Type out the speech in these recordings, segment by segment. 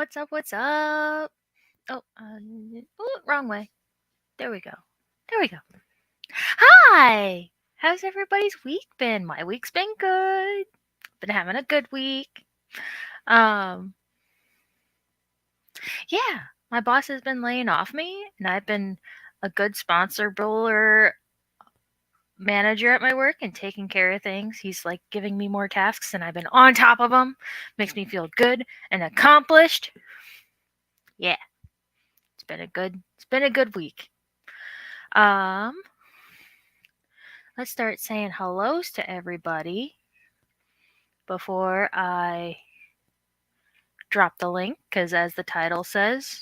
What's up? What's up? Oh, wrong way. There we go. There we go. Hi! How's everybody's week been? My week's been good. Been having a good week. Um, yeah, my boss has been laying off me, and I've been a good sponsor builder manager at my work and taking care of things. He's like giving me more tasks, and I've been on top of them. Makes me feel good and accomplished. Yeah, it's been a good week. Um, let's start saying hellos to everybody before I drop the link, because as the title says,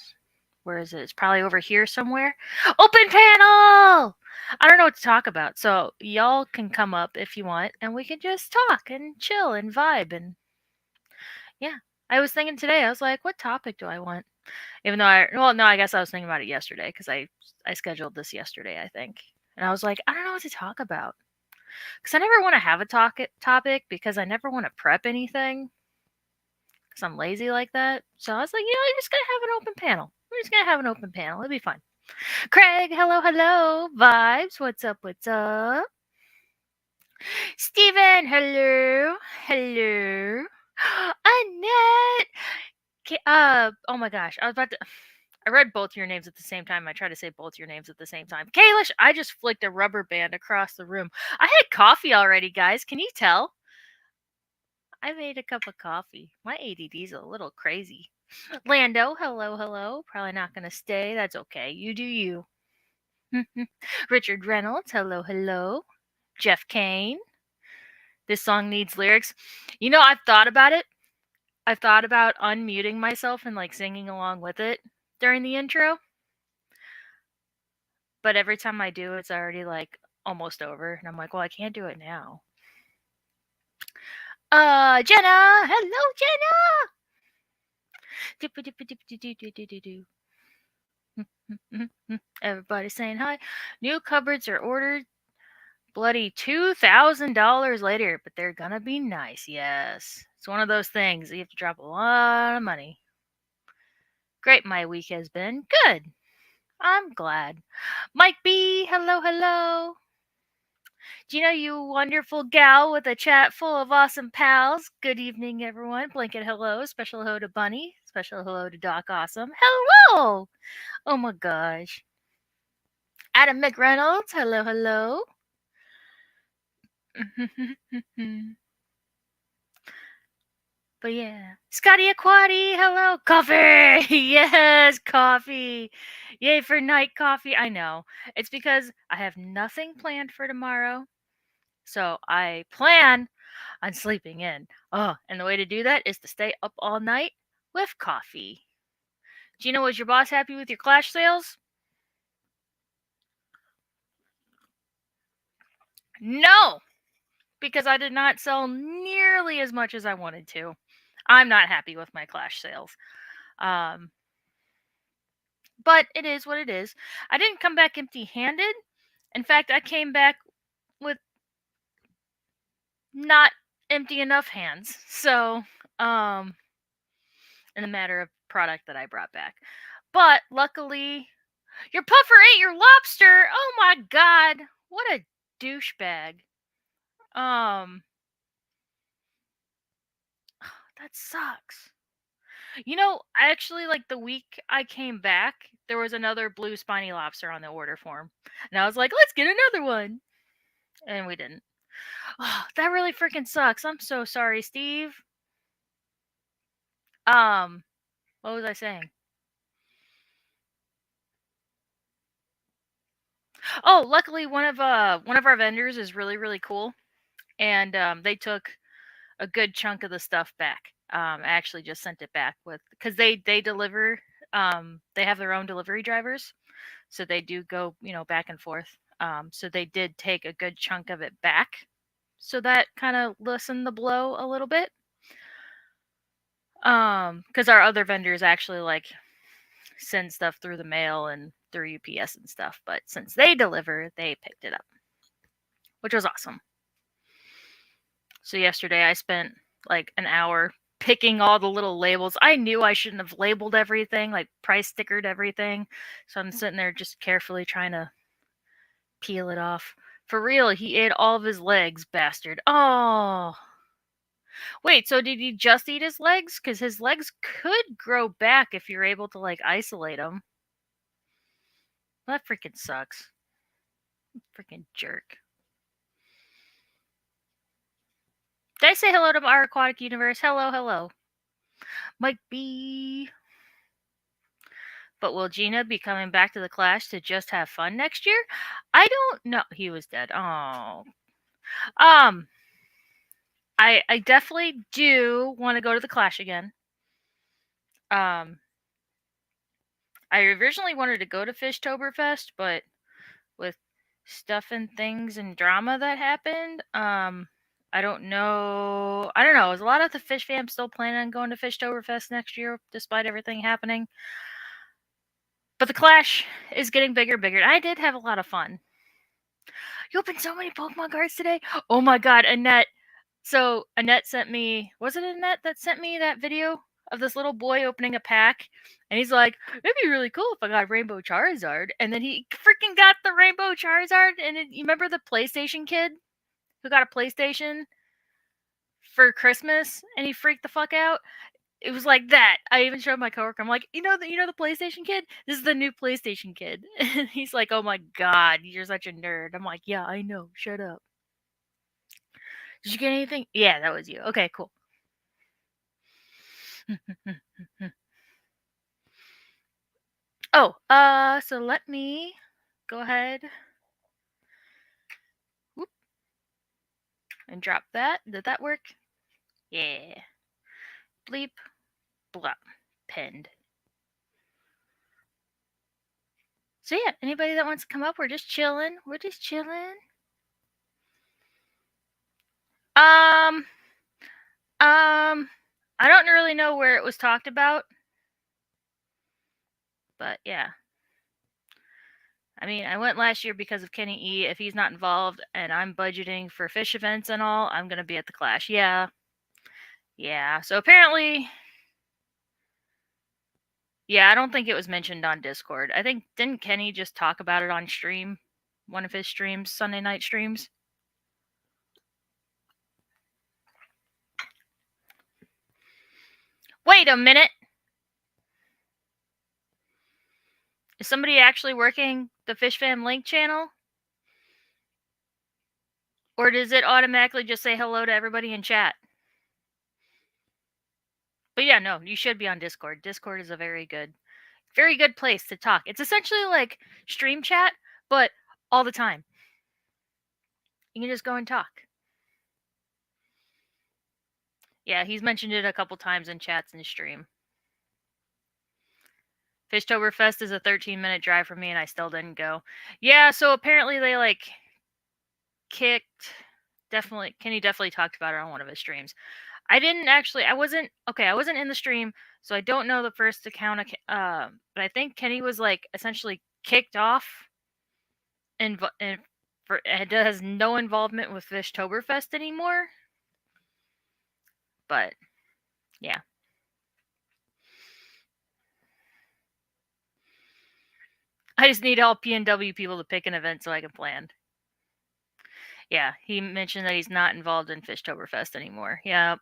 where is it? It's probably over here somewhere. Open panel! I don't know what to talk about, so y'all can come up if you want, and we can just talk and chill and vibe. And yeah, I was thinking today, I was like, what topic do I want? Even though no, I guess I was thinking about it yesterday, because I scheduled this yesterday, I think. And I was like, I don't know what to talk about. Because I never want to have a topic because I never want to prep anything because I'm lazy like that. So I was like, I'm just going to have an open panel. We're just going to have an open panel. It'll be fun. Craig, hello, hello. Vibes, what's up, what's up? Steven, hello, hello. Annette. Oh my gosh, I read both your names at the same time. I tried to say both your names at the same time. Kalish, I just flicked a rubber band across the room. I had coffee already, guys. Can you tell? I made a cup of coffee. My ADD's a little crazy. Lando, hello, hello. Probably not going to stay. That's okay. You do you. Richard Reynolds, hello, hello. Jeff Kane. This song needs lyrics. I've thought about it. I've thought about unmuting myself and like singing along with it during the intro. But every time I do, it's already like almost over. And I'm like, well, I can't do it now. Jenna! Hello, Jenna! Everybody saying hi. New cupboards are ordered. Bloody $2,000 later, but they're gonna be nice. Yes, it's one of those things you have to drop a lot of money. Great, my week has been good. I'm glad. Mike B, hello, hello. Gina, you wonderful gal with a chat full of awesome pals. Good evening, everyone. Blanket hello. Special hello to Bunny. Special hello to Doc Awesome. Hello! Oh my gosh. Adam McReynolds, hello, hello. But yeah. Scotty Aquati, hello. Coffee! Yes, coffee. Yay for night coffee. I know. It's because I have nothing planned for tomorrow. So I plan on sleeping in. Oh, and the way to do that is to stay up all night with coffee. Gina, was your boss happy with your Clash sales? No, because I did not sell nearly as much as I wanted to. I'm not happy with my Clash sales. But it is what it is. I didn't come back empty handed. In fact, I came back with not empty enough hands. So, in the matter of product that I brought back. But luckily, your puffer ate your lobster. Oh my god. What a douchebag. That sucks. I actually like the week I came back, there was another blue spiny lobster on the order form. And I was like, let's get another one. And we didn't. Oh, that really freaking sucks. I'm so sorry, Steve. What was I saying? Oh, luckily one of our vendors is really, really cool. And they took a good chunk of the stuff back. I actually just sent it back because they deliver. They have their own delivery drivers, so they do go back and forth. So they did take a good chunk of it back, so that kind of lessened the blow a little bit. Because our other vendors actually like send stuff through the mail and through UPS and stuff, but since they deliver, they picked it up, which was awesome. So yesterday I spent like an hour picking all the little labels. I knew I shouldn't have labeled everything, like price stickered everything. So I'm sitting there just carefully trying to peel it off. For real, he ate all of his legs, bastard. Oh. Wait, so did he just eat his legs? Because his legs could grow back if you're able to, like, isolate them. That freaking sucks. Freaking jerk. Did I say hello to our aquatic universe? Hello, hello. Mike B. But will Gina be coming back to the Clash to just have fun next year? I don't know. He was dead. Oh. I definitely do want to go to the Clash again. I originally wanted to go to Fishtoberfest, but with stuff and things and drama that happened, I don't know. I don't know. Is a lot of the Fish fam still planning on going to Fishtoberfest next year, despite everything happening? But the Clash is getting bigger and bigger. I did have a lot of fun. You opened so many Pokemon cards today. Oh my god, Annette. So Annette sent me, was it Annette that sent me that video of this little boy opening a pack? And he's like, it'd be really cool if I got Rainbow Charizard. And then he freaking got the Rainbow Charizard. And you remember the PlayStation kid who got a PlayStation for Christmas and he freaked the fuck out? It was like that. I even showed my coworker. I'm like, you know the PlayStation kid? This is the new PlayStation kid. And he's like, oh my god, you're such a nerd. I'm like, yeah, I know. Shut up. Did you get anything? Yeah, that was you. Okay, cool. Oh, so let me go ahead. Whoop, and drop that. Did that work? Yeah. Bleep. Blop. Pinned. So yeah, anybody that wants to come up, we're just chilling. We're just chilling. I don't really know where it was talked about. But yeah. I mean, I went last year because of Kenny E. If he's not involved and I'm budgeting for fish events and all, I'm going to be at the Clash. Yeah. Yeah. So apparently, yeah, I don't think it was mentioned on Discord. I think, didn't Kenny just talk about it on stream? One of his streams, Sunday night streams? Wait a minute! Is somebody actually working the Fish Fam Link channel? Or does it automatically just say hello to everybody in chat? But yeah, no, you should be on Discord. Discord is a very good place to talk. It's essentially like stream chat, but all the time. You can just go and talk. Yeah, he's mentioned it a couple times in chats and stream. Fishtoberfest is a 13-minute drive for me, and I still didn't go. Yeah, so apparently they, like, kicked... Kenny definitely talked about it on one of his streams. I wasn't in the stream, so I don't know the first account, but I think Kenny was, like, essentially kicked off and has no involvement with Fishtoberfest anymore. But, yeah. I just need all PNW people to pick an event so I can plan. Yeah, he mentioned that he's not involved in Fishtoberfest anymore. Yep.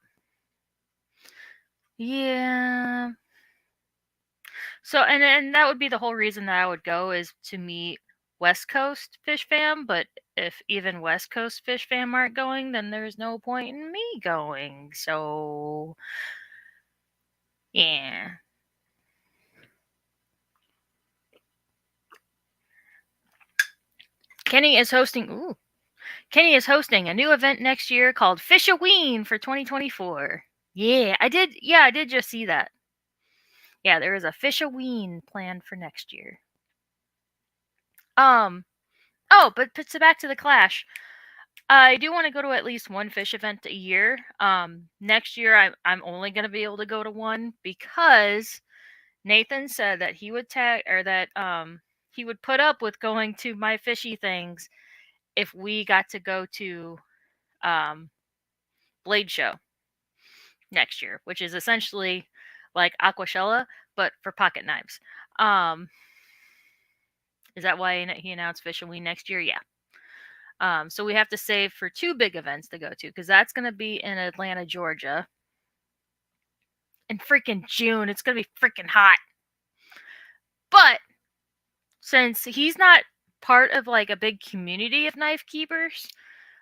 Yeah. So, and that would be the whole reason that I would go, is to meet West Coast Fish Fam, but if even West Coast Fish Fam aren't going, then there's no point in me going. So, yeah. Kenny is hosting a new event next year called Fish-A-Ween for 2024. Yeah, I did just see that. Yeah, there is a Fish-A-Ween planned for next year. But back to the Clash. I do want to go to at least one fish event a year. Next year I'm only going to be able to go to one because Nathan said that he would he would put up with going to my fishy things if we got to go to Blade Show next year, which is essentially like Aquashella, but for pocket knives. Is that why he announced Fishing Week next year? Yeah. So we have to save for 2 big events to go to, because that's going to be in Atlanta, Georgia. In freaking June. It's going to be freaking hot. But since he's not part of like a big community of knife keepers,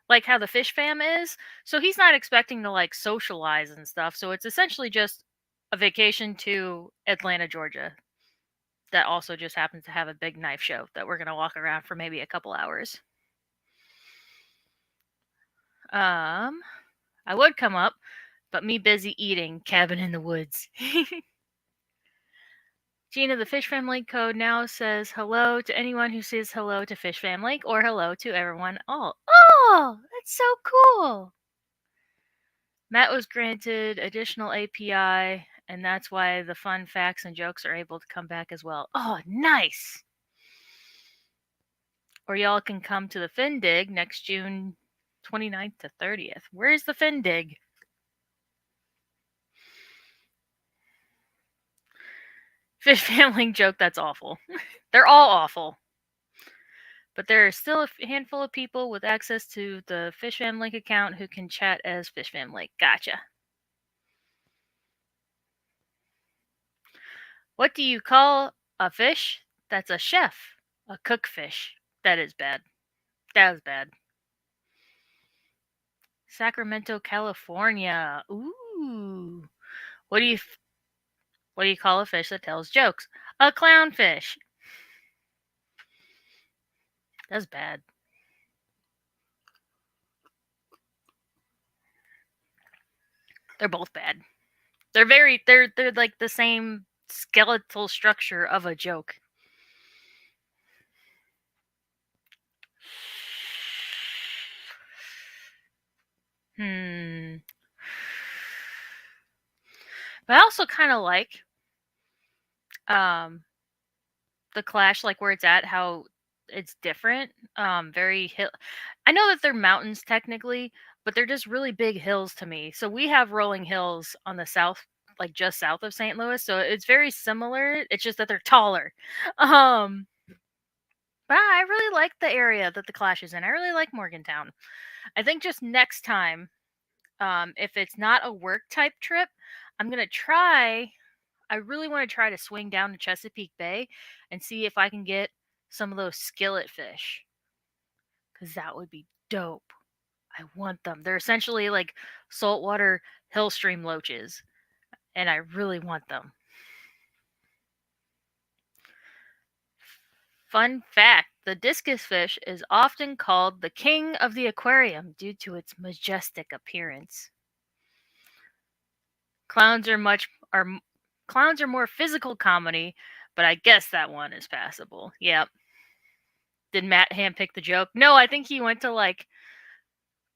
like how the Fish Fam is, so he's not expecting to like socialize and stuff. So it's essentially just a vacation to Atlanta, Georgia. That also just happens to have a big knife show that we're going to walk around for maybe a couple hours. I would come up, but me busy eating Cabin in the Woods. Gina, the Fish Fam Link code now says hello to anyone who says hello to Fish Fam Link, or hello to everyone. Oh, that's so cool. Matt was granted additional API, and that's why the fun facts and jokes are able to come back as well. Oh, nice. Or y'all can come to the Findig next June 29th to 30th. Where's the Findig? Fish Family joke, that's awful. They're all awful. But there are still a handful of people with access to the Fish Fam Link account who can chat as Fish Fam Link. Gotcha. What do you call a fish that's a chef? A cook fish. That is bad. That was bad. Sacramento, California. Ooh. What do you call a fish that tells jokes? A clownfish. That's bad. They're both bad. They're like the same skeletal structure of a joke. But I also kind of like the Clash, like where it's at, how it's different. Very hill. I know that they're mountains technically, but they're just really big hills to me. So we have rolling hills on the south, like just south of St. Louis. So it's very similar. It's just that they're taller. But I really like the area that the Clash is in. I really like Morgantown. I think just next time, if it's not a work type trip, I'm gonna try. I really want to try to swing down to Chesapeake Bay and see if I can get some of those skillet fish, because that would be dope. I want them. They're essentially like saltwater hill stream loaches, and I really want them. Fun fact, the discus fish is often called the king of the aquarium due to its majestic appearance. Clowns are more physical comedy, but I guess that one is passable. Yep. Did Matt handpick the joke? No, I think he went to like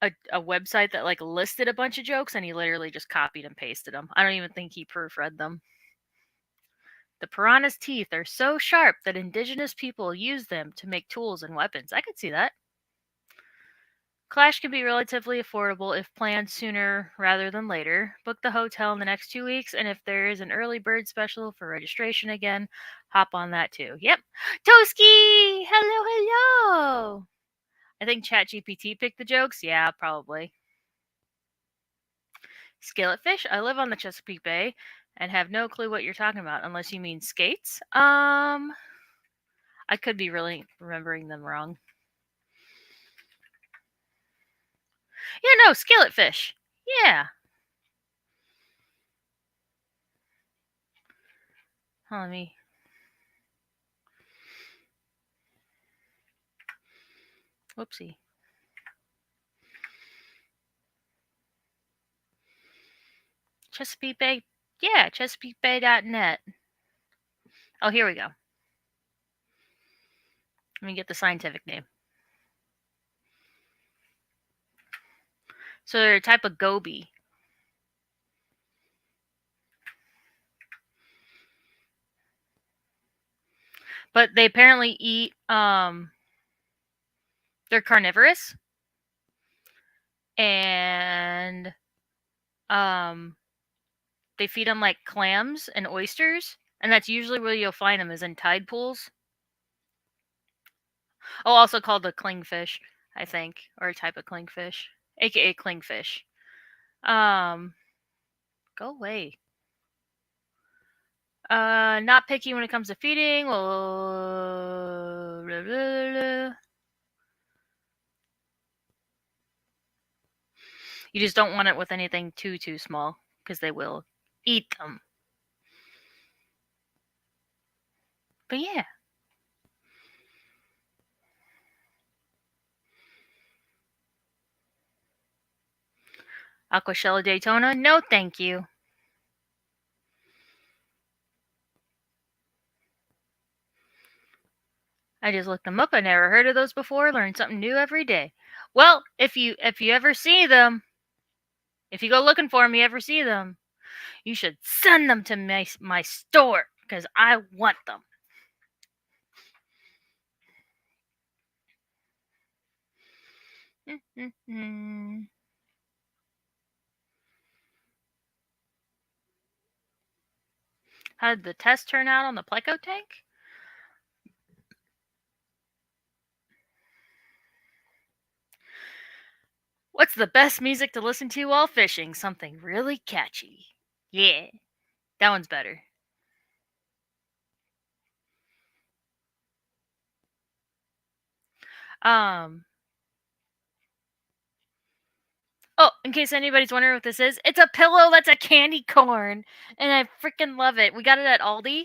a website that like listed a bunch of jokes and he literally just copied and pasted them. I don't even think he proofread them. The piranha's teeth are so sharp that indigenous people use them to make tools and weapons. I could see that. Clash can be relatively affordable if planned sooner rather than later. Book the hotel in the next 2 weeks, and if there is an early bird special for registration again, hop on that too. Yep. Toski! Hello, hello! I think ChatGPT picked the jokes. Yeah, probably. Skillet fish? I live on the Chesapeake Bay and have no clue what you're talking about, unless you mean skates. I could be really remembering them wrong. Yeah, no, skillet fish. Yeah. Let me. Whoopsie. Chesapeake Bay. Yeah, ChesapeakeBay.net. Oh, here we go. Let me get the scientific name. So they're a type of goby. But they apparently eat they're carnivorous. And they feed them like clams and oysters, and that's usually where you'll find them is in tide pools. Oh, also called a clingfish, I think, or a type of clingfish, aka clingfish. Um, go away. Not picky when it comes to feeding. Well, blah, blah, blah. You just don't want it with anything too small because they will eat them. But yeah, Aquashella Daytona, no thank you. I just looked them up. I never heard of those before. Learn something new every day. Well, if you ever see them, if you go looking for them, you ever see them, you should send them to my store because I want them. How did the test turn out on the Pleco tank? What's the best music to listen to while fishing? Something really catchy. Yeah, that one's better. Um. Oh, in case anybody's wondering what this is, it's a pillow that's a candy corn, and I freaking love it. We got it at Aldi,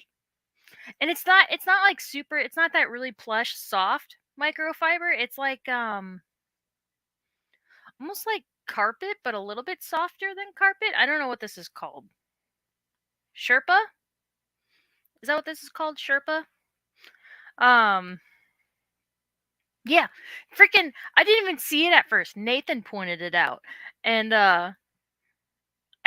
and it's not like super. It's not that really plush, soft microfiber. It's like almost like carpet, but a little bit softer than carpet. I don't know what this is called. Sherpa? Is that what this is called? Sherpa? Um, yeah. Freaking I didn't even see it at first. Nathan pointed it out. And I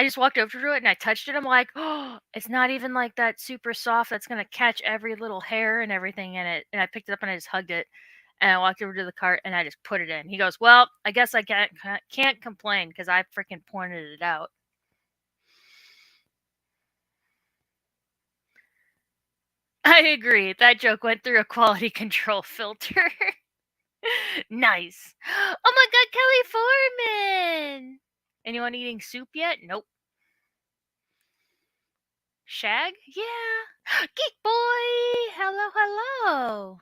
just walked over to it and I touched it. I'm like, oh, it's not even like that super soft that's gonna catch every little hair and everything in it. And I picked it up and I just hugged it. And I walked over to the cart and I just put it in. He goes, "Well, I guess I can't complain because I freaking pointed it out." I agree. That joke went through a quality control filter. Nice. Oh my god, Kelly Foreman! Anyone eating soup yet? Nope. Shag? Yeah. Geek boy! Hello, hello.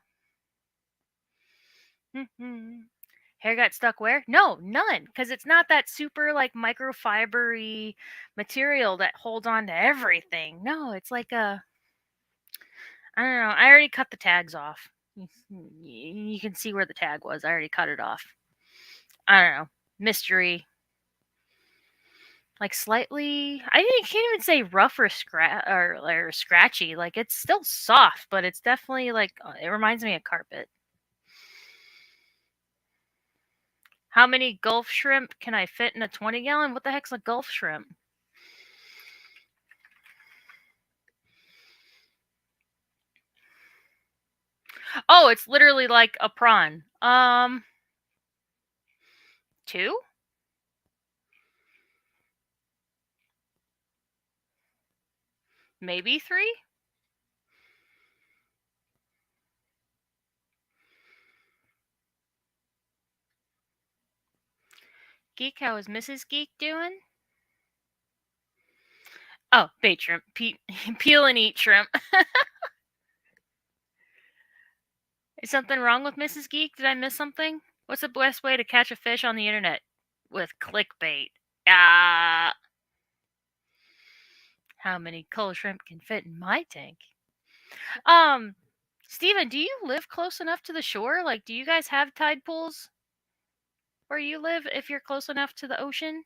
Hair got stuck where? No, none. Because it's not that super, like, microfibery material that holds on to everything. No, it's like a. I don't know. I already cut the tags off. You can see where the tag was. I already cut it off. I don't know. Mystery. Like slightly, can't even say rough or scratchy. Like it's still soft, but it's definitely like it reminds me of carpet. How many Gulf shrimp can I fit in a 20-gallon? What the heck's a Gulf shrimp? Oh, it's literally like a prawn. Two? Maybe three? Geek, how is Mrs. Geek doing? Oh, bait shrimp. Peel and eat shrimp. Is something wrong with Mrs. Geek? Did I miss something? What's the best way to catch a fish on the internet? With clickbait. Ah. How many coal shrimp can fit in my tank? Um, Steven, do you live close enough to the shore? Like, do you guys have tide pools where you live if you're close enough to the ocean?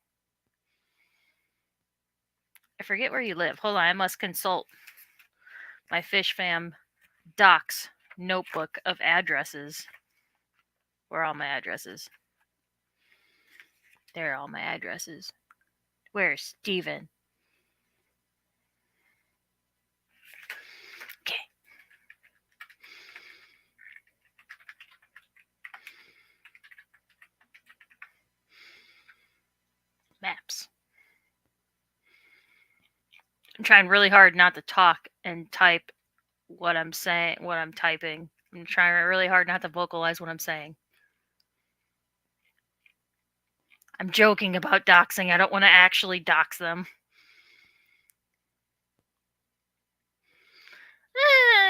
I forget where you live. Hold on, I must consult my Fish Fam docs notebook of addresses. Where are all my addresses? There are all my addresses. Where's Steven? Okay. Maps. trying really hard not to talk and type what I'm saying, what I'm typing. I'm trying really hard not to vocalize what I'm saying. I'm joking about doxing. I don't want to actually dox them.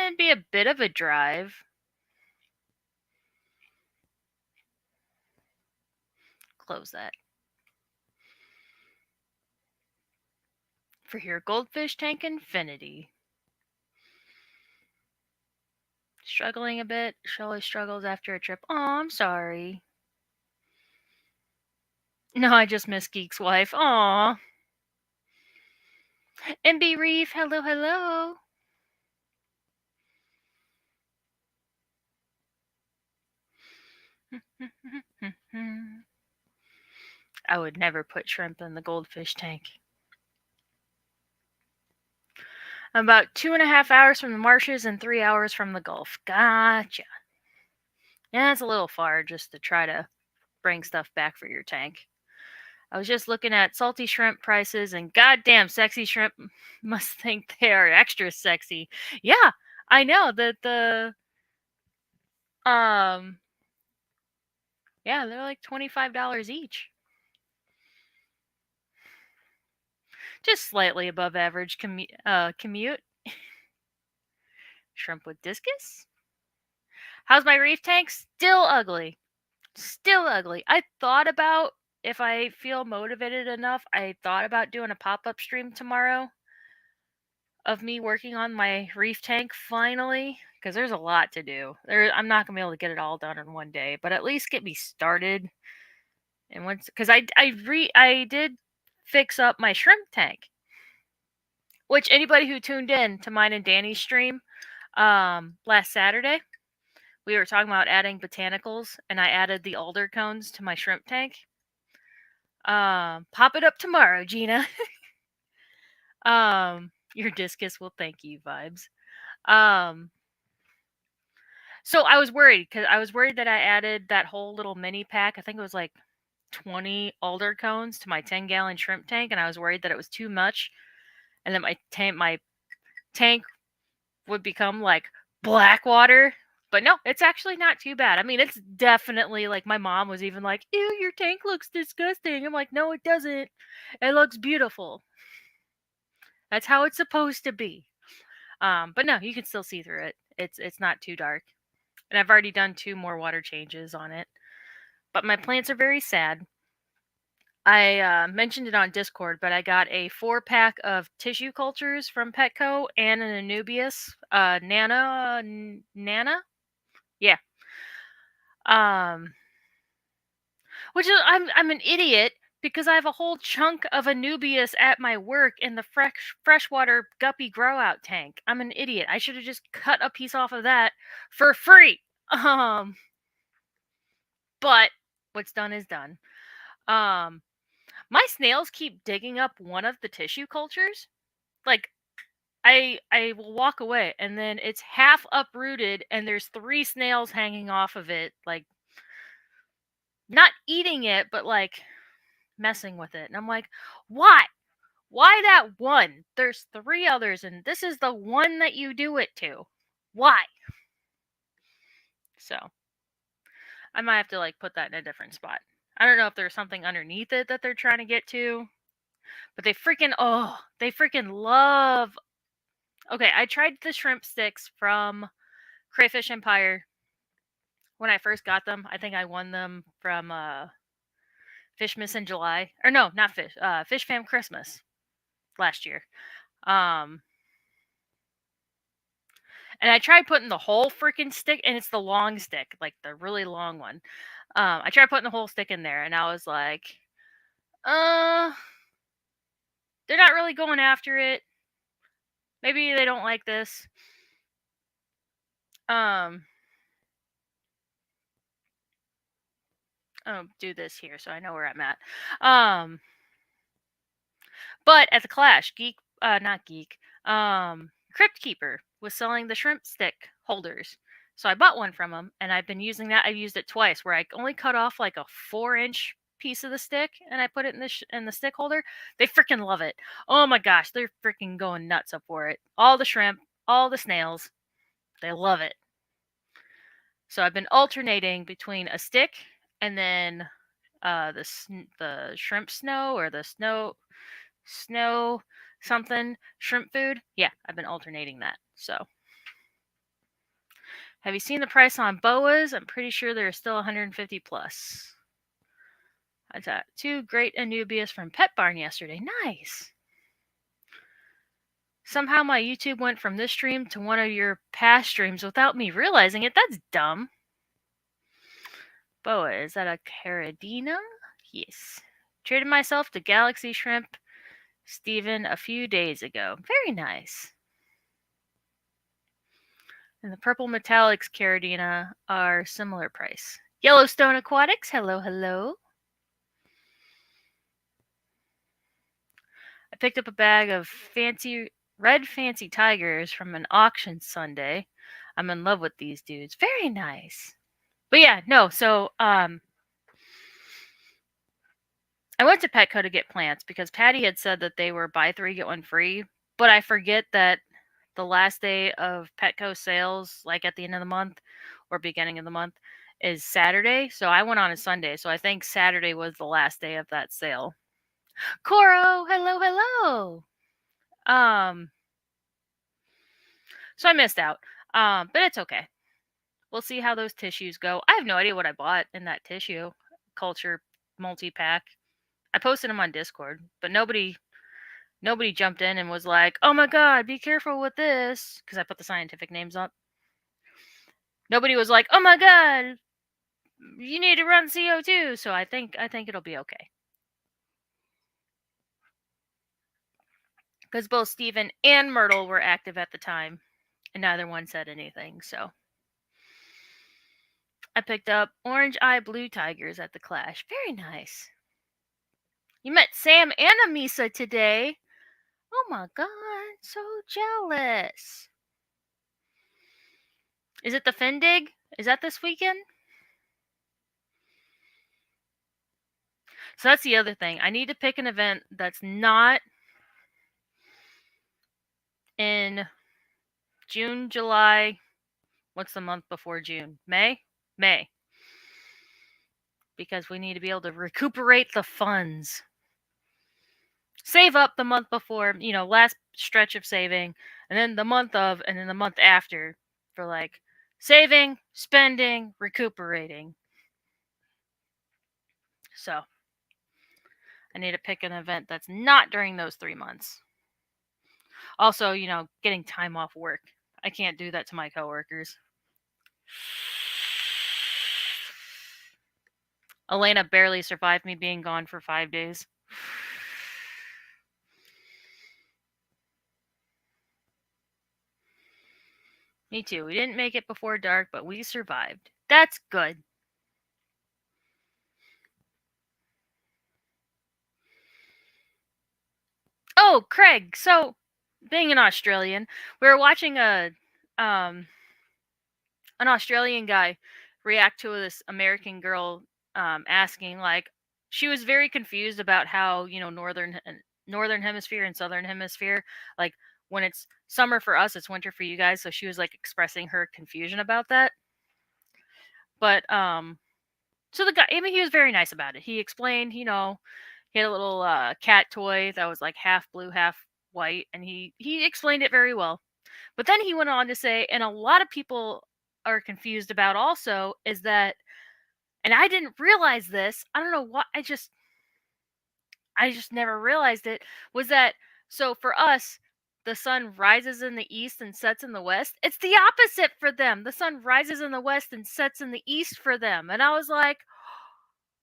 It'd be a bit of a drive. Close that. For your goldfish tank infinity. Struggling a bit. She always struggles after a trip. Oh, I'm sorry. No, I just miss Geek's wife. Aw. MB Reef, hello, hello. I would never put shrimp in the goldfish tank. I'm about 2.5 hours from the marshes and 3 hours from the Gulf. Gotcha. Yeah, it's a little far just to try to bring stuff back for your tank. I was just looking at salty shrimp prices, and goddamn, sexy shrimp must think they are extra sexy. Yeah, I know that um yeah, they're like $25 each. Just slightly above average commute. Shrimp with discus. How's my reef tank? Still ugly. Still ugly. I thought about, if I feel motivated enough, I thought about doing a pop-up stream tomorrow of me working on my reef tank finally, because there's a lot to do. I'm not gonna be able to get it all done in one day, but at least get me started. And once, because I did fix up my shrimp tank, which anybody who tuned in to mine and Danny's stream last Saturday, we were talking about adding botanicals, and I added the alder cones to my shrimp tank. Pop it up tomorrow, Gina. Your discus will thank you, vibes. So I was worried that I added that whole little mini pack. I think it was like 20 alder cones to my 10-gallon shrimp tank, and I was worried that it was too much, and that my tank would become like black water. But no, it's actually not too bad. I mean, it's definitely like, my mom was even like, "Ew, your tank looks disgusting." I'm like, "No, it doesn't. It looks beautiful. That's how it's supposed to be." But no, you can still see through it. It's not too dark. And I've already done 2 more water changes on it. But my plants are very sad. I mentioned it on Discord, but I got a 4-pack of tissue cultures from Petco and an Anubias Nana. Yeah. Which is, I'm an idiot because I have a whole chunk of Anubias at my work in the freshwater guppy grow out tank. I'm an idiot. I should have just cut a piece off of that for free. But what's done is done. My snails keep digging up one of the tissue cultures. Like, I will walk away and then it's half uprooted and there's 3 snails hanging off of it, like, not eating it, but like messing with it. And I'm like, "Why? Why that one? There's 3 others and this is the one that you do it to. Why?" So, I might have to like put that in a different spot. I don't know if there's something underneath it that they're trying to get to, but they freaking love. Okay, I tried the shrimp sticks from Crayfish Empire when I first got them. I think I won them from Fishmas in July. Or no, not Fish Fam Christmas last year. And I tried putting the whole freaking stick, and it's the long stick, like the really long one. I tried putting the whole stick in there, and I was like, they're not really going after it. Maybe they don't like this. I'll do this here so I know where I'm at. But at the Clash, Crypt Keeper was selling the shrimp stick holders. So I bought one from him, and I've been using that. I've used it twice, where I only cut off like a 4-inch piece of the stick and I put it in the stick holder, they freaking love it. Oh my gosh, they're freaking going nuts up for it. All the shrimp, all the snails, they love it. So I've been alternating between a stick and then the shrimp snow or the snow something shrimp food. Yeah, I've been alternating that. So, have you seen the price on boas? I'm pretty sure they're still 150 plus. I got 2 great Anubias from Pet Barn yesterday. Nice. Somehow my YouTube went from this stream to one of your past streams without me realizing it. That's dumb. Boa, is that a Caridina? Yes. Traded myself to Galaxy Shrimp Steven a few days ago. Very nice. And the purple metallics Caridina are similar price. Yellowstone Aquatics, hello, hello. I picked up a bag of red fancy tigers from an auction Sunday. I'm in love with these dudes. Very nice. But yeah, no, so I went to Petco to get plants because Patty had said that they were buy 3 get 1 free, but I forget that the last day of Petco sales, like at the end of the month or beginning of the month, is Saturday. So I went on a Sunday. So I think Saturday was the last day of that sale. Coro, hello, hello. So I missed out. But it's okay. We'll see how those tissues go. I have no idea what I bought in that tissue culture multi-pack. I posted them on Discord, but nobody jumped in and was like, "Oh my god, be careful with this," because I put the scientific names up. Nobody was like, "Oh my god, you need to run CO2." So I think it'll be okay. Because both Steven and Myrtle were active at the time, and neither one said anything. So I picked up orange eye blue tigers at the Clash. Very nice. You met Sam and Amisa today. Oh my god, so jealous. Is it the Findig? Is that this weekend? So that's the other thing. I need to pick an event that's not in June, July. What's the month before June? May? May. Because we need to be able to recuperate the funds. Save up the month before, last stretch of saving, and then the month of, and then the month after for like saving, spending, recuperating. So I need to pick an event that's not during those 3 months. Also, getting time off work. I can't do that to my coworkers. Elena barely survived me being gone for 5 days. Me too. We didn't make it before dark, but we survived. That's good. Oh, Craig. So, being an Australian, we were watching an Australian guy react to this American girl asking, like, she was very confused about how northern hemisphere and southern hemisphere, like when it's summer for us, it's winter for you guys. So she was like expressing her confusion about that. But so the guy, I mean, he was very nice about it. He explained, he had a little cat toy that was like half blue, half white, and he explained it very well. But then he went on to say, and a lot of people are confused about also is that, and I didn't realize this. I don't know why. I just never realized it. Was that so for us? The sun rises in the east and sets in the west. It's the opposite for them. The sun rises in the west and sets in the east for them. And I was like,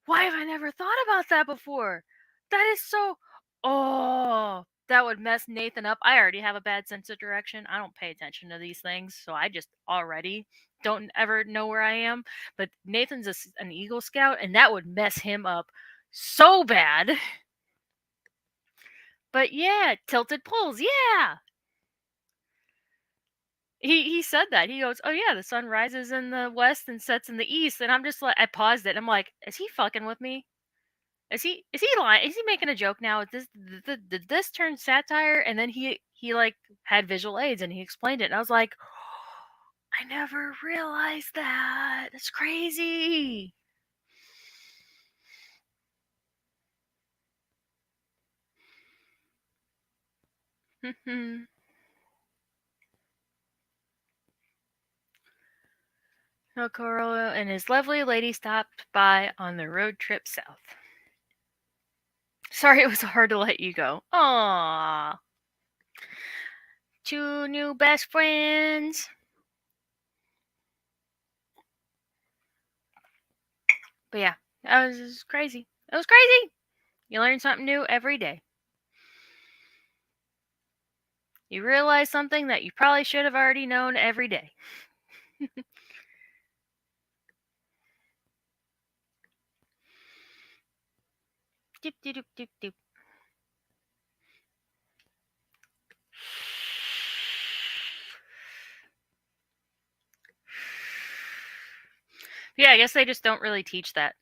why have I never thought about that before? That is so. Oh, that would mess Nathan up. I already have a bad sense of direction. I don't pay attention to these things, so I just already don't ever know where I am. But Nathan's an Eagle Scout, and that would mess him up so bad. But yeah, tilted poles, yeah. He said that. He goes, "Oh yeah, the sun rises in the west and sets in the east." And I'm just like, I paused it. I'm like, is he fucking with me? Is he lying? Is he making a joke now? Did this turn satire? And then he like had visual aids and he explained it, and I was like, I never realized that. It's crazy. Okoro and his lovely lady stopped by on the road trip south. Sorry it was hard to let you go. Aww. Two new best friends. But yeah, that was crazy. It was crazy. You learn something new every day. You realize something that you probably should have already known every day. Doop, doop, doop, doop, doop. Yeah, I guess they just don't really teach that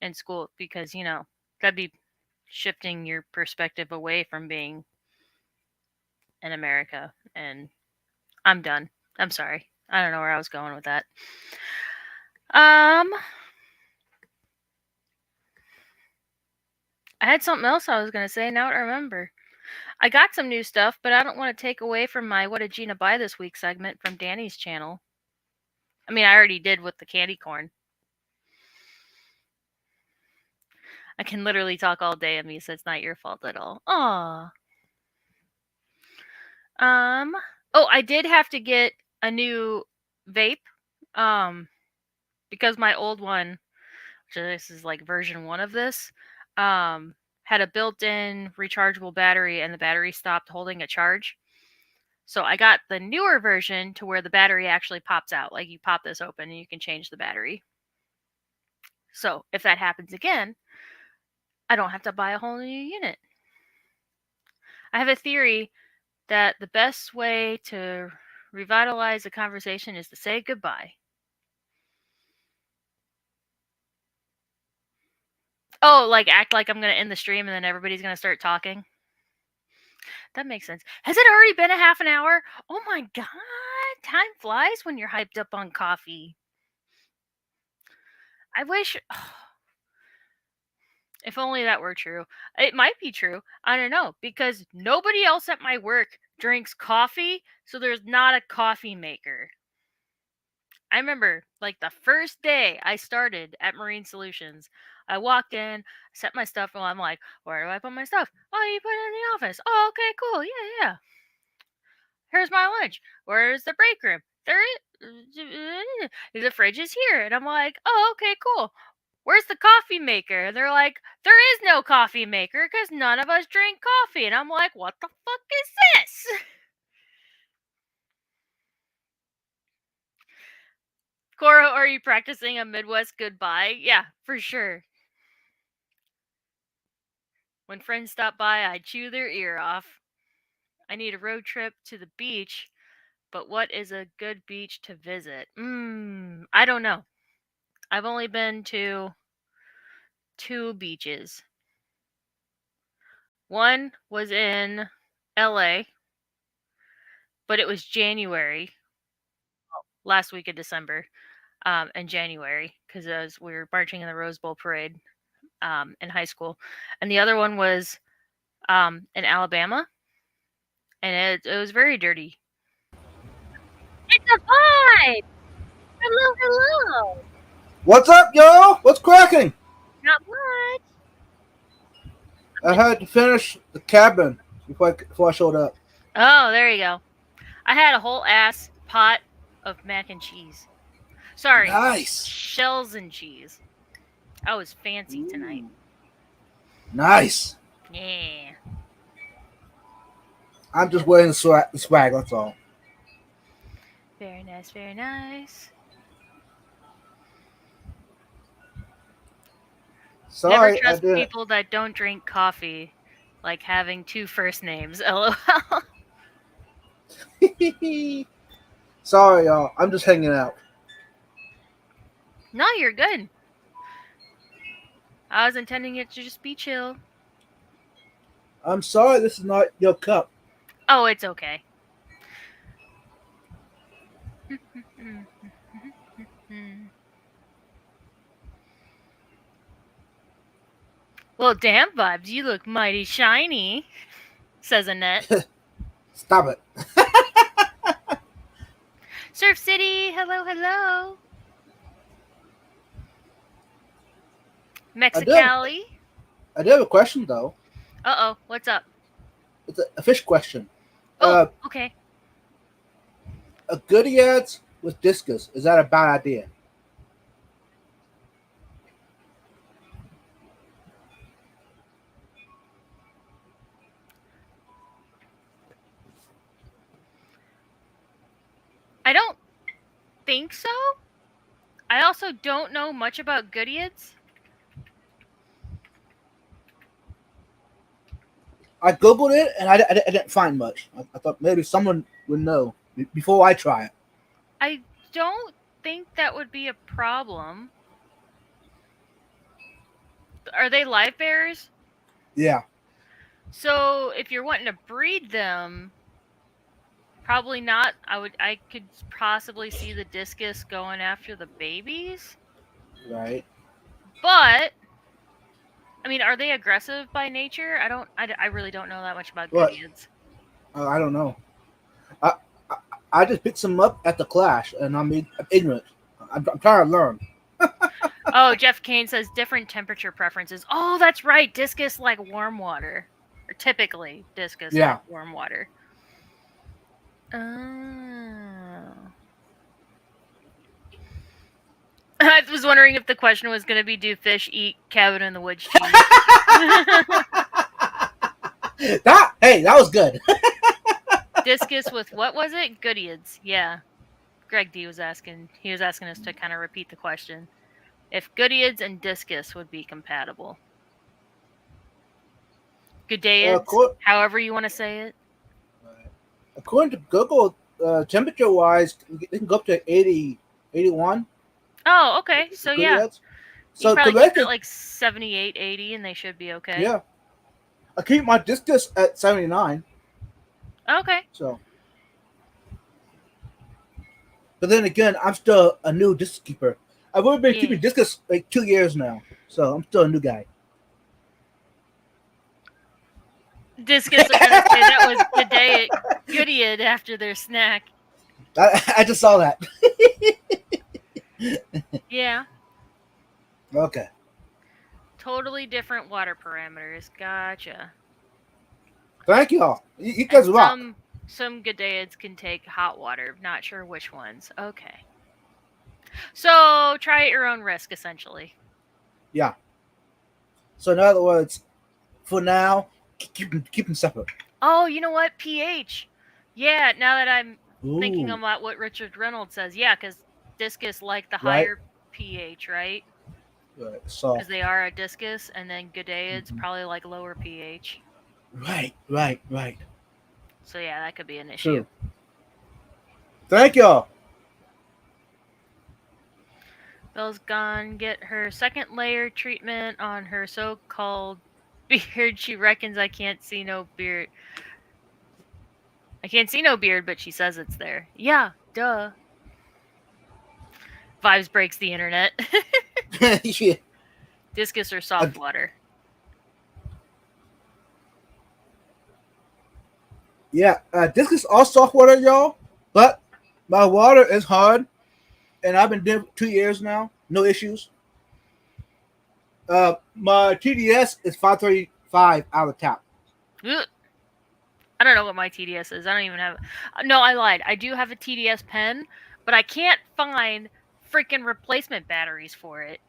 in school because, that'd be shifting your perspective away from being in America. And I'm done. I'm sorry. I don't know where I was going with that. I had something else I was going to say. Now I don't remember. I got some new stuff, but I don't want to take away from my What Did Gina Buy This Week segment from Danny's channel. I mean, I already did with the candy corn. I can literally talk all day, Amy, so it's not your fault at all. Aww. Oh, I did have to get a new vape. Because my old one, which this is like version 1 of this, had a built-in rechargeable battery and the battery stopped holding a charge. So I got the newer version to where the battery actually pops out. Like you pop this open and you can change the battery. So if that happens again, I don't have to buy a whole new unit. I have a theory that the best way to revitalize a conversation is to say goodbye. Oh, like act like I'm going to end the stream and then everybody's going to start talking. That makes sense. Has it already been a half an hour? Oh my god, time flies when you're hyped up on coffee. I wish. If only that were true. It might be true. I don't know. Because nobody else at my work drinks coffee, so there's not a coffee maker. I remember, like, the first day I started at Marine Solutions, I walked in, set my stuff, and I'm like, where do I put my stuff? Oh, you put it in the office. Oh, okay, cool. Yeah. Here's my lunch. Where's the break room? There is. The fridge is here. And I'm like, oh, okay, cool. Where's the coffee maker? And they're like, there is no coffee maker because none of us drink coffee. And I'm like, what the fuck is this? Cora, are you practicing a Midwest goodbye? Yeah, for sure. When friends stop by, I chew their ear off. I need a road trip to the beach, but what is a good beach to visit? I don't know. I've only been to 2 beaches. One was in LA, but it was January, last week of December, in January, because we were marching in the Rose Bowl parade in high school. And the other one was in Alabama, and it was very dirty. It's a vibe! Hello. What's up, y'all? What's cracking? Not much. I had to finish the cabin before I showed up. Oh, there you go. I had a whole ass pot of mac and cheese. Sorry, Nice. shells and cheese. I was fancy tonight. Nice. Yeah. I'm just wearing the swag, that's all. Very nice, very nice. Sorry, Never trust people that don't drink coffee, like having 2 first names. LOL. Sorry, y'all. I'm just hanging out. No, you're good. I was intending it to just be chill. I'm sorry, this is not your cup. Oh, it's okay. Well, damn, Vibes, you look mighty shiny, says Annette. Stop it. Surf City, hello, hello. I do have, Mexicali. I do have a question though. Uh-oh, what's up? It's a fish question. Oh, Uh, okay. a goodie ads with discus, is that a bad idea? I don't think so. I also don't know much about Goodyeads. I googled it and I didn't find much. I thought maybe someone would know before I try it. I don't think that would be a problem. Are they live bearers? Yeah, So if you're wanting to breed them, probably not. I could possibly see the discus going after the babies. right. But I mean, are they aggressive by nature? I don't. I really don't know that much about But Goodyeads. I don't know. I, I I just picked some up at the clash, and I'm ignorant. I'm trying to learn. Oh, Jeff Kane says different temperature preferences. Oh, that's right. Discus like warm water, or typically discus Yeah. like warm water. Oh. I was wondering if the question was going to be, do fish eat cabin in the woods cheese? That was good. Discus with what was it? Goodyeads. Yeah. Greg D was asking. He was asking us to kind of repeat the question. If Goodyeads and discus would be compatible. Goodyeads, According, however you want to say it. according to Google, temperature wise, it can go up to 80, 81. Oh, okay. So Good yeah, ads. you can So probably keep it correct at it. like 78, 80, and they should be okay. Yeah, I keep my discus at 79. Okay. So, but then again, I'm still a new discus keeper. I've only been Yeah. keeping discus like 2 years now, so I'm still a new guy. Discus are gonna say that was Goodyead after their snack. I just saw that. Yeah. Okay. Totally different water parameters. Gotcha. Thank you all. You And guys rock. some Goodyeads can take hot water. Not sure which ones. Okay. So try at your own risk, essentially. Yeah. So in other words, for now, keep them separate. Oh, you know what? pH. Yeah, now that I'm thinking Ooh. about what Richard Reynolds says, yeah, because discus like the Right. higher pH, right? Right. Because Soft. they are a discus, and then Goodyeads Mhm. probably like lower pH. Right. Right. Right. So yeah, that could be an issue. True. Thank y'all. Bell's gone get her second layer treatment on her so-called beard. She reckons I can't see no beard. I can't see no beard, but she says it's there. Yeah, duh. Vibes breaks the internet. Yeah. Discus or Uh, soft water. yeah. This is all soft water, y'all. But my water is hard, and I've been doing it 2 years now. No issues. My TDS is 535 out of tap. Ugh. I don't know what my TDS is. I don't even have. No, I lied. I do have a TDS pen, but I can't find freaking replacement batteries for it.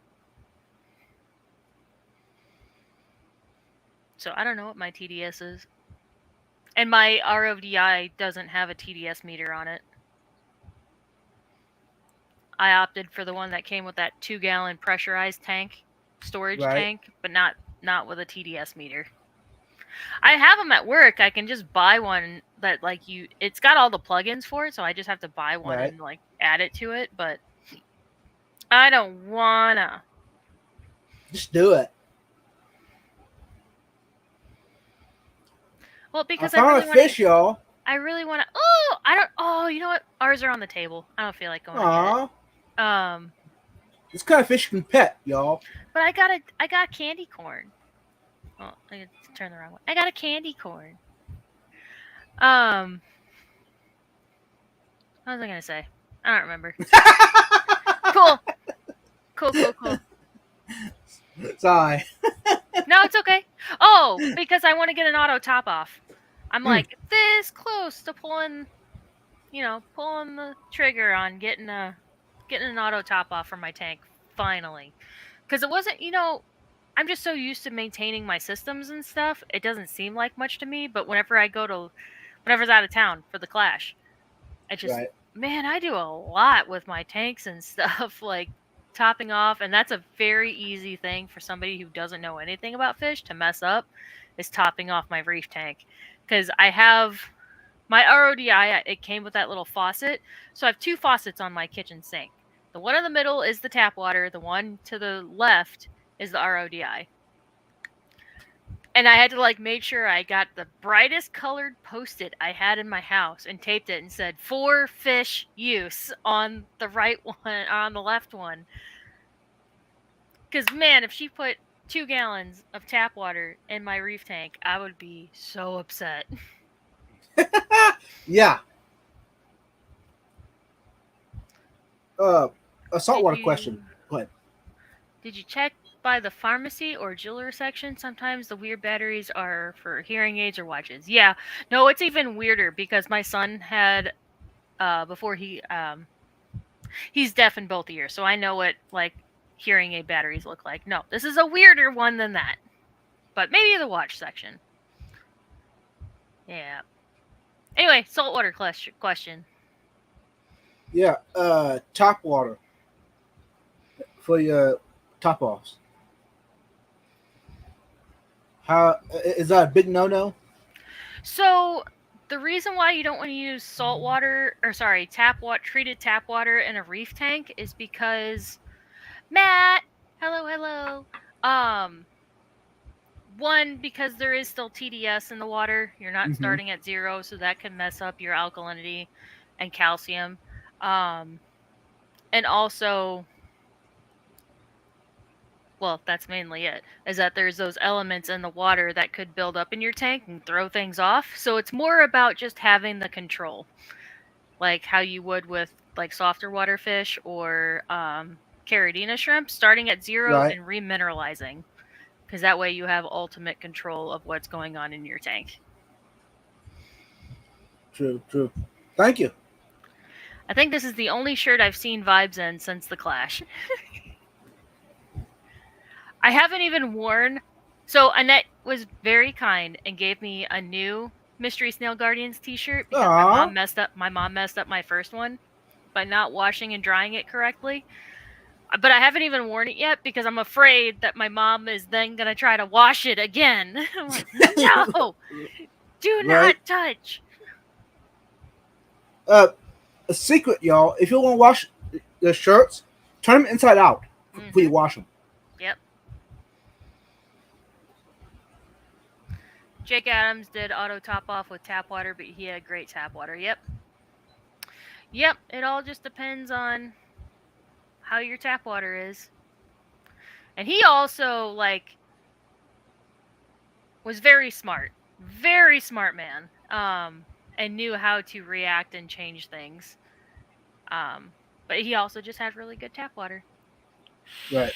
So I don't know what my TDS is. And my RODI doesn't have a TDS meter on it. I opted for the one that came with that 2-gallon pressurized tank, storage Right. tank, but not with a TDS meter. I have them at work. I can just buy one that like you. It's got all the plugins for it, so I just have to buy one Right. and like add it to it. But I don't wanna. Just do it. Well, I because found a fish, y'all. I really want to. Oh, I don't. Oh, you know what? Ours are on the table. I don't feel like going to get it. Aw, Um, this kind of fish you can pet, y'all. but I got candy corn. Oh, I had to turn the wrong way. I got a candy corn. Um, what was I gonna say? I don't remember. Cool, cool. Sorry. No, it's okay. Oh, because I want to get an auto top off. I'm Mm, like this close to pulling the trigger on getting an auto top off from my tank finally. Because it wasn't, I'm just so used to maintaining my systems and stuff. It doesn't seem like much to me, but whenever's out of town for the clash, I just, right. man, I do a lot with my tanks and stuff, like topping off, and that's a very easy thing for somebody who doesn't know anything about fish to mess up, is topping off my reef tank. Because I have my RODI, it came with that little faucet, so I have two faucets on my kitchen sink. The one in the middle is the tap water, the one to the left is the RODI. And I had to like make sure I got the brightest colored post-it I had in my house and taped it and said for fish use on the right one, on the left one. Because man, if she put 2 gallons of tap water in my reef tank, I would be so upset. Yeah. Uh, a Did saltwater question. you Go ahead. did you check by the pharmacy or jeweler section? Sometimes the weird batteries are for hearing aids or watches. Yeah, no, it's even weirder because my son had before he's deaf in both ears, so I know what like hearing aid batteries look like. No, this is a weirder one than that. But maybe the watch section. Yeah. Anyway, saltwater question. Yeah. Top water for your top offs. How is that a big no-no? So the reason why you don't want to use salt water or sorry, treated tap water in a reef tank is because Matt, hello. Um one, because there is still TDS in the water. You're not Mm-hmm. starting at zero, so that can mess up your alkalinity and calcium. Um and also, well, that's mainly it, is that there's those elements in the water that could build up in your tank and throw things off. So it's more about just having the control, like how you would with like softer water fish or caridina shrimp, starting at zero Right. and remineralizing, because that way you have ultimate control of what's going on in your tank. True. True. Thank you. I think this is the only shirt I've seen vibes in since the Clash. I haven't even worn. So Annette was very kind and gave me a new Mystery Snail Guardians t-shirt because Aw. my mom messed up my first one by not washing and drying it correctly. But I haven't even worn it yet because I'm afraid that my mom is then going to try to wash it again. I'm like, "No! Do not Right. touch." Uh, a secret, y'all. If you want to wash the shirts, turn them inside out before you Mhm. wash them. Yep. Jake Adams did auto top off with tap water, but he had great tap water. Yep. Yep, it all just depends on how your tap water is. And he also like was very smart man, and knew how to react and change things. But he also just had really good tap water. Right.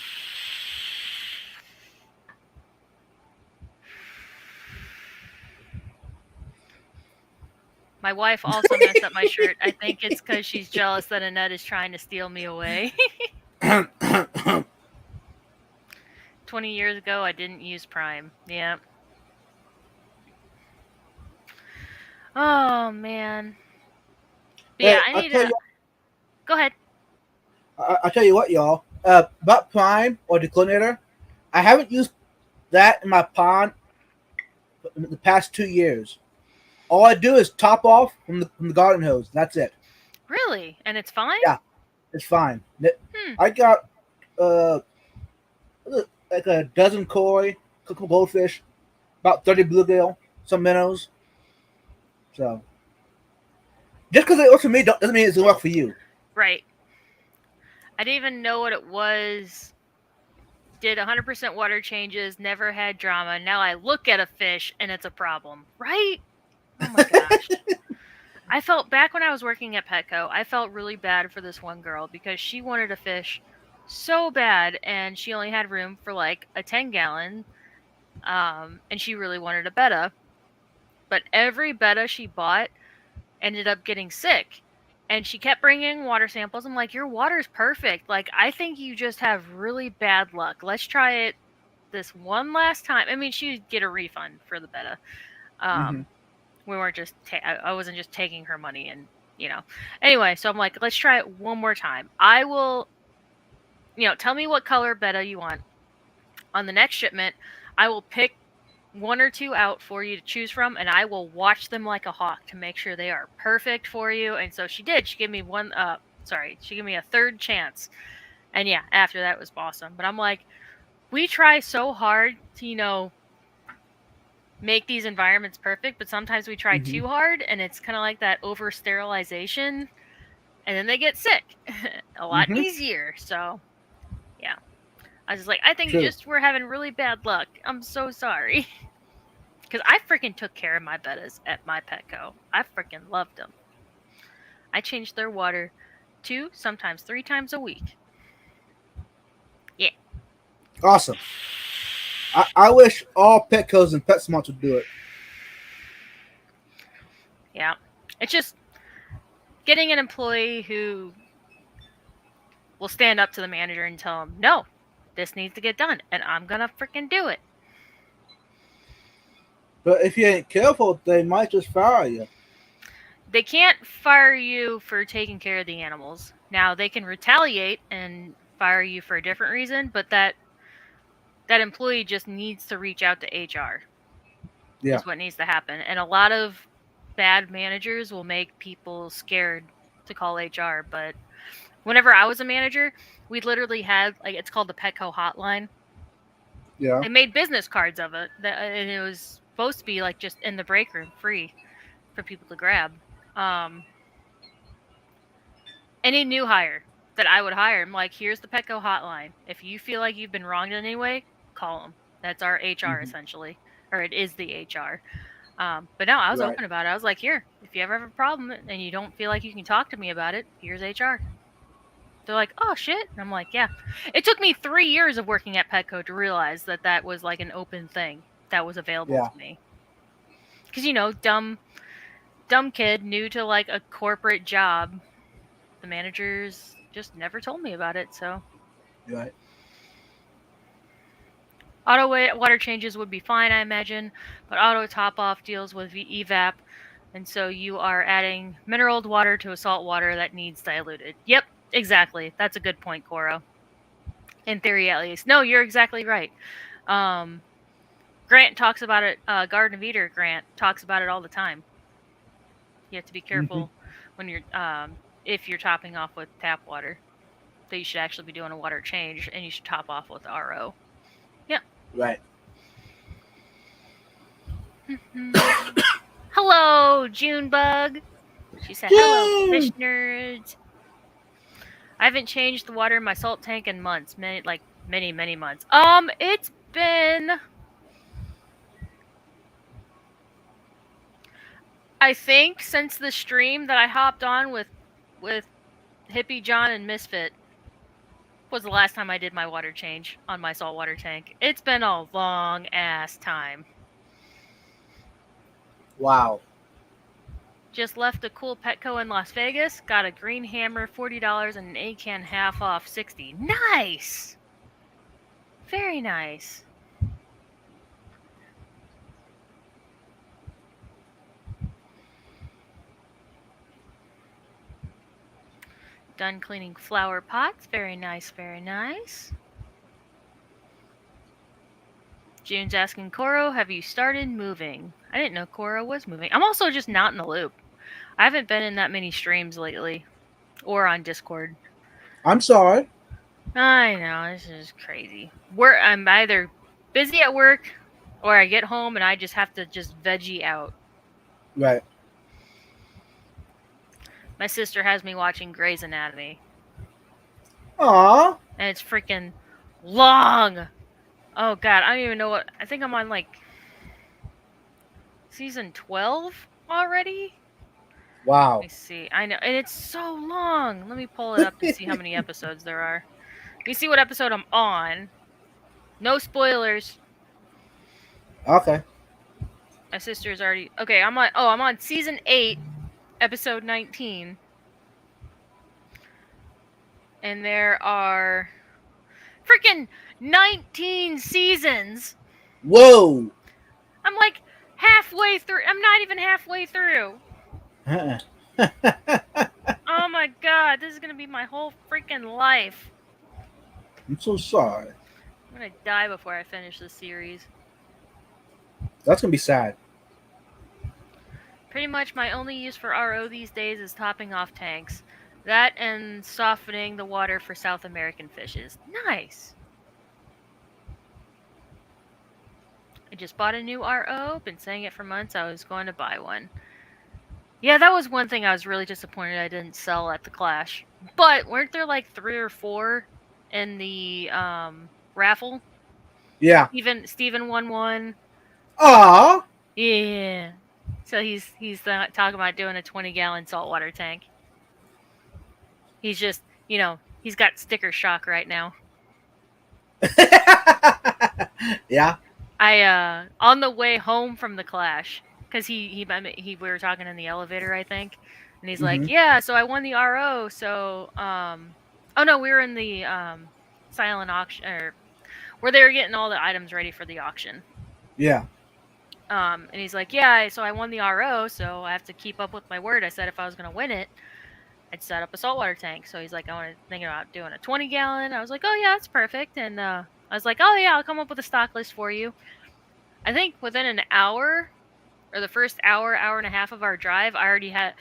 My wife also messed up my shirt. I think it's because she's jealous that Annette is trying to steal me away. 20 years ago, I didn't use Prime. Yeah. Oh man. But yeah, Hey, I need to go ahead. I tell you what, y'all. About Prime or Declinator, I haven't used that in my pond in the past 2 years. All I do is top off from the garden hose. That's it. Really? And it's fine? Yeah, it's fine. Hmm. I got uh like a dozen koi, a couple goldfish, about 30 bluegill, some minnows. So just because it works for me doesn't mean it's gonna work for you. Right. I didn't even know what it was. Did 100% water changes, never had drama. Now I look at a fish and it's a problem. Right? Oh my gosh. I felt back when I was working at Petco, I felt really bad for this one girl because she wanted a fish so bad and she only had room for like a 10-gallon, and she really wanted a betta, but every betta she bought ended up getting sick. And she kept bringing water samples. I'm like, your water's perfect. Like, I think you just have really bad luck. Let's try it this one last time. I mean, she'd get a refund for the betta. Hmm. Um, we weren't just, I wasn't just taking her money and, you know. Anyway, so I'm like, let's try it one more time. I will, tell me what color betta you want. On the next shipment, I will pick one or two out for you to choose from, and I will watch them like a hawk to make sure they are perfect for you. And so she did. She gave me she gave me a third chance. And yeah, after that was awesome. But I'm like, we try so hard to, make these environments perfect, but sometimes we try Hmm. too hard and it's kind of like that over sterilization and then they get sick a lot Hmm. easier. So, yeah. I was just like, I think you True. just were having really bad luck. I'm so sorry. Because I freaking took care of my bettas at my Petco. I freaking loved them. I changed their water 2, sometimes 3 times a week. Yeah. Awesome. I wish all Petcos and PetSmarts would do it. Yeah. It's just getting an employee who will stand up to the manager and tell him, no, this needs to get done, and I'm gonna freaking do it. But if you ain't careful, they might just fire you. They can't fire you for taking care of the animals. Now they can retaliate and fire you for a different reason, but that employee just needs to reach out to HR Yeah. is what needs to happen. And a lot of bad managers will make people scared to call HR, but whenever I was a manager, we literally had like it's called the Petco hotline. Yeah. They made business cards of it, and it was supposed to be like just in the break room, free for people to grab. Um, any new hire that I would hire, I'm like, here's the Petco hotline. If you feel like you've been wronged in any way, call them. That's our HR Hmm. essentially, or it is the HR. But no, I was Right. open about it. I was like, here, if you ever have a problem and you don't feel like you can talk to me about it, here's HR. They're like, oh shit. And I'm like, yeah. It took me 3 years of working at Petco to realize that that was like an open thing that was available Yeah. to me. Because dumb kid, new to like a corporate job, the managers just never told me about it. So Right. water changes would be fine, I imagine, but auto top off deals with evap, and so you are adding mineral water to a salt water that needs diluted. Yep, exactly. That's a good point, Coro. In theory, at least. No, you're exactly right. Um, Grant talks about it. Garden of Eater Grant talks about it all the time. You have to be Hmm. careful when you're if you're topping off with tap water. That you should actually be doing a water change, and you should top off with RO. Yep. Right. Hello, Junebug. She said, hello, fish Yay! nerds. I haven't changed the water in my salt tank in months. Many months. It's been, I think, since the stream that I hopped on with Hippie John and Misfit was the last time I did my water change on my saltwater tank. It's been a long ass time. Wow. Just left a cool Petco in Las Vegas. Got a green hammer, $40, and an A-can half off 60. Nice! Very nice. Done cleaning flower pots. Very nice, very nice. June's asking Koro, have you started moving? I didn't know Koro was moving. I'm also just not in the loop. I haven't been in that many streams lately. Or on Discord. I'm sorry. I know, this is crazy. I'm either busy at work or I get home and I just have to just veggie out. Right. My sister has me watching Grey's Anatomy, Aw. and it's freaking long. Oh god, I don't even know what. I think I'm on like season 12 already. Let Wow. me see. I know, and it's so long. Let me pull it up and see how many episodes there are. Let me see what episode I'm on. No spoilers. Okay. My sister's already okay. I'm on. Oh, I'm on season 8, episode 19, and there are freaking 19 seasons. Whoa. I'm like halfway through. I'm not even halfway through. Uh-uh. Oh my god, this is gonna be my whole freaking life. I'm so sorry. I'm gonna die before I finish this series. That's gonna be sad. Pretty much my only use for RO these days is topping off tanks. That and softening the water for South American fishes. Nice. I just bought a new RO, been saying it for months I was going to buy one. Yeah, that was one thing I was really disappointed I didn't sell at the Clash. But weren't there like 3 or 4 in the raffle? Yeah. Steven won one. Aw. Yeah. So he's talking about doing a 20-gallon saltwater tank. He's just, he's got sticker shock right now. Yeah. I on the way home from the Clash, cuz he we were talking in the elevator, I think. And he's like, Mhm. "Yeah, so I won the RO, so oh no, we were in the silent auction, or where they were getting all the items ready for the auction." Yeah. And he's like, "Yeah, so I won the RO, so I have to keep up with my word. I said if I was going to win it, I'd set up a saltwater tank." So he's like, "I want to think about doing a 20-gallon." I was like, "Oh yeah, that's perfect." And I was like, "Oh yeah, I'll come up with a stock list for you." I think within an hour, or the first hour, hour and a half of our drive, I already had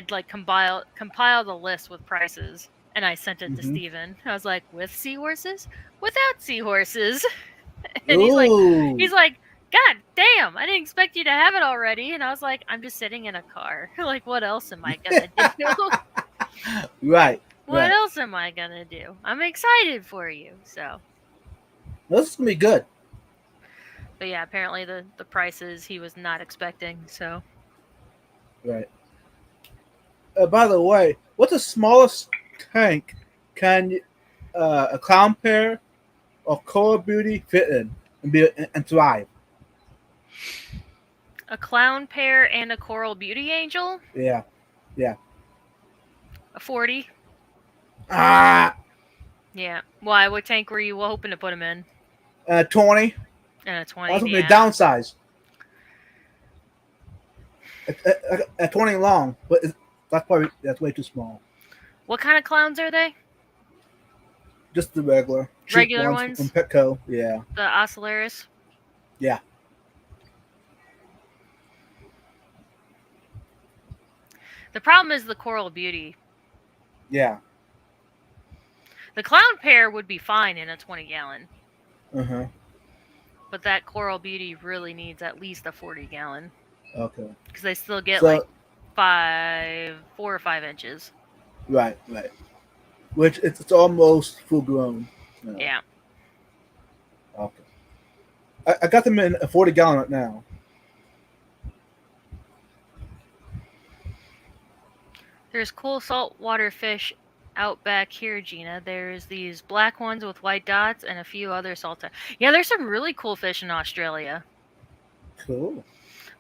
like compiled a list with prices, and I sent it to Mhm. Steven. I was like, "With seahorses, without seahorses." And Ooh. he's like, "God damn, I didn't expect you to have it already." And I was like, "I'm just sitting in a car. Like, what else am I gonna do? Right. What Right. else am I gonna do? I'm excited for you." So, This is gonna be good. but yeah, apparently the prices he was not expecting. So, Right. By the way, what's the smallest tank can a clown pair or Coral Beauty fit in and thrive? a clown pear and a coral beauty angel, Yeah. Yeah. a 40. Ah. Yeah. Why? What tank were you hoping to put him in? 20. And a I was 20. hoping to Yeah. downsize. At 20 long, but that's way too small. What kind of clowns are they? Just the regular cheap Regular ones from ones? Petco. Yeah. The Oscillaris? Yeah. The problem is the coral beauty. Yeah. The clown pear would be fine in a 20-gallon, Uh huh. but that coral beauty really needs at least a 40-gallon Okay. because they still get like So 4 or 5 inches. right, right. Which it's almost full grown. No. Yeah. Okay. I got them in a 40-gallon right now. There's cool saltwater fish out back here, Gina. There's these black ones with white dots and a few other salt. Yeah, there's some really cool fish in Australia. Cool.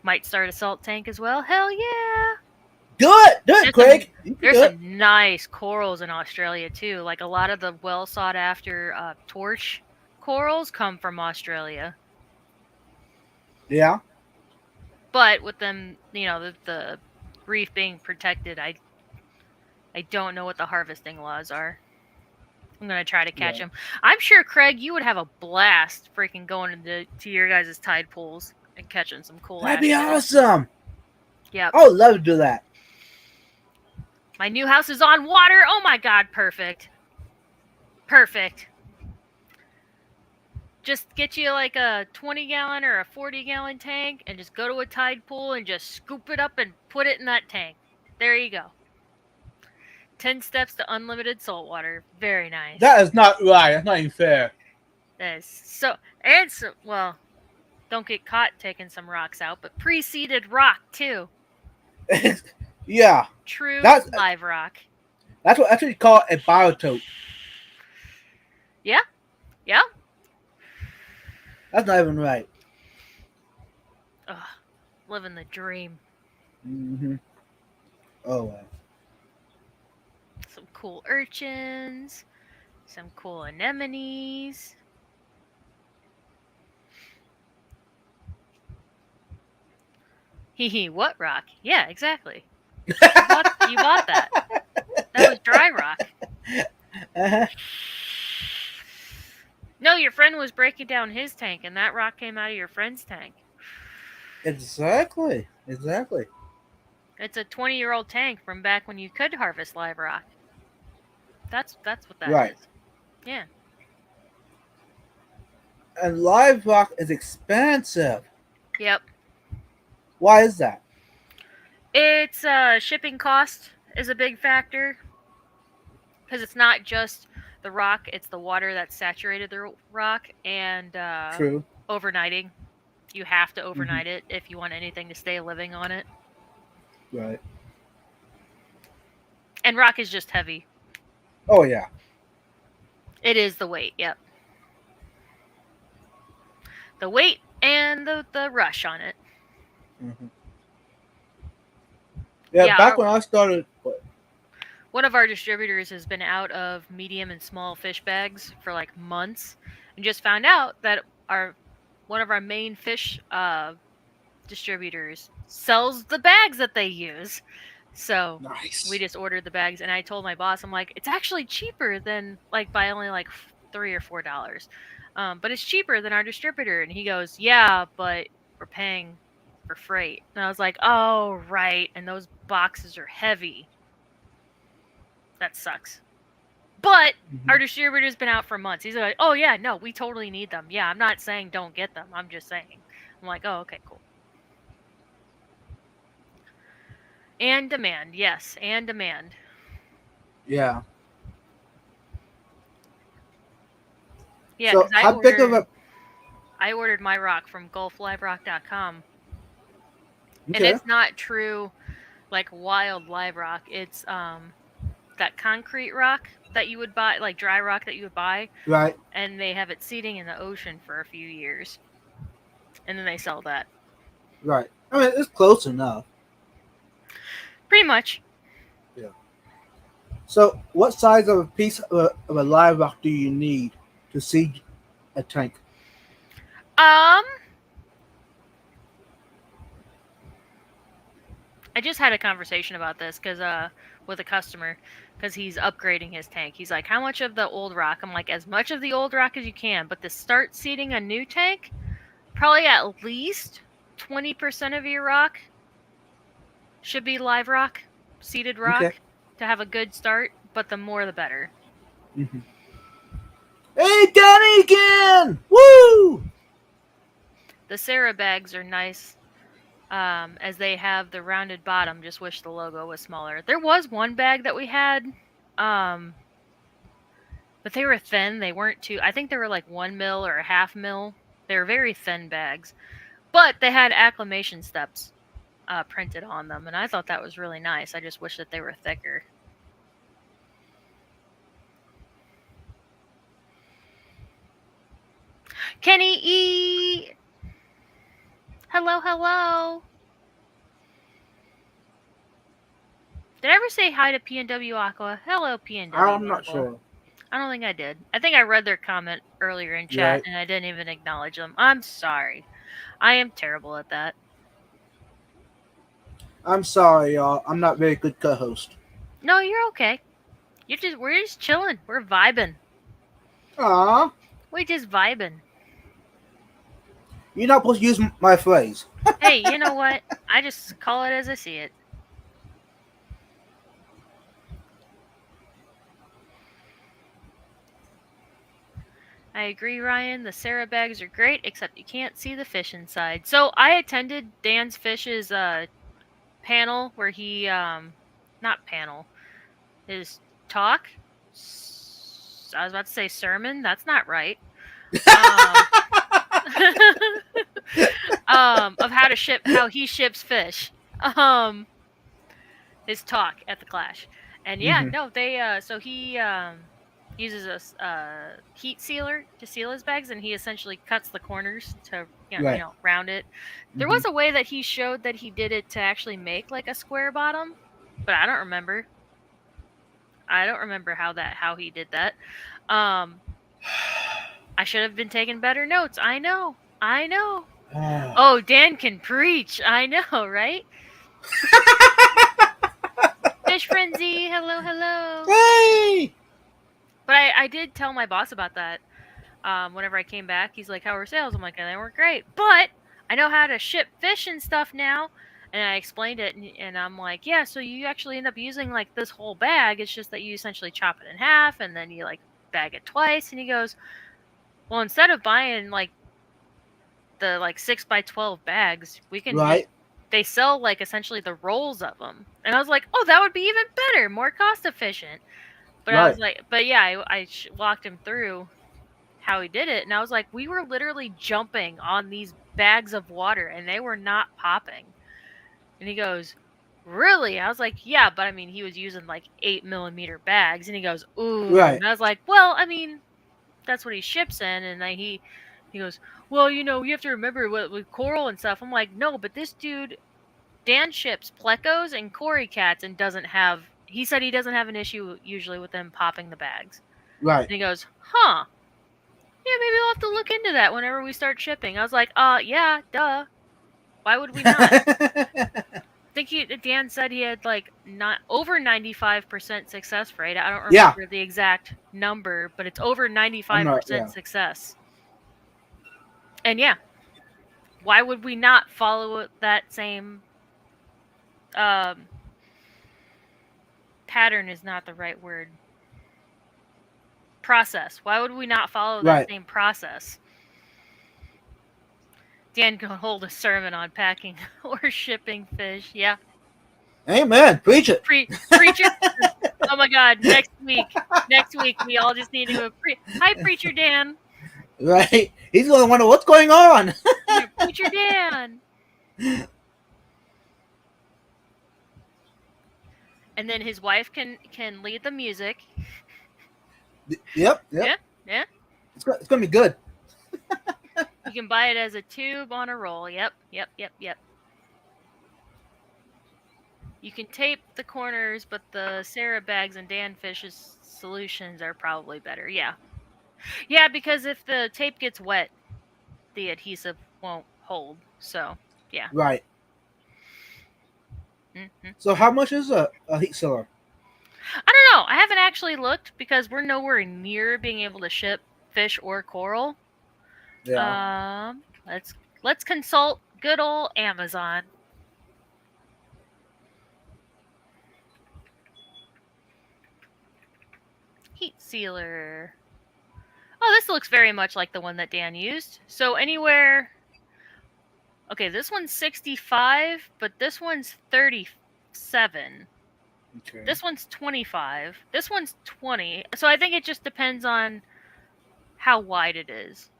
Might start a salt tank as well. Hell yeah! Do it, There's some Craig. You can there's do it. some nice corals in Australia too. Like a lot of the well sought after torch corals come from Australia. Yeah. But with them, the reef being protected, I don't know what the harvesting laws are. I'm gonna try to catch Right. them. I'm sure, Craig, you would have a blast freaking going to your guys' tide pools and catching some cool That'd ass be shit. awesome. Yep. I would love to do that. My new house is on water. Oh my god, perfect. Perfect. Just get you like a 20-gallon or a 40-gallon tank and just go to a tide pool and just scoop it up and put it in that tank. There you go. 10 steps to unlimited saltwater. Very nice. That is not right. That's not even fair. That is so. And so, well, don't get caught taking some rocks out, but pre-seeded rock too. Yeah, True that's live rock. that's what you call a biotope. Yeah, yeah. That's not even right. Ugh, living the dream. Hmm. Oh well. Some cool urchins, some cool anemones. Hee hee, what rock? Yeah, exactly. You bought that. That was dry rock. Uh-huh. No, your friend was breaking down his tank and that rock came out of your friend's tank. Exactly. Exactly. It's a 20-year-old tank from back when you could harvest live rock. That's what that Right. is. Yeah. And live rock is expensive. Yep. Why is that? It's shipping cost is a big factor because it's not just the rock, it's the water that saturated the rock and True. overnighting. You have to Hmm. overnight it if you want anything to stay living on it. Right. And rock is just heavy. Oh yeah. It is the weight. Yep. The weight and the rush on it. Hmm. Yeah. Yeah, Back when I started. What? one of our distributors has been out of medium and small fish bags for like months and just found out that our one of our main fish distributors sells the bags that they use. So we Nice. just ordered the bags, and I told my boss, I'm like, it's actually cheaper than like by only like $3 or $4, but it's cheaper than our distributor. And he goes, yeah, but we're paying for freight. And I was like, oh right, and those boxes are heavy. That sucks. But Hmm. our distributor's been out for months. He's like, oh yeah, no, we totally need them. Yeah, I'm not saying don't get them. I'm just saying. I'm like, oh okay, cool. And demand, yes, and demand. Yeah. Yeah, So because how big of a? I ordered my rock from gulfliverock.com, and Okay. it's not true like wild live rock. It's that concrete rock that you would buy, like dry rock that you would buy, Right. and they have it seating in the ocean for a few years, and then they sell that. Right. I mean, it's close enough. Pretty much. Yeah. So, what size of a piece of a live rock do you need to seed a tank? Um, I just had a conversation about this because with a customer because he's upgrading his tank. He's like, "How much of the old rock?" I'm like, "As much of the old rock as you can." But to start seeding a new tank, probably at least 20% of your rock should be live rock, seeded rock, Okay. to have a good start. But the more, the better. Hmm. Hey, Danny again! Woo! The Sarah bags are nice. As they have the rounded bottom. Just wish the logo was smaller. There was one bag that we had, um, but they were thin. They weren't too. I think they were like 1 mil or a half mil. They were very thin bags, but they had acclimation steps printed on them, and I thought that was really nice. I just wish that they were thicker. Kenny E, hello, hello. Did I ever say hi to PNW Aqua? Hello, PNW I'm not Aqua. sure. I don't think I did. I think I read their comment earlier in chat Right. and I didn't even acknowledge them. I'm sorry. I am terrible at that. I'm sorry, y'all. I'm not very good co-host. No, you're okay. We're just chilling. We're vibing. Aw, We just vibing. you're not supposed to use my phrase. Hey, you know what? I just call it as I see it. I agree, Ryan. The Sarah bags are great, except you can't see the fish inside. So I attended Dan's Fish's panel where he not panel. his talk. I was about to say sermon. That's not right. Um, of how to ship, how he ships fish. Um, his talk at the Clash, and yeah, Hmm. no, they so he uses a heat sealer to seal his bags, and he essentially cuts the corners to Right. round it. There Hmm. was a way that he showed that he did it to actually make like a square bottom, but I don't remember. I don't remember how he did that. Um, I should have been taking better notes. I know. I know. Ah. Oh, Dan can preach. I know, right? Fish frenzy. Hello, hello. Hey! But I did tell my boss about that. Whenever I came back, he's like, "How were sales?" I'm like, "They weren't great, but I know how to ship fish and stuff now." And I explained it, and I'm like, "Yeah, so you actually end up using like this whole bag. It's just that you essentially chop it in half, and then you like bag it twice." And he goes, "Well, instead of buying like the like 6 by 12 bags, we can just." Right. They sell like essentially the rolls of them, and I was like, "Oh, that would be even better, more cost efficient." But I was Right. like, but yeah, I walked him through how he did it, and I was like, we were literally jumping on these bags of water, and they were not popping. And he goes, really? I was like, yeah, but I mean, he was using like 8 millimeter bags, and he goes, ooh, Right. and I was like, well, I mean, that's what he ships in, and then he goes, well, you have to remember what with coral and stuff. I'm like, no, but this dude Dan ships plecos and cory cats and doesn't have. He said he doesn't have an issue usually with them popping the bags. Right. And he goes, huh? Yeah, maybe we'll have to look into that whenever we start shipping. I was like, yeah, duh. Why would we not? I think Dan said he had like not over 95% success rate. I don't Yeah. remember the exact number, but it's over I'm not. 95% Yeah. success. And yeah, why would we not follow that same um pattern is not the right word. Process. Why would we not follow that Right. same process? Dan could hold a sermon on packing or shipping fish. Yeah. Amen. Preach it. Preacher. Oh my God! Next week we all just need to go. Hi, Preacher Dan. Right. He's going to wonder what's going on. Yeah, Preacher Dan. And then his wife can lead the music. Yep. Yep. Yeah, yeah. It's going to be good. You can buy it as a tube on a roll. Yep, yep, yep, yep. You can tape the corners, but the Sarah bags and Dan Fish's solutions are probably better. Yeah, yeah. Because if the tape gets wet, the adhesive won't hold. So yeah. Right. Hmm. So how much is a heat sealer? I don't know. I haven't actually looked because we're nowhere near being able to ship fish or coral. Yeah. Let's consult good old Amazon. Heat sealer. Oh, this looks very much like the one that Dan used. So anywhere. Okay, this one's 65, but this one's 37. Okay. This one's 25. This one's 20. So I think it just depends on how wide it is.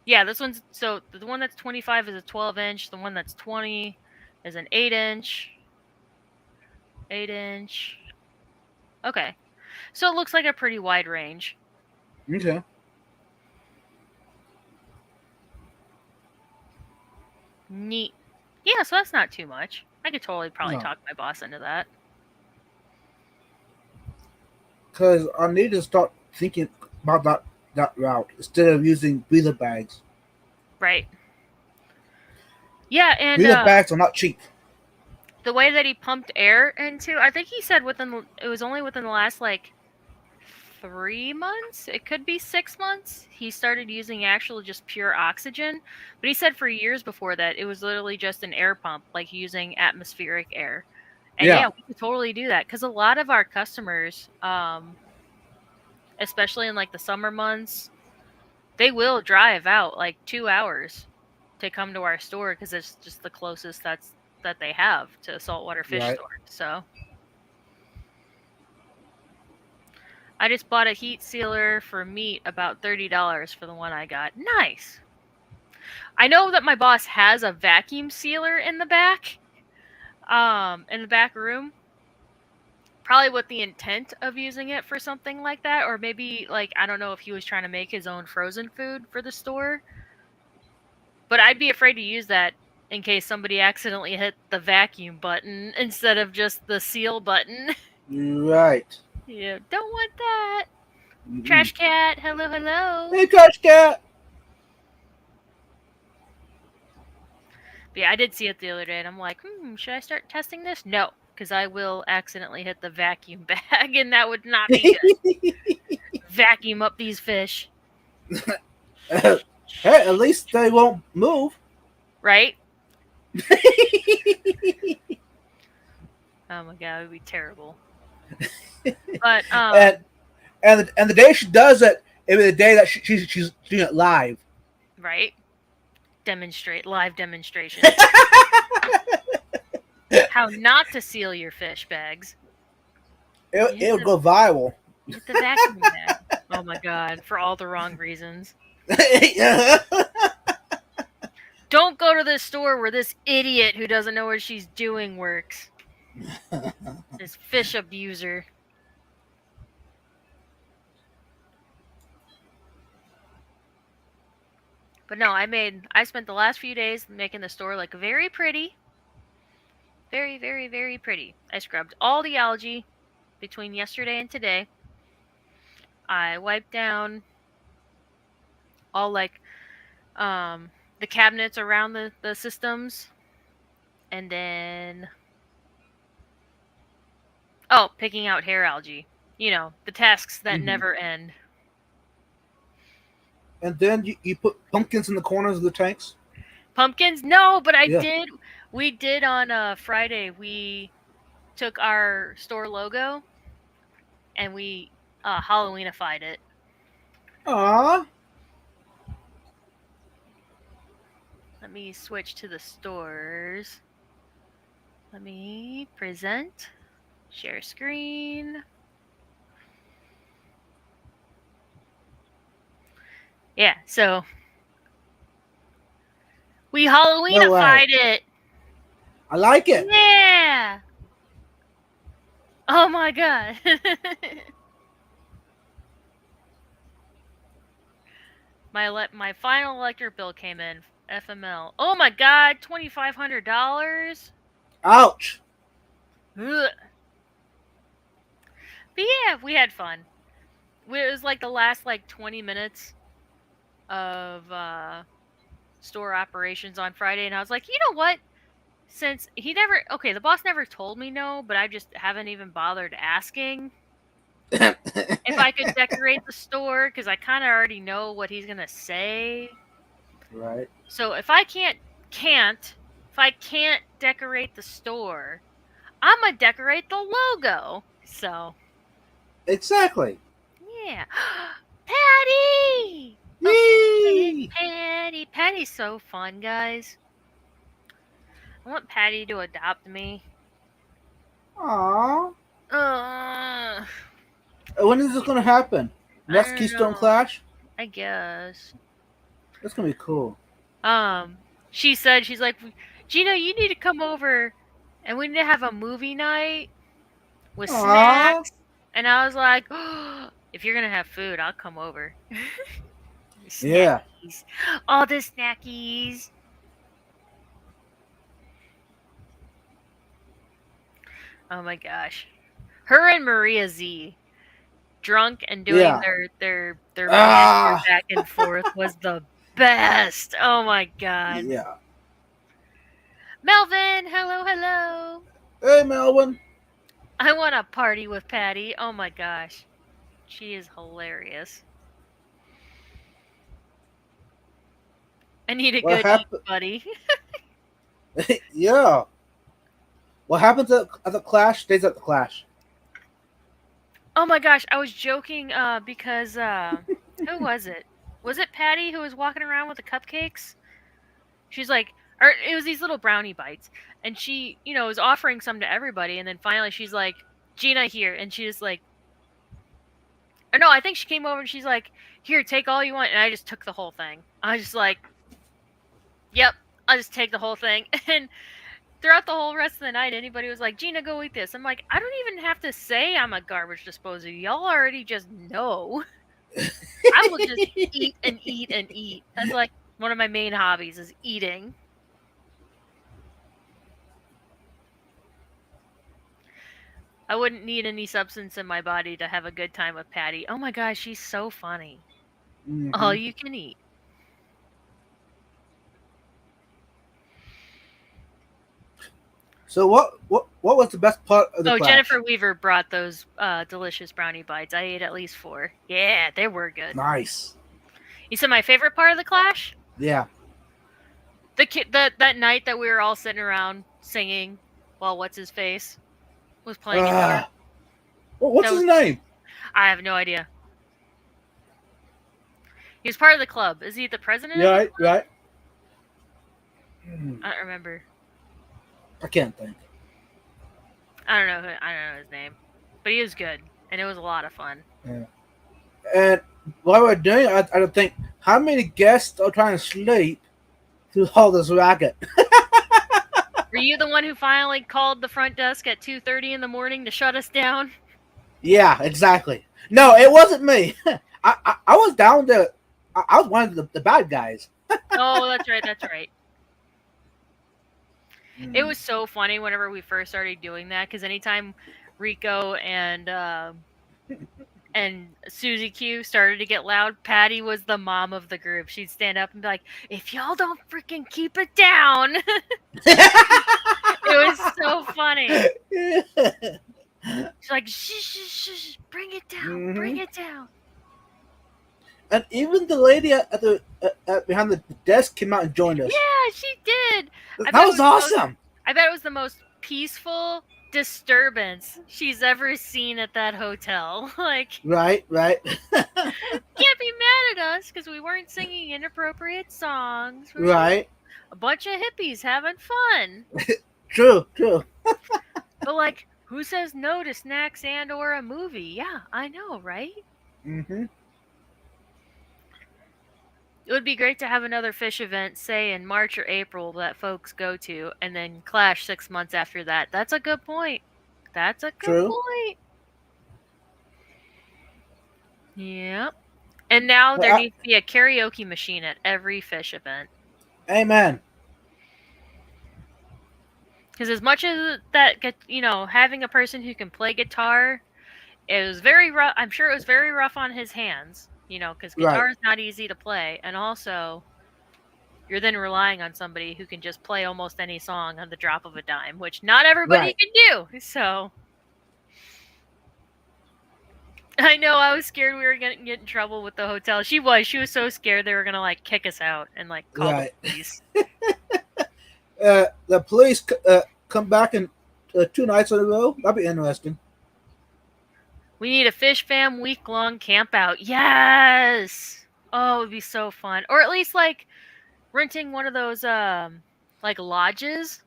Yeah, this one's so the one that's 25 is a 12-inch. The one that's 20 is an 8-inch. 8-inch. Okay, so it looks like a pretty wide range. Okay. Neat. Yeah, so that's not too much. I could totally probably No. talk my boss into that. Because I need to start thinking about that route instead of using breather bags. Right. Yeah, and Breather bags are not cheap. the way that he pumped air into, I think he said it was only within the last like 3 months. It could be 6 months. He started using actual just pure oxygen, but he said for years before that it was literally just an air pump, like using atmospheric air. And Yeah. yeah, we could totally do that because a lot of our customers, especially in like the summer months, they will drive out like 2 hours to come to our store because it's just the closest that they have to a saltwater fish Right. store. So I just bought a heat sealer for meat, about $30 for the one I got. Nice. I know that my boss has a vacuum sealer in the back room, probably with the intent of using it for something like that, or maybe like I don't know if he was trying to make his own frozen food for the store. But I'd be afraid to use that in case somebody accidentally hit the vacuum button instead of just the seal button. Right. Yeah, don't want that. Mm-mm. Trash cat, hello, hello. Hey, Trash Cat. But yeah, I did see it the other day, and I'm like, should I start testing this? No, because I will accidentally hit the vacuum bag, and that would not be good. Vacuum up these fish, Hey, at least they won't move. right? Oh my god, it would be terrible. But and and the day she does it, it'll be the day that she's doing it live. right? Live demonstration. How not to seal your fish bags. You hit It'll the go viral. hit the vacuum bag. Oh my god, for all the wrong reasons. Yeah. Don't go to this store where this idiot who doesn't know what she's doing works. This fish abuser. But no, I spent the last few days making the store like very pretty. Very, very, very pretty. I scrubbed all the algae between yesterday and today. I wiped down all like the cabinets around the systems, and then picking out hair algae. You know, the tasks that Mhm. never end. And then you put pumpkins in the corners of the tanks. Pumpkins? No, but I Yeah. did. We did on Friday. We took our store logo and we Halloweenified it. Aw. Let me switch to the stores. Let me present, share screen. Yeah, so we No way. Halloweenified it. I like it. Yeah. Oh my god. My final electric bill came in. FML. Oh my god, $2,500. Ouch. Ugh. But yeah, we had fun. It was like the last like 20 minutes of store operations on Friday, and I was like, you know what? Since the boss never told me no, but I just haven't even bothered asking if I could decorate the store because I kind of already know what he's gonna say. Right. So can't if I can't decorate the store, I'm gonna decorate the logo. So Exactly. yeah, Patty. Oh, it's Yee. Patty. Patty's so fun, guys. I want Patty to adopt me. Aw. Uh, When is this gonna happen? I Next don't Keystone know. Clash? I guess. That's gonna be cool. She said she's like, Gina, you need to come over, and we need to have a movie night with Aw. snacks. And I was like, oh, if you're gonna have food, I'll come over. Yeah. Snackies, all the snackies. Oh my gosh, her and Maria Z, drunk and doing Yeah. their banter Ah. back and forth was the best. Oh my god. Yeah. Melvin, hello, hello. Hey, Melvin. I want to party with Patty. Oh my gosh. She is hilarious. I need a What good eat happened? buddy. Yeah. What happens at the Clash stays at the Clash. Oh my gosh, I was joking because who was it? Was it Patty who was walking around with the cupcakes? She's like, or it was these little brownie bites, and she, was offering some to everybody, and then finally she's like, Gina here, and she just like Or no, I think she came over and she's like, "Here, take all you want," and I just took the whole thing. I was just like, "Yep, I'll just take the whole thing." And throughout the whole rest of the night, anybody was like, "Gina, go eat this." I'm like, I don't even have to say I'm a garbage disposal. Y'all already just know. I will just eat and eat and eat. That's like one of my main hobbies is eating. I wouldn't need any substance in my body to have a good time with Patty. Oh my gosh, she's so funny. All Hmm. you can eat. So what was the best part of the Oh, Jennifer clash? Weaver brought those delicious brownie bites. I ate at least 4. Yeah, they were good. Nice. You said my favorite part of the clash? Yeah. That night that we were all sitting around singing while what's his face was playing guitar. Uh, what's That his was name? I have no idea. He was part of the club. Is he the president Yeah, of the right, club? right. Hmm, I don't remember. I can't think. I don't know his name. But he was good and it was a lot of fun. Yeah. And while we're doing it, I don't think how many guests are trying to sleep through all this racket. Were you the one who finally called the front desk at 2:30 in the morning to shut us down? Yeah, exactly. No, it wasn't me. I was down to. I was one of the bad guys. Oh, that's right, that's right. It Mm. was so funny whenever we first started doing that because anytime Rico and Susie Q started to get loud, Patty was the mom of the group. She'd stand up and be like, "If y'all don't freaking keep it down," it was so funny. She's like, "Shh, shh, shh, shh, bring Hmm. it down." And even the lady at the behind the desk came out and joined us. Yeah, she did. I That bet it was was the most. awesome. I bet it was the most peaceful disturbance she's ever seen at that hotel. Like, Right, right, can't be mad at us because we weren't singing inappropriate songs. We were just right. a bunch of hippies having fun. True, true. But like, who says no to snacks and or a movie? Yeah, I know, right? Hmm. It would be great to have another fish event, say in March or April, that folks go to, and then clash 6 months after that. That's a good point. That's a good True. point. Yep. And now But there needs to be a karaoke machine at every fish event. amen. Because as much as that, having a person who can play guitar, it was very rough. I'm sure it was very rough on his hands, because Right, guitar is not easy to play. And also, you're then relying on somebody who can just play almost any song on the drop of a dime, which not everybody right. can do. So I know I was scared we were gonna get in trouble with the hotel. She was so scared they were gonna like kick us out and like call the Right. police. The police come back in 2 nights in a row. That'd be interesting. We need a fish fam week long camp out. Yes. Oh, it would be so fun. Or at least like renting one of those like lodges.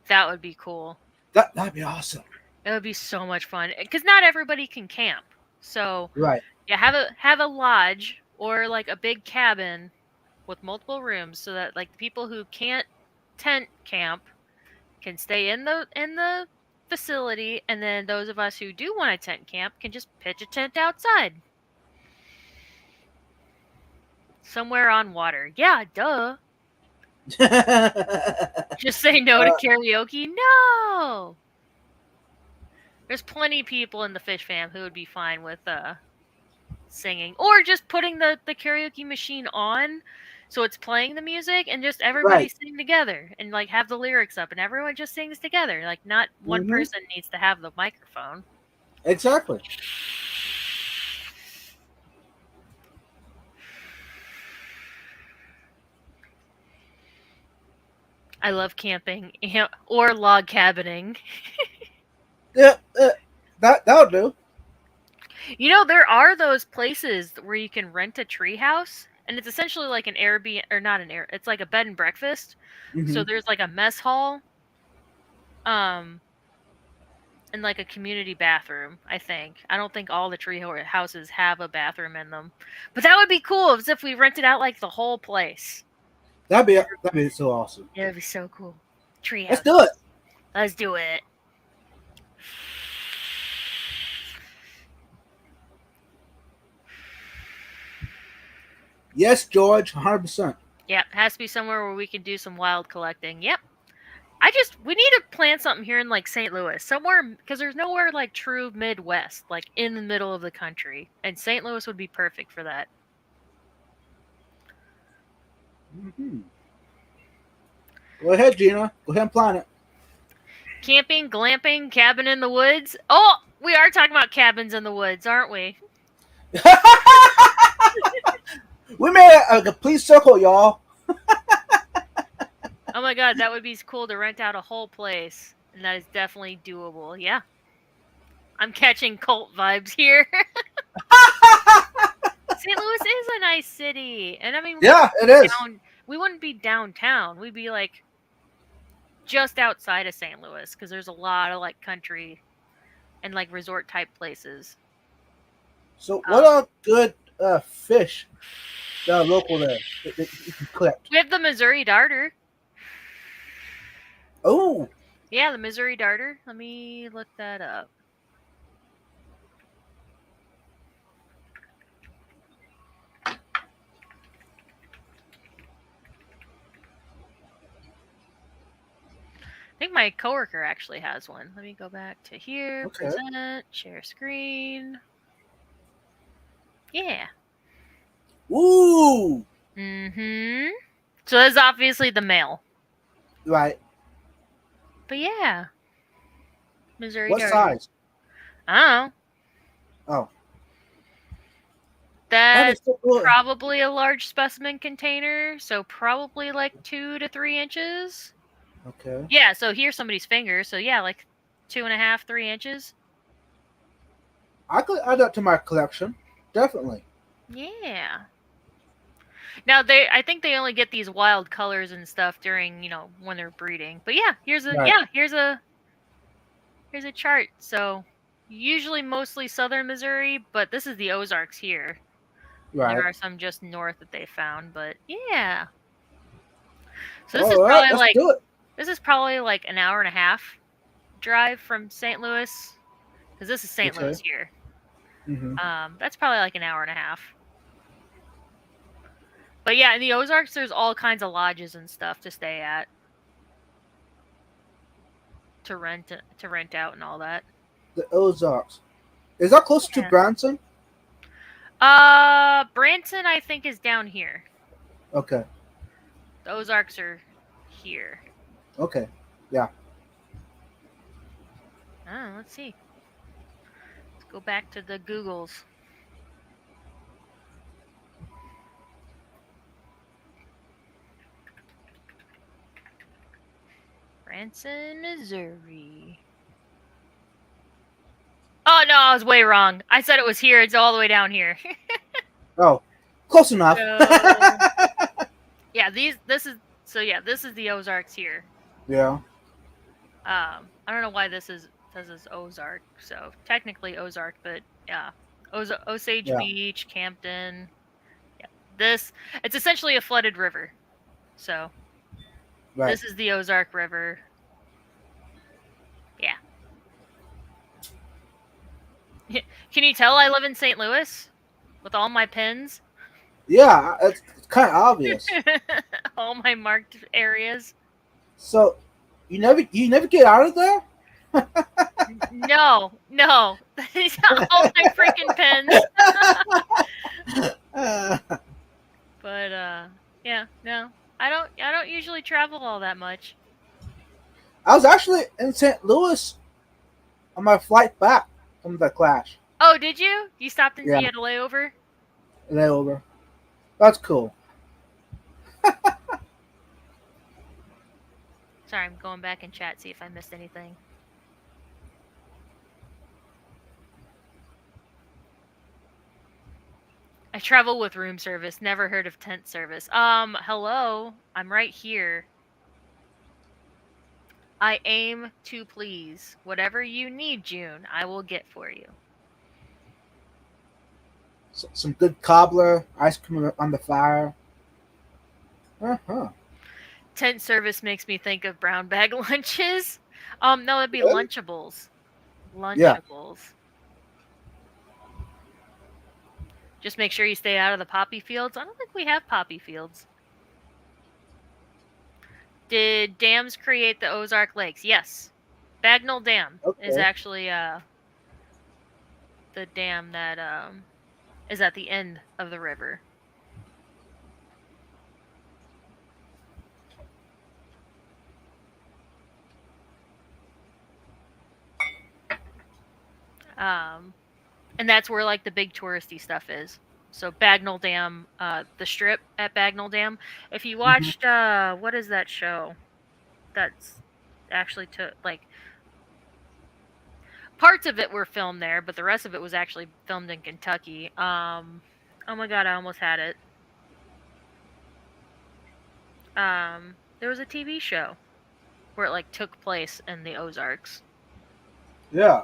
That would be cool. That'd be awesome. It would be so much fun because not everybody can camp. So Right. yeah, have a lodge or like a big cabin with multiple rooms so that like the people who can't tent camp can stay in the facility, and then those of us who do want to tent camp can just pitch a tent outside somewhere on water. Yeah, duh. Just say no to karaoke. No. There's plenty of people in the fish fam who would be fine with singing or just putting the karaoke machine on so it's playing the music and just everybody Right. sing together and like have the lyrics up and everyone just sings together. Like not one Hmm. person needs to have the microphone. Exactly. I love camping or log cabining. Yeah. That'll do. There are those places where you can rent a treehouse, and it's essentially like an Airbnb, or not an Air. It's like a bed and breakfast. So Hmm. there's like a mess hall, um, and like a community bathroom. I don't think all the houses have a bathroom in them, but that would be cool as if we rented out like the whole place. That'd be so awesome. It would be so cool. Tree Let's do it. houses. Let's do it. Yes, George, 100%. Yep, has to be somewhere where we can do some wild collecting. Yep. We need to plan something here in like St. Louis, somewhere because there's nowhere like true Midwest, like in the middle of the country, and St. Louis would be perfect for that. Hmm. Go ahead, Gina. Go ahead and plan it. Camping, glamping, cabin in the woods. Oh, we are talking about cabins in the woods, aren't we? We made a complete circle, y'all. Oh my god, that would be cool to rent out a whole place, and that is definitely doable. Yeah, I'm catching cult vibes here. St. Louis is a nice city, and I mean, Yeah, it is. we wouldn't be downtown. We'd be like just outside of St. Louis because there's a lot of like country and like resort type places. So, what Um, are good fish that are local there that you can collect? we have the Missouri Darter. Oh, Yeah, the Missouri Darter. Let me look that up. I think my coworker actually has one. Let me go back to here, okay. present, share screen. Yeah. Ooh, Mm-hmm. So that's obviously the male. right. But yeah, Missouri What Darter. size? I don't know. Oh, that is That's so cool. probably a large specimen container, so probably like 2 to 3 inches. Okay. Yeah, so here's somebody's finger, so yeah, like 2.5, 3 inches. I could add that to my collection. Definitely. Yeah. Now I think they only get these wild colors and stuff during, when they're breeding. But yeah, Right. here's a chart. So usually mostly southern Missouri, but this is the Ozarks here. And there Right. are some just north that they found, but yeah. So All right. Let's do it. this is probably like an hour and a half drive from St. Louis because this is St. Okay. Louis here. Hmm. That's probably like an hour and a half. But yeah, in the Ozarks, there's all kinds of lodges and stuff to stay at, to rent out and all that. The Ozarks. Is that close to Yeah. Branson? Branson, I think, is down here. Okay. The Ozarks are here. Okay. Yeah. Oh, let's see. Let's go back to the Googles. Branson, Missouri. Oh no, I was way wrong. I said it was here. It's all the way down here. Oh, close enough. So yeah, this is the Ozarks here. Yeah. I don't know why this says it's Ozark. So technically Ozark, but yeah, Osage Yeah. Beach, Campton. Yeah, it's essentially a flooded river. So Right. this is the Ozark River. Yeah. Can you tell I live in St. Louis with all my pins, Yeah. It's kind of obvious. all my marked areas? So, you never get out of there. No, no, these are all my freaking pins. Uh, But yeah, no, I don't usually travel all that much. I was actually in St. Louis on my flight back from the clash. Oh, did you? You stopped and Yeah. you had a layover? Layover. That's cool. Sorry, I'm going back in chat see if I missed anything. I travel with room service. Never heard of tent service. Hello. I'm right here. I aim to please. Whatever you need, June, I will get for you. Some good cobbler, ice cream on the fire. Uh huh. Tent service makes me think of brown bag lunches. No, it'd be Really? Lunchables. Yeah. Lunchables. Just make sure you stay out of the poppy fields. I don't think we have poppy fields. Did dams create the Ozark Lakes? Yes. Bagnall Dam is Okay. actually the dam that is at the end of the river. Um and that's where like the big touristy stuff is. So Bagnall Dam, the strip at Bagnall Dam. If you Hmm. watched what is that show that's actually took like parts of it were filmed there, but the rest of it was actually filmed in Kentucky. Oh my god, I almost had it. There was a TV show where it like took place in the Ozarks. Yeah.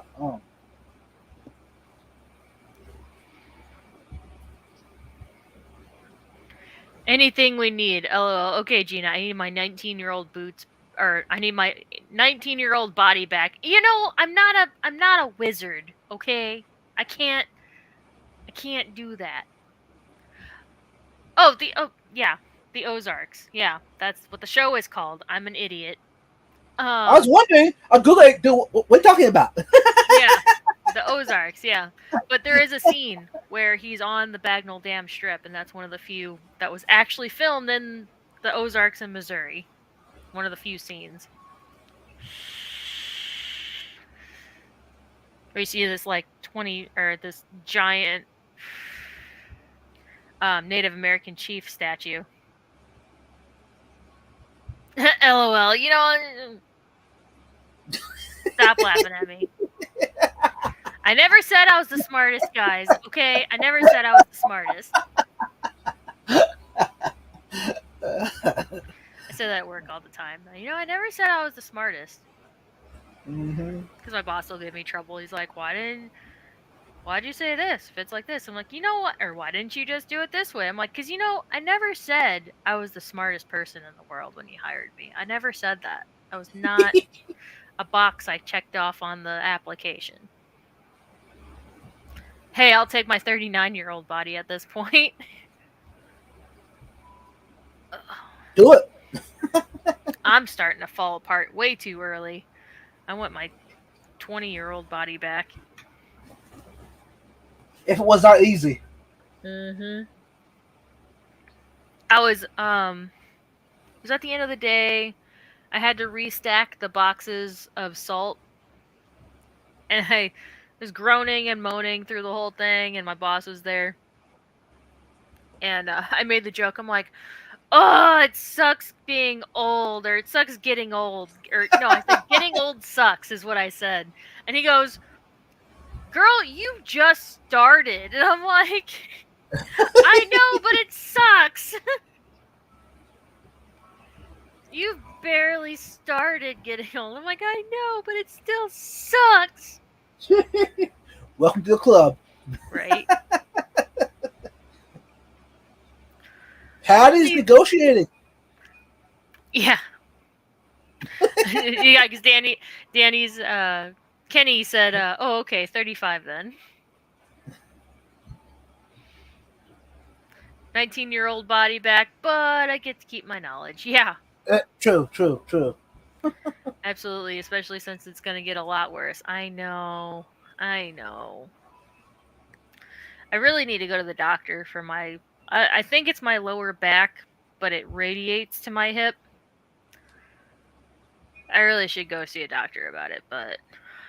Anything we need. LOL. Okay, Gina, I need my 19-year-old boots or I need my 19-year-old body back. I'm not a wizard, okay? I can't I can't do that. Yeah, the Ozarks. Yeah, that's what the show is called. I'm an idiot. I was Um wondering. I Google. Dude, what are you talking about? yeah, the Ozarks, yeah. But there is a scene where he's on the Bagnall Dam strip and that's one of the few that was actually filmed in the Ozarks in Missouri. One of the few scenes. Where you see this like 20 or this giant Native American chief statue. LOL. Stop laughing at me. I never said I was the smartest, guys. Okay, I never said I was the smartest. I say that at work all the time. I never said I was the smartest Hmm. because my boss will give me trouble. He's like, why'd you say this? If it's like this, I'm like, you know what? Or why didn't you just do it this way? I'm like, because I never said I was the smartest person in the world when you hired me. I never said that. I was not a box I checked off on the application. Hey, I'll take my 39-year-old body at this point. Do it. I'm starting to fall apart way too early. I want my 20-year-old body back. If it was not easy. Mhm. I it was at the end of the day. I had to restack the boxes of salt and I was groaning and moaning through the whole thing and my boss was there and I made the joke. I'm like, "Oh, it sucks being old or it sucks getting old." Or no, I said getting old sucks is what I said. And he goes, "Girl, you just started." And I'm like, "I know, but it sucks." You barely started getting old. I'm like, "I know, but it still sucks." Welcome to the club. Right? Patty's See, negotiating. yeah. Yeah, because Danny's Kenny said, "Oh, okay, 35 then." 19-year-old body back, but I get to keep my knowledge. Yeah, True, true, true. absolutely, especially since it's going to get a lot worse. I know. I know. I really need to go to the doctor for my I think it's my lower back, but it radiates to my hip. I really should go see a doctor about it, but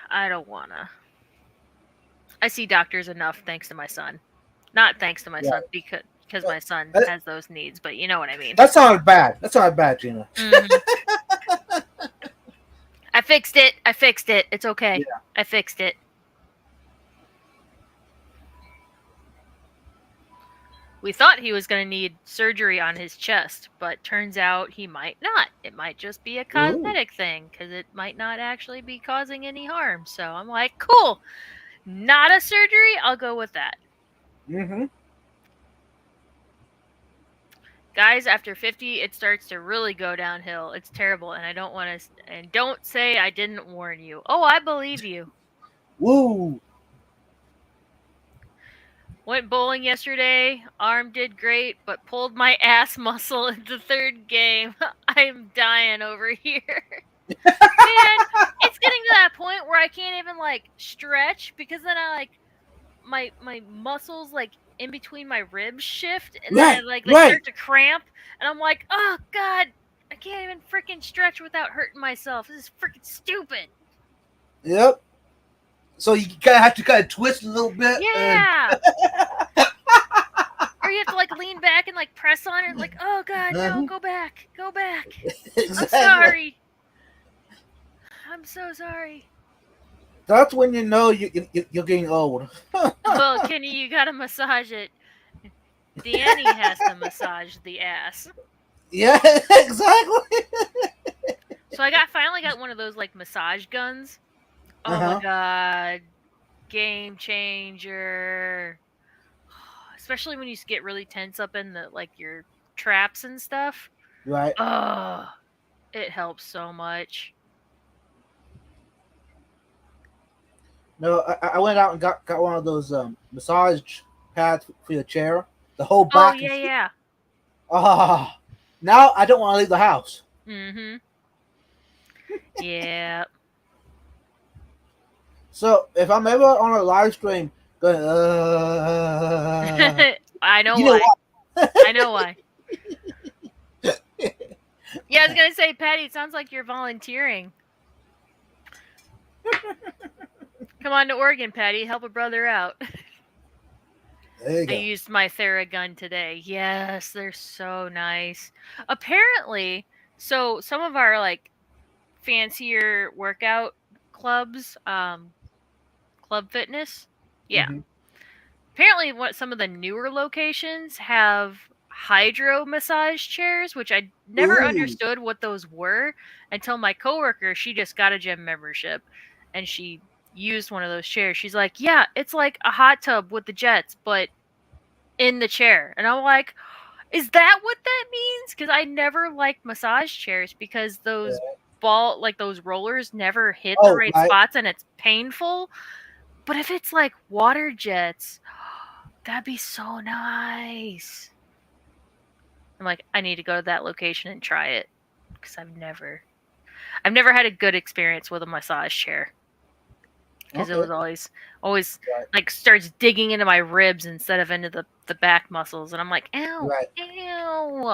I don't wanna. I see doctors enough thanks to my son. Not thanks to my Yeah. son because my son That, has those needs, but you know what I mean. that sounded bad. That sounded bad, Gina. Mhm. I fixed it. I fixed it. It's okay. Yeah. I fixed it. We thought he was going to need surgery on his chest, but turns out he might not. It might just be a Ooh. cosmetic thing because it might not actually be causing any harm. So I'm like, cool, not a surgery. I'll go with that. Mm-hmm. Guys, after 50, it starts to really go downhill. It's terrible, and I don't want to. And don't say I didn't warn you. Oh, I believe you. Woo. Went bowling yesterday. Arm did great, but pulled my ass muscle in the third game. I'm dying over here. Man, it's getting to that point where I can't even like stretch because then I like my muscles like in between my ribs shift and then I Right. like they Right. start to cramp and I'm like, "Oh god, I can't even freaking stretch without hurting myself. This is freaking stupid." Yep. So you kind of have to kind of twist a little bit, and Yeah. Or you have to like lean back and like press on it like, "Oh god, no, uh go back. Go back. I'm exactly. sorry. I'm so sorry." That's when you know you're getting old. Well, Kenny, you got to massage it. Danny has to massage the ass. Yeah, exactly. So I got finally got one of those like massage guns. Uh Oh my huh. god, game changer. Especially when you get really tense up in the like your traps and stuff. Right. Oh, it helps so much. No, I went out and got one of those massage pads for your chair. The whole Oh back and yeah, shit. yeah. Ah, now I don't want to leave the house. Mhm. Yeah. So if I'm ever on a live stream going, I know you know why. what? I know why. Yeah, I was gonna say, Patty, it sounds like you're volunteering. Come on to Oregon, Patty. Help a brother out. There you I go. used my Theragun today. Yes, they're so nice. Apparently, so some of our like fancier workout clubs, Club Fitness, yeah. Hmm. Apparently, what some of the newer locations have hydro massage chairs, which I never Ooh. understood what those were until my coworker, she just got a gym membership and she used one of those chairs. She's like, "Yeah, it's like a hot tub with the jets, but in the chair." And I'm like, "Is that what that means?" Cuz I never liked massage chairs because those like those rollers never hit the Oh, right right. spots and it's painful. But if it's like water jets, that'd be so nice. I'm like, I need to go to that location and try it because I've never had a good experience with a massage chair because it Okay. was always Right. like starts digging into my ribs instead of into the back muscles, and I'm like, ow, Right. ew.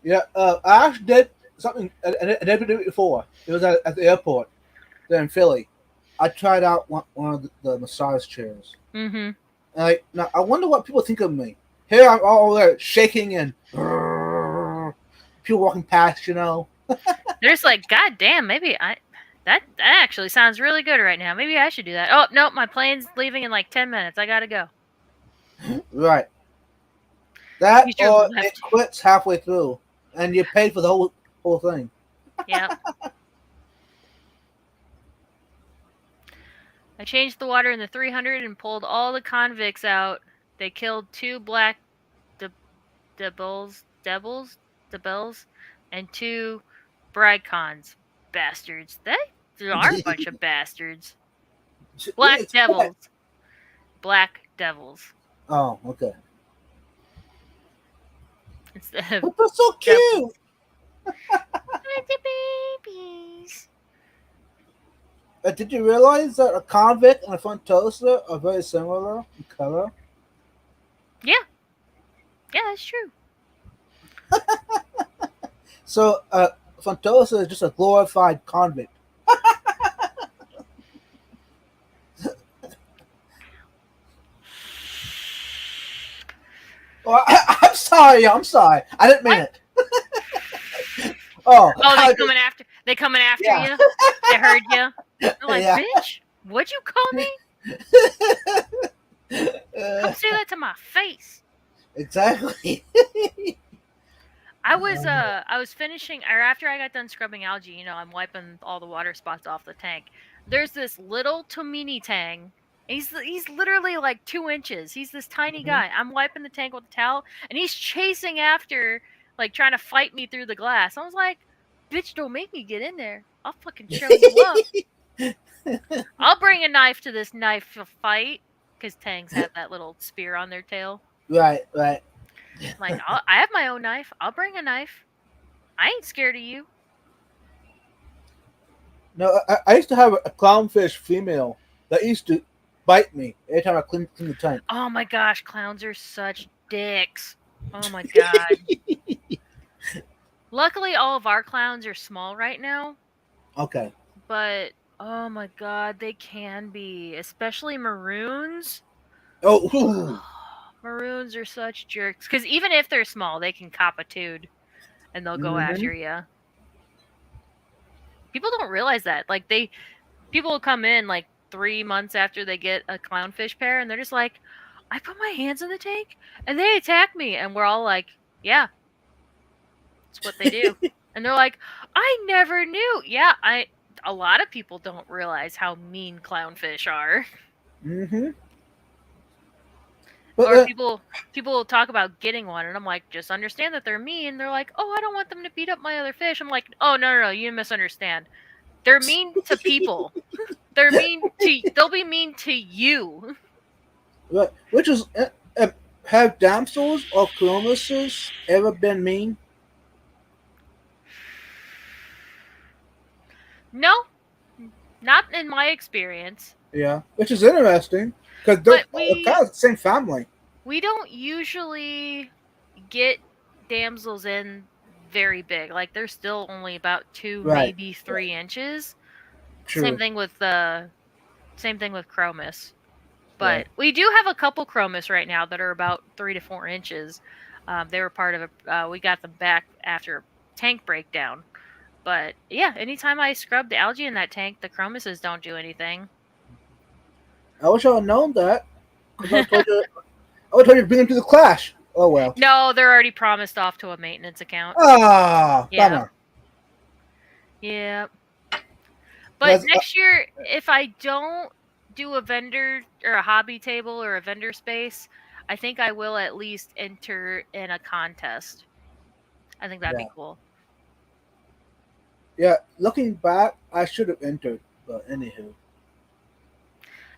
Yeah. I actually did something I never did it before. It was at the airport there in Philly. I tried out one of the massage chairs. Mm-hmm. And now I wonder what people think of me. Here I'm all there shaking and people walking past. They're just like, God damn, maybe that actually sounds really good right now. Maybe I should do that. Oh no, my plane's leaving in like 10 minutes. I gotta go. Right. That Use your or it left. quits halfway through, and you pay for the whole thing. Yep. I changed the water in the 300 and pulled all the convicts out. They killed two black de- debels, and two Bricons. Bastards. They are a bunch of bastards. Black It's quit. devils. Black devils. Oh, okay. Instead of But they're so cute. devils. The babies. Did you realize that a convict and a front toaster are very similar in color? Yeah. Yeah, that's true. So, front toaster is just a glorified convict. Oh, I'm sorry. I'm sorry. I didn't mean What? it. Oh, Oh, they coming after yeah, you? They heard you? They're like, yeah. bitch, what'd you call me? Uh, Come say that to my face. Exactly. I was finishing, or after I got done scrubbing algae, I'm wiping all the water spots off the tank. There's this little Tomini Tang. He's literally like 2 inches. He's this tiny Mhm. guy. I'm wiping the tank with a towel, and he's chasing after, like trying to fight me through the glass. I was like, "Bitch, don't make me get in there. I'll fucking show you up. I'll bring a knife to this knife fight." Because Tangs have that little spear on their tail. Right, right. Like, I have my own knife. I'll bring a knife. I ain't scared of you. No, I used to have a clownfish female that used to bite me every time I clean the tank. Oh my gosh, clowns are such dicks. Oh my god. Luckily, all of our clowns are small right now, Okay. but oh my god, they can be, especially maroons. Oh, ooh. Maroons are such jerks. Because even if they're small, they can cop a tood and they'll go Hmm. after you. People don't realize that. Like, people will come in like 3 months after they get a clownfish pair and they're just like, I put my hands in the tank and they attack me. And we're all like, yeah, it's what they do. And they're like, I never knew. Yeah, a lot of people don't realize how mean clownfish are. Hmm. But Or people will talk about getting one and I'm like, just understand that they're mean. They're like, "Oh, I don't want them to beat up my other fish." I'm like, "Oh, no, no, no, you misunderstand. They're mean to people. They'll be mean to you." which is have damsels or chromuses ever been mean? No, not in my experience. Yeah, which is interesting because they're But kind of the same family. we don't usually get damsels in very big. Like they're still only about 2, Right. maybe Right. 3 inches. Same True. thing with the same thing with chromis. Right. But we do have a couple chromis right now that are about 3 to 4 inches. They were part of a. We got them back after a tank breakdown. But yeah, anytime I scrub the algae in that tank, the chromises don't do anything. I wish I had known that because I would told you to bring them to the clash. Oh well. No, they're already promised off to a maintenance account. Ah, Yep, bummer. yep. But Because next year, if I don't do a vendor or a hobby table or a vendor space, I think I will at least enter in a contest. I think that'd yeah, be cool. yeah. Looking back, I should have entered. But anywho,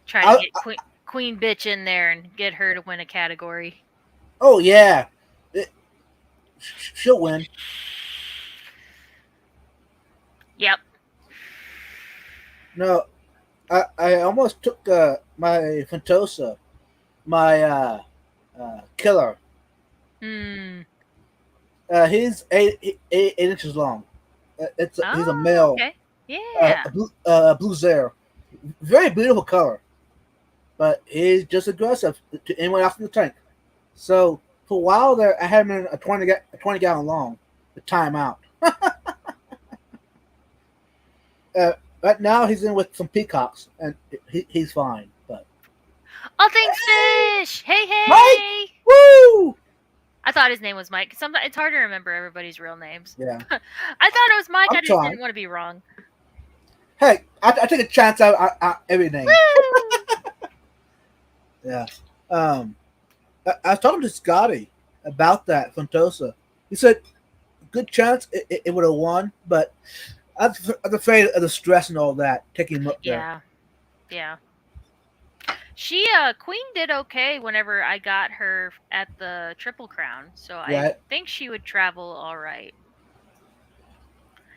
Try to I, get Queen Bitch in there and get her to win a category. oh yeah, it, she'll win. Yep. No, I almost took my Fantosa, my killer. Hmm. He's 8 inches long. He's a Oh, male, okay. Yeah. blue zare, very beautiful color, but he's just aggressive to anyone else in the tank. So for a while there, I had him in a 20 gallon long, the timeout. Right now he's in with some peacocks, and he's fine. But All things fish. Hey, Mike, hey. woo! I thought his name was Mike. Sometimes it's hard to remember everybody's real names. Yeah, I thought it was Mike. I'm I just trying. didn't want to be wrong. Hey, I take a chance out every name. Woo! Yeah. I was talking to Scotty about that Fantosa. He said, good chance it would have won, but I was afraid of the stress and all that taking him up there. Yeah. Yeah. She Queen did okay whenever I got her at the Triple Crown, so I Right, think she would travel all right.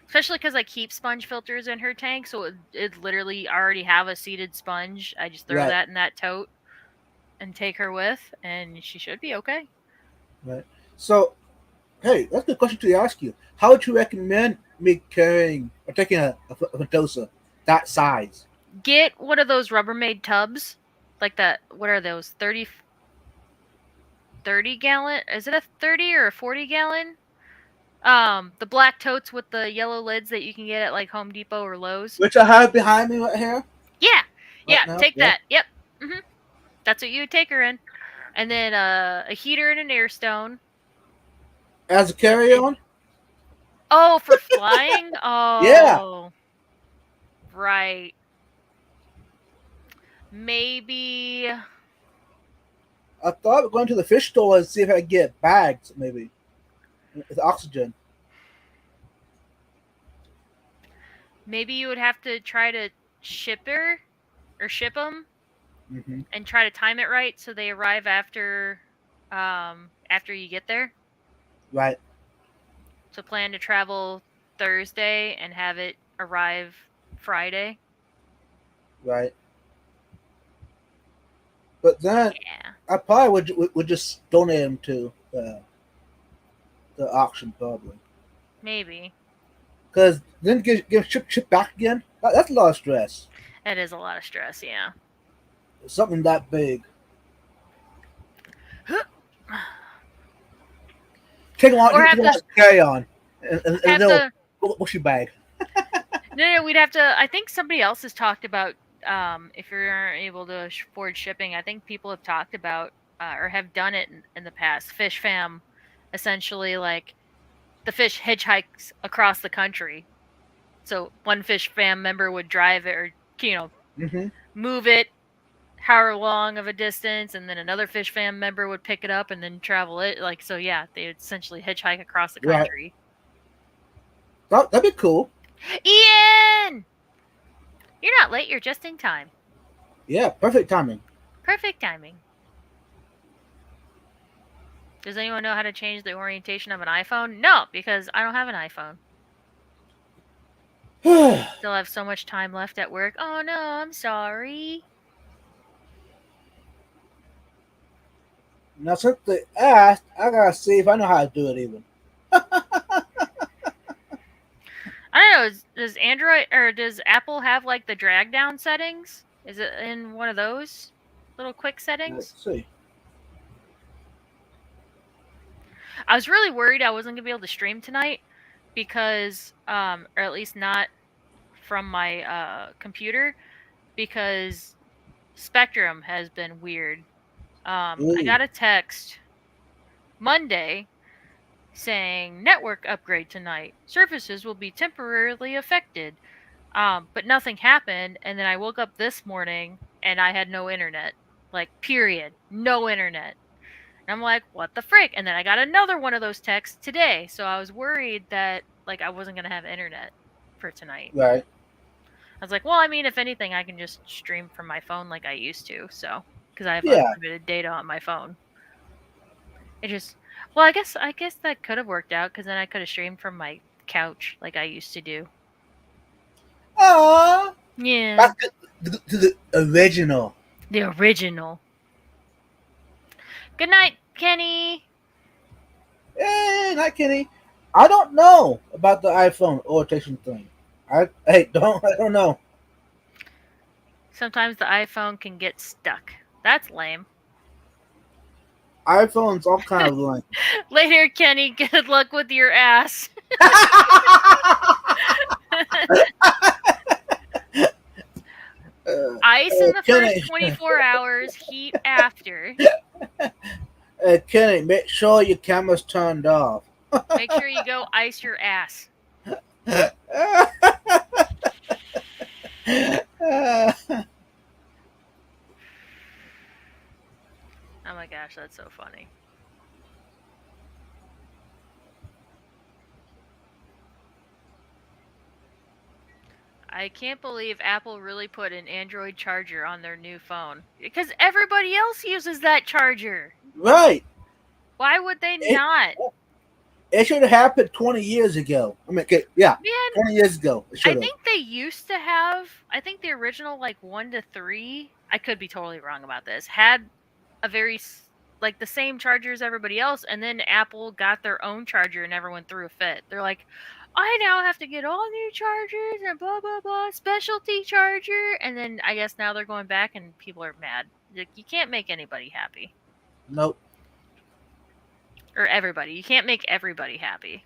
Especially because I keep sponge filters in her tank, so it literally already have a seated sponge. I just throw right, that in that tote and take her with, and she should be okay. right. So, hey, that's a good question to ask you. How would you recommend me carrying or taking a Fantosa that size? Get one of those Rubbermaid tubs, like that. What are those? 30 gallon? Is it a 30 or a 40 gallon? The black totes with the yellow lids that you can get at like Home Depot or Lowe's. Which I have behind me right here, Yeah, right yeah. now. Take Yep. that. Yep. That's what you would take her in. and then a heater and an air stone. As a carry It, on? oh, for flying? Yeah. Oh, right. Maybe I thought of going to the fish store and see if I could get bags, maybe. With oxygen. maybe you would have to try to ship her or ship them Hmm. and try to time it right so they arrive after you get there. Right, So plan to travel Thursday and have it arrive Friday. right. But then Yeah, I probably would just donate them to the auction, probably. maybe. Because then give ship back again. That's a lot of stress. That is a lot of stress, yeah. Something that big. Or Take have them on to to carry on, and have they'll to push you bag. no, we'd have to. I think somebody else has talked about if you're able to afford shipping. I think people have talked about or have done it in the past. Fish fam, essentially, like the fish hitchhikes across the country. So one fish fam member would drive it or Hmm. move it however long of a distance, and then another fish fam member would pick it up and then travel it. Like so, yeah, they would essentially hitchhike across the Right. country. That'd be cool. Ian, you're not late. You're just in time. Yeah, perfect timing. Perfect timing. Does anyone know how to change the orientation of an iPhone? No, because I don't have an iPhone. Still have so much time left at work. Oh no, I'm sorry. Now since they asked, I gotta see if I know how to do it even. I don't know. Does Android or does Apple have like the drag down settings? Is it in one of those little quick Let's settings? see. I was really worried I wasn't gonna be able to stream tonight because, or at least not from my computer because Spectrum has been weird. I Ooh, got a text Monday saying network upgrade tonight. Services will be temporarily affected. But nothing happened, and then I woke up this morning and I had no internet. Like period. No internet. And I'm like, what the frick? And then I got another one of those texts today. So I was worried that like I wasn't gonna have internet for tonight. right. I was like, well, I mean, if anything, I can just stream from my phone like I used to. So because I have Yeah. unlimited data on my phone. It just well, I guess that could have worked out because then I could have streamed from my couch like I used to do. Ah, Yeah, back to the original. the original. Good night, Kenny. Not Kenny. I don't know about the iPhone rotation thing. I don't know. Sometimes the iPhone can get stuck. That's lame. iPhone's all kind of lame. Later, Kenny. Good luck with your ass. Ice in the Kenny, first 24 hours, heat after. Kenny, make sure your camera's turned off. Make sure you go ice your ass. Oh my gosh, that's so funny. I can't believe Apple really put an Android charger on their new phone. Because everybody else uses that charger. Right. Why would they It, not? it should have happened 20 years ago. I mean, okay, yeah, Man, 20 years ago. It I should have. think they used to have, I think the original like 1 to 3, I could be totally wrong about this, had a like the same charger as everybody else, and then Apple got their own charger and everyone threw a fit. They're like, I now have to get all new chargers and blah blah blah, specialty charger, and then I guess now they're going back and people are mad. Like, you can't make anybody happy. Nope. Or everybody. You can't make everybody happy.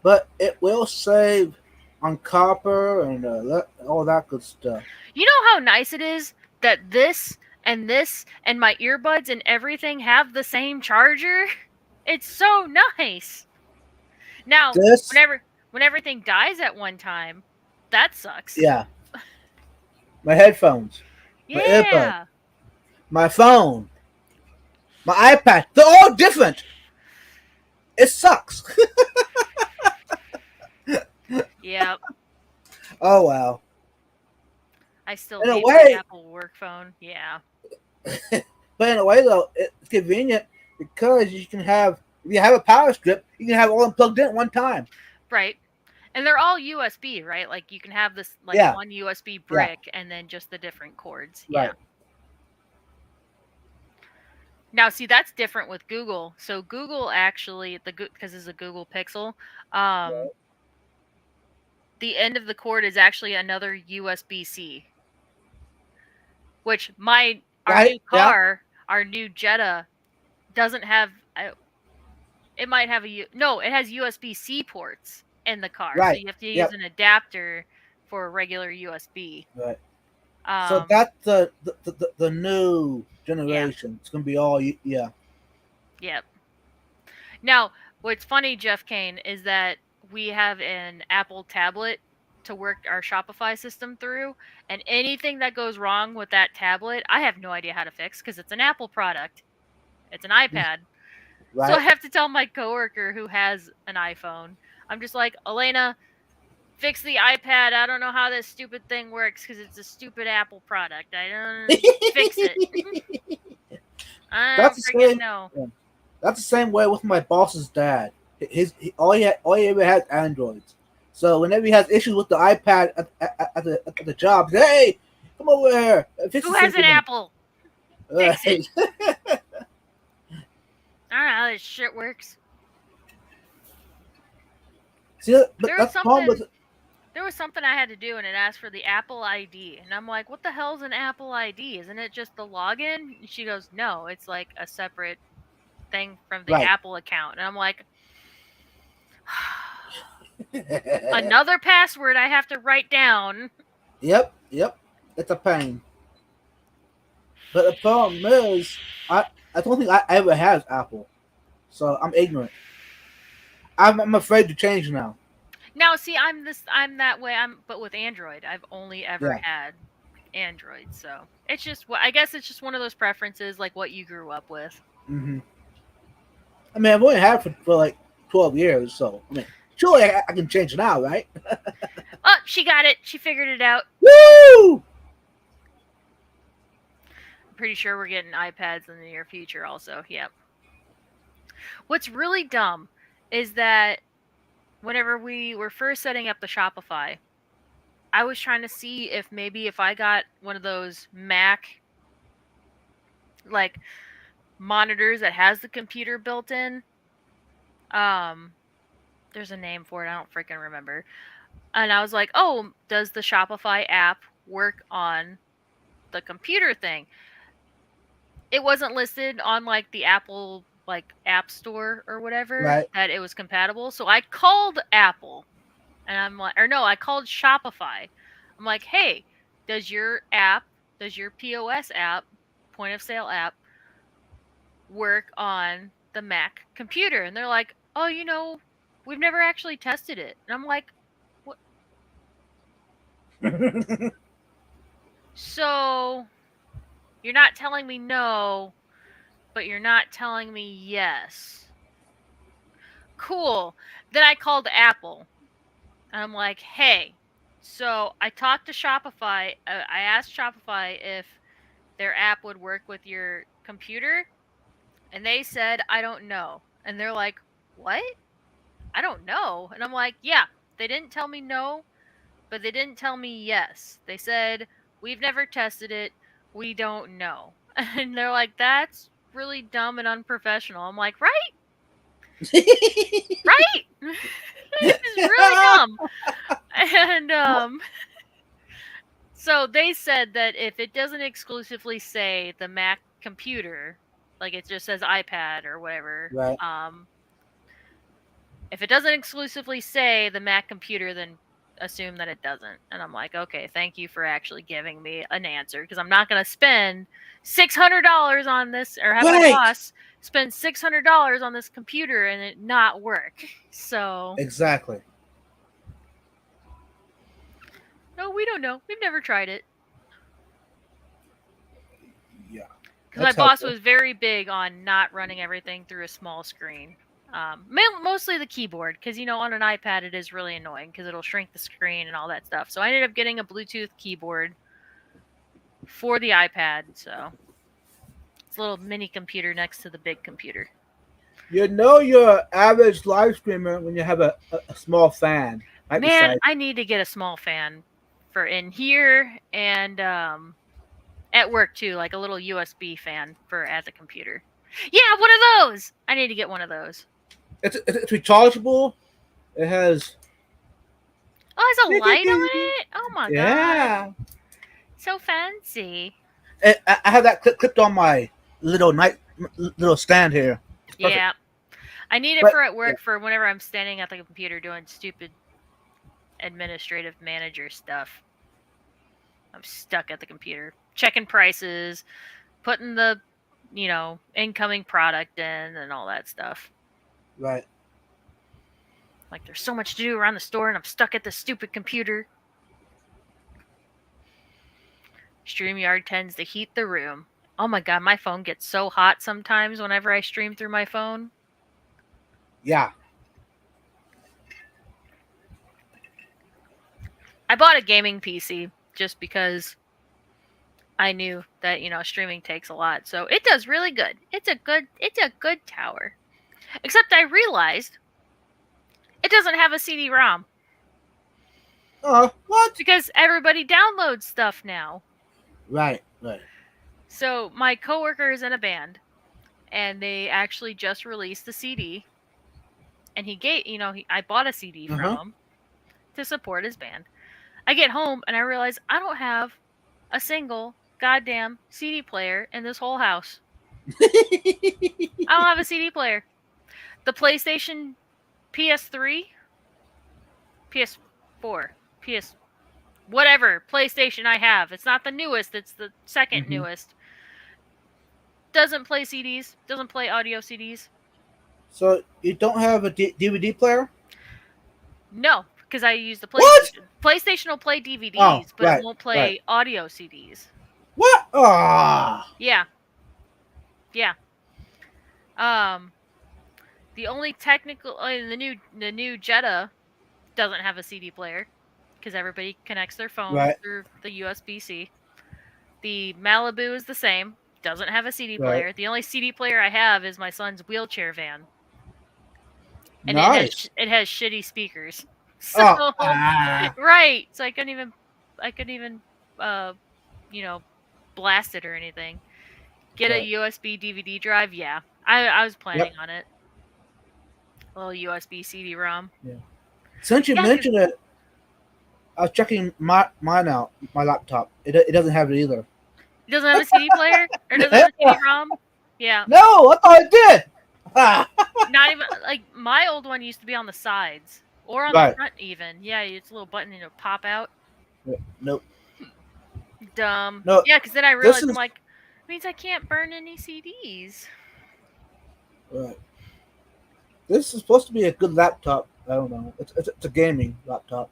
But it will save on copper and all that good stuff. You know how nice it is that this And this and my earbuds and everything have the same charger. It's so nice. Now, This, when everything dies at one time, that sucks. yeah, my headphones, my earbud, Yeah. my phone, my iPad. They're all different. It sucks. Yep. Oh wow. I still In a hate my way, Apple work phone. Yeah. but in a way though, it's convenient because you can have if you have a power strip, you can have all them plugged in at one time. Right. And they're all USB, right? Like you can have this like Yeah, one USB yeah, brick and then just the different cords. Yeah. right. Now, see, that's different with Google. So Google actually, because it's a Google Pixel, um, the end of the cord is actually another USB C. Which our Right? new Yeah, car, our new Jetta, doesn't have. It might have no. It has USB C ports in the car, so right. you have to use Yep, an adapter for a regular USB. right. So Um, that's the new yeah, generation. It's gonna be all yeah. yep. Now, what's funny, Jeff Kane, is that we have an Apple tablet to work our Shopify system through, and anything that goes wrong with that tablet, I have no idea how to fix because it's an Apple product. It's an iPad. So I Right. have to tell my coworker who has an iPhone. I'm just like, Elena, fix the iPad. I don't know how this stupid thing works because it's a stupid Apple product. I don't fix it. I That's don't the freaking same. know. Yeah. That's the same way with my boss's dad. All he ever has Androids. So whenever he has issues with the iPad at the job, hey, come over here, fix Who this thing has for an me. Apple? Fix it. Right. I don't know how this shit works. See, but There was that's the problem something with there was something I had to do and it asked for the Apple ID. And I'm like, what the hell's an Apple ID? Isn't it just the login? And she goes, no, it's like a separate thing from the right. Apple account. And I'm like, another password I have to write down. Yep, yep. It's a pain. But the problem is, I don't think I ever has Apple, so I'm ignorant. I'm afraid to change now. Now, see, I'm that way. But with Android, I've only ever Yeah. had Android. So it's just, I guess it's just one of those preferences, like what you grew up with. hmm I mean, I've only had it for like 12 years, so I mean, surely I can change now, right? Oh, she got it. She figured it out. Woo! I'm pretty sure we're getting iPads in the near future, also. Yep. What's really dumb is that whenever we were first setting up the Shopify, I was trying to see if maybe if I got one of those Mac like monitors that has the computer built in. Um, there's a name for it. I don't freaking remember. And I was like, "Oh, does the Shopify app work on the computer thing?" It wasn't listed on like the Apple like App Store or whatever Right. that it was compatible. So I called Apple and I'm like, or no, I called Shopify. I'm like, "Hey, does your app, does your POS app, point of sale app work on the Mac computer?" And they're like, "Oh, we've never actually tested it." And I'm like, "What? So you're not telling me no, but you're not telling me yes. Cool." Then I called Apple and I'm like, "Hey, so I talked to Shopify. I asked Shopify if their app would work with your computer, and they said, I don't know." And they're like, "What? I don't know." And I'm like, "Yeah, they didn't tell me no, but they didn't tell me yes. They said, we've never tested it. We don't know." And they're like, "That's really dumb and unprofessional." I'm like, "Right? Right?" This is really dumb. And so they said that if it doesn't exclusively say the Mac computer, like it just says iPad or whatever, right. if it doesn't exclusively say the Mac computer, then assume that it doesn't. And I'm like, okay, thank you for actually giving me an answer because I'm not going to spend $600 on this or have my Right. boss spend $600 on this computer and it not work. So, Exactly. no, we don't know. We've never tried it. Yeah. Because my That's boss helpful. was very big on not running everything through a small screen. Mostly the keyboard, because on an iPad it is really annoying because it'll shrink the screen and all that stuff. So I ended up getting a Bluetooth keyboard for the iPad. So it's a little mini computer next to the big computer. You know you're an average live streamer when you have a small fan right Man, beside. I need to get a small fan for in here and at work too, like a little USB fan for at the computer. Yeah, one of those. I need to get one of those. It's rechargeable. It has. Oh, there's a light on it. Oh my god, Yeah. so fancy. And I have that clipped on my little stand here. It's perfect. Yeah, I need it But for at yeah, work for whenever I'm standing at the computer doing stupid administrative manager stuff. I'm stuck at the computer, checking prices, putting the, incoming product in and all that stuff. right. Like there's so much to do around the store and I'm stuck at this stupid computer. StreamYard tends to heat the room. Oh my god, my phone gets so hot sometimes whenever I stream through my phone. Yeah. I bought a gaming PC just because I knew that, streaming takes a lot. So it does really good. It's a good tower. Except I realized it doesn't have a CD-ROM What? because everybody downloads stuff now. Right. Right. So my coworker is in a band and they actually just released the CD and he gave, I bought a CD Uh from huh. him to support his band. I get home and I realize I don't have a single goddamn CD player in this whole house. I don't have a CD player. The PlayStation PS3, PS4, PS whatever PlayStation I have. It's not the newest, it's the second hmm newest. Doesn't play CDs, doesn't play audio CDs. So you don't have a DVD player? No, because I use the What? PlayStation. PlayStation will play Oh, DVDs, but it right. won't Right. play audio CDs. What? Ah. Yeah, yeah. Um, the only technical the new Jetta doesn't have a CD player because everybody connects their phones Right. through the USB C. The Malibu is the same, doesn't have a CD Right. player. The only CD player I have is my son's wheelchair van, and it has Nice. it has shitty speakers. So Oh. Ah. right, so I couldn't even uh you know blast it or anything. Get a Right. USB DVD drive, yeah. I was planning Yep. on it. A little USB CD-ROM. Yeah. Since you Yeah, because mentioned it, I was checking mine out, my laptop. It doesn't have it either. it doesn't have a CD player or doesn't have a CD-ROM. Yeah, No, I thought it did. Ah. not even like my old one used to be on the sides or on the Right. front even. Yeah, it's a little button and it'll pop out. Nope. Dumb. No. Yeah, because then I This realized I'm is like, means I can't burn any CDs. right. This is supposed to be a good laptop. I don't know. It's a gaming laptop.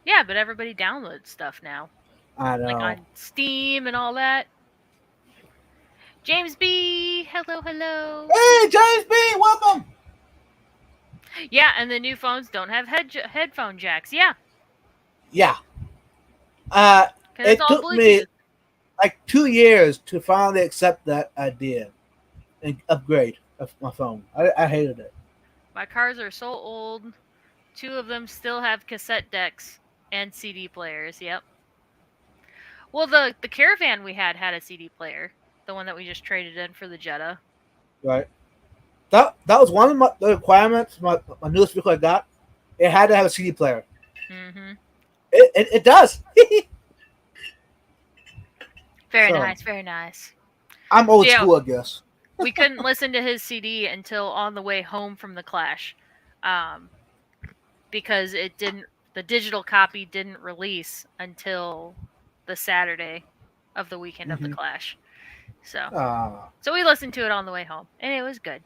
Yeah, but everybody downloads stuff now, I like know. on Steam and all that. James B, hello, hello. Hey, James B, welcome. Yeah, and the new phones don't have headphone jacks. Yeah, Yeah. Uh, because it's it all took me Bluetooth. like 2 years to finally accept that idea and upgrade of my phone. I hated it. My cars are so old. Two of them still have cassette decks and CD players. Yep. Well, the Caravan we had a CD player. The one that we just traded in for the Jetta. Right. That was one of the requirements. My newest vehicle I got. It had to have a CD player. Mm-hmm. It does. Very So nice, very nice. I'm So old yeah, school, I guess. we couldn't listen to his CD until on the way home from the Clash, um, because it didn't. The digital copy didn't release until the Saturday of the weekend of the Mm-hmm. Clash. So, Ah. so we listened to it on the way home, and it was good.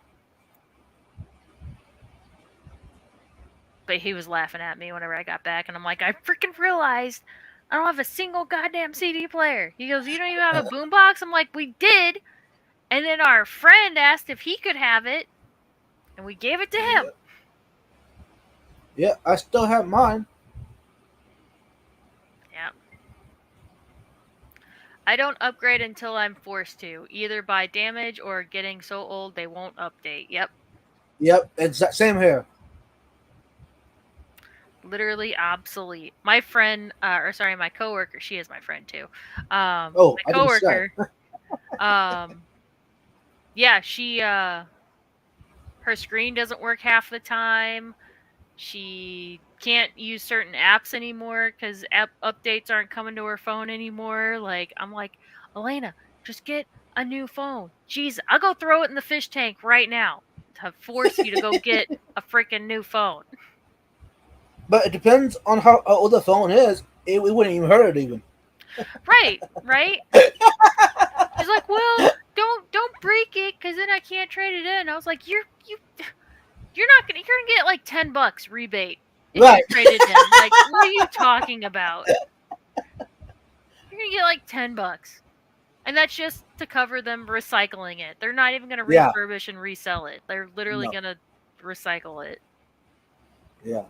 But he was laughing at me whenever I got back, and I'm like, I freaking realized I don't have a single goddamn CD player. He goes, you don't even have a boombox? I'm like, we did. And then our friend asked if he could have it, and we gave it to Yeah. him. Yeah, I still have mine. Yeah. I don't upgrade until I'm forced to, either by damage or getting so old they won't update. Yep. Yep, same here. Literally obsolete. My friend, or sorry, my coworker, she is my friend too. Oh, My I didn't say. coworker, um, yeah, she, her screen doesn't work half the time. She can't use certain apps anymore because app updates aren't coming to her phone anymore. Like, I'm like, Elena, just get a new phone. Jeez, I'll go throw it in the fish tank right now to force you to go get a freaking new phone. But it depends on how old the phone is. We wouldn't even hurt it even. Right, right. She's like, well, don't break it because then I can't trade it in. I was like, you're gonna get like $10 rebate if you Right. trade it in. Like, what are you talking about? You're gonna get like $10. And that's just to cover them recycling it. They're not even going to Yeah. refurbish and resell it. They're literally No. going to recycle it. Yeah.